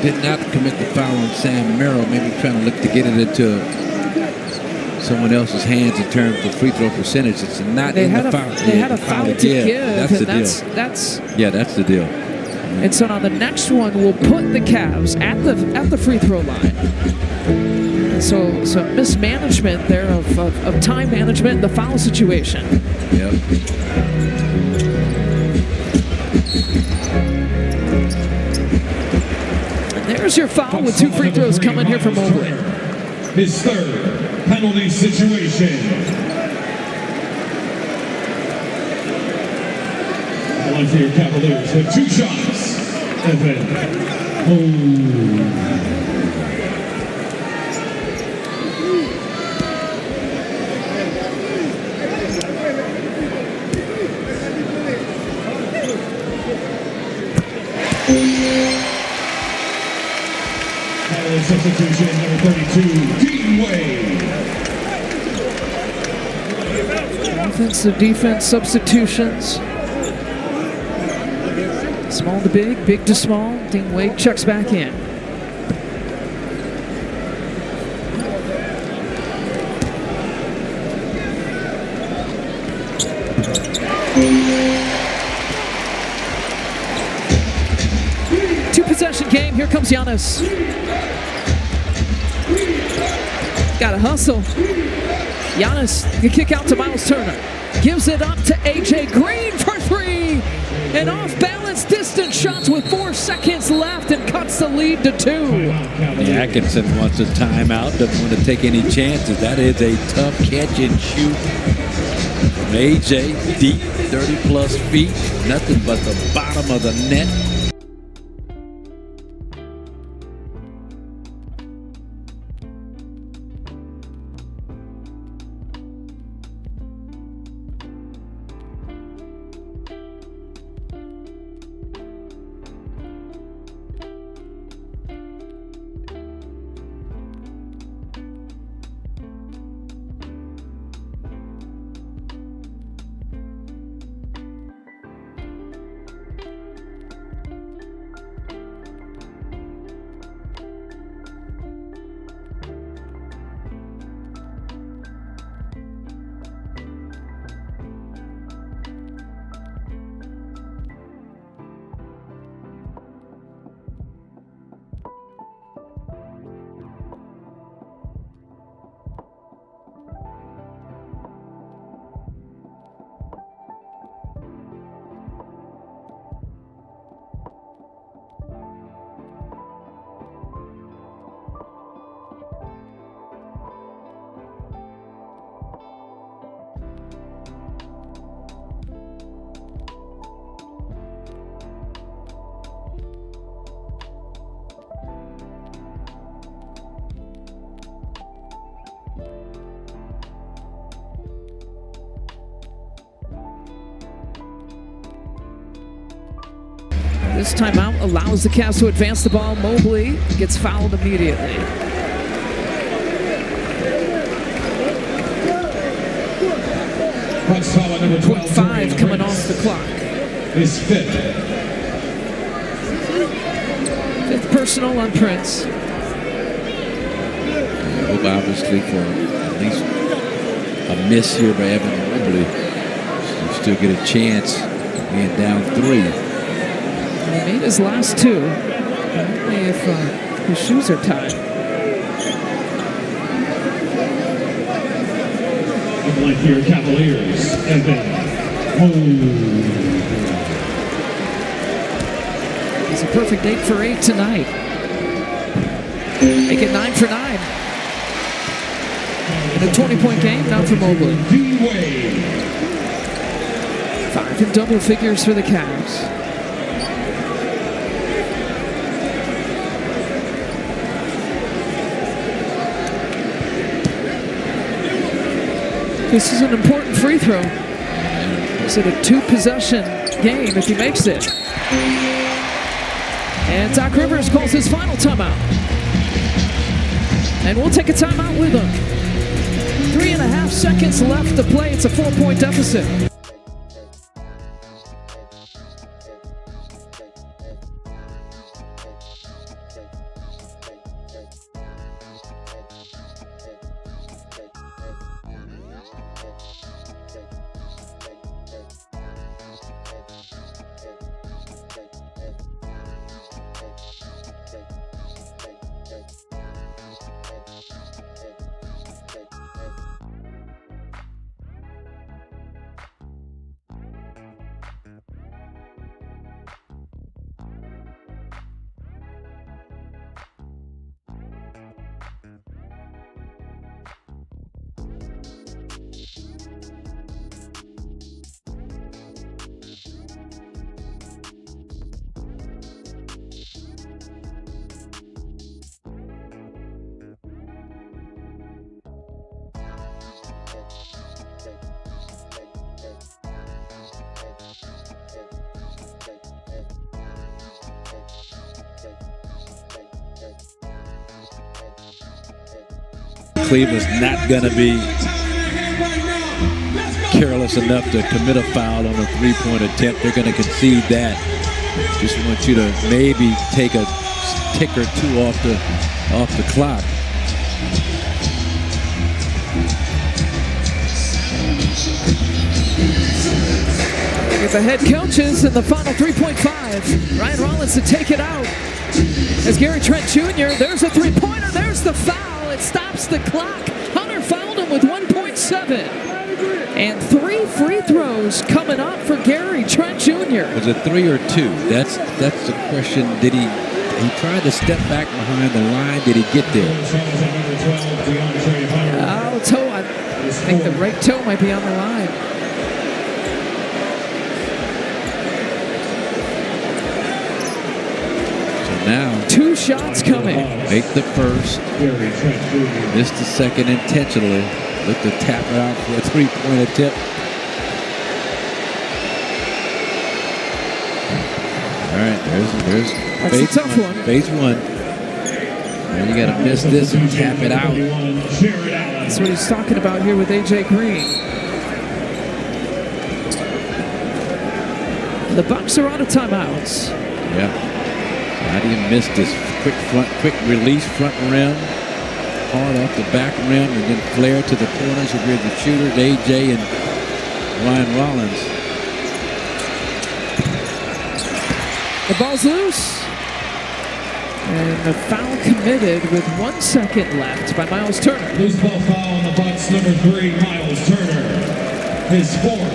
did not commit the foul on Sam Merrill. Maybe trying to look to get it into someone else's hands in terms of free throw percentage. It's not in the foul. They had a foul to give. That's the deal. That's the deal. And so now the next one will put the Cavs at the free throw line. And so mismanagement there of time management, the foul situation. Yep. And there's your foul with 2 free throws coming here from Mobley. His third penalty situation. One for your Cavaliers with 2 shots. Evan. Substitution number 32, Dean Wade. Offensive defense substitutions. Small to big, big to small. Dean Wade checks back in. Two-possession game. Here comes Giannis. Got to hustle. Giannis, the kick out to Miles Turner. Gives it up to AJ Green for 3. And off-balance distance shots with 4 seconds left and cuts the lead to 2. Atkinson wants a timeout. Doesn't want to take any chances. That is a tough catch and shoot from AJ. Deep, 30-plus feet. Nothing but the bottom of the net. This timeout allows the Cavs to advance the ball. Mobley gets fouled immediately. 0.5 coming off the clock. His fifth. Fifth personal on Prince. Obviously for at least a miss here by Evan Mobley. You still get a chance being down 3. He made his last 2. Only if his shoes are tied. Like your Cavaliers, Evan. It's a perfect 8 for 8 tonight. Make it 9 for 9. In a 20-point game, now for Mobley. 5 in double figures for the Cavs. This is an important free throw. Is it a 2-possession game if he makes it? And Doc Rivers calls his final timeout. And we'll take a timeout with him. 3.5 seconds left to play. It's a 4-point deficit. Cleveland's not going to be careless enough to commit a foul on a 3-point attempt. They're going to concede that. Just want you to maybe take a tick or 2 off the clock. With the head coaches in the final 3.5. Ryan Rollins to take it out. As Gary Trent Jr., there's a 3-pointer, there's the foul. It stops the clock. Hunter fouled him with 1.7. And 3 free throws coming up for Gary Trent Jr. Was it 3 or 2? That's the question. Did he tried to step back behind the line? Did he get there? Toe. I think the right toe might be on the line. Now, 2 shots coming. Make the first. Missed the second intentionally. Looked to tap it out for a 3-point attempt. All right, there's phase a tough one. Phase 1. Now you got to miss this and tap it out. That's what he's talking about here with A.J. Green. The Bucks are out of timeouts. Yeah. How do you miss this quick release front rim, hard off the back rim, and then flare to the corners of the shooters, AJ and Ryan Rollins. The ball's loose. And the foul committed with 1 second left by Miles Turner. Loose ball foul on the Bucks, number 3, Miles Turner. His 4th.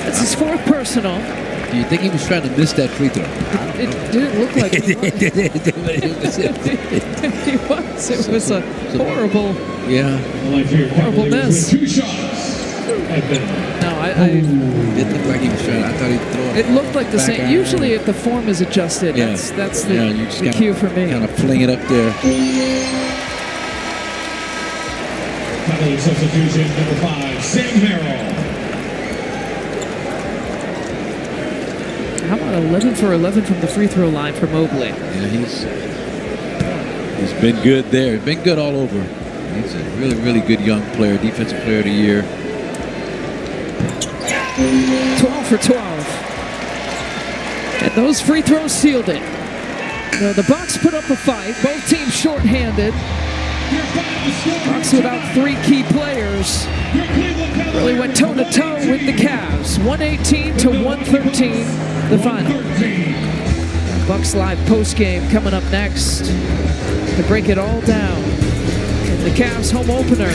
It's his 4th personal. Do you think he was trying to miss that free throw? It didn't look like it was. It was a horrible, horrible miss. 2 shots. No, it looked like he was trying. I thought he'd throw it. It looked like the same. Usually, if the form is adjusted, that's the cue for me. Kind of fling it up there. Cavalier substitution, number 5, Sam Merrill. How about 11 for 11 from the free throw line for Mobley. Yeah, he's been good there. He's been good all over. He's a really, really good young player, defensive player of the year. 12 for 12. And those free throws sealed it. The Bucks put up a fight. Both teams shorthanded. Bucks without 3 key players. Really went toe-to-toe with the Cavs. 118 to 113, the final. Bucks Live postgame coming up next to break it all down. The Cavs home opener.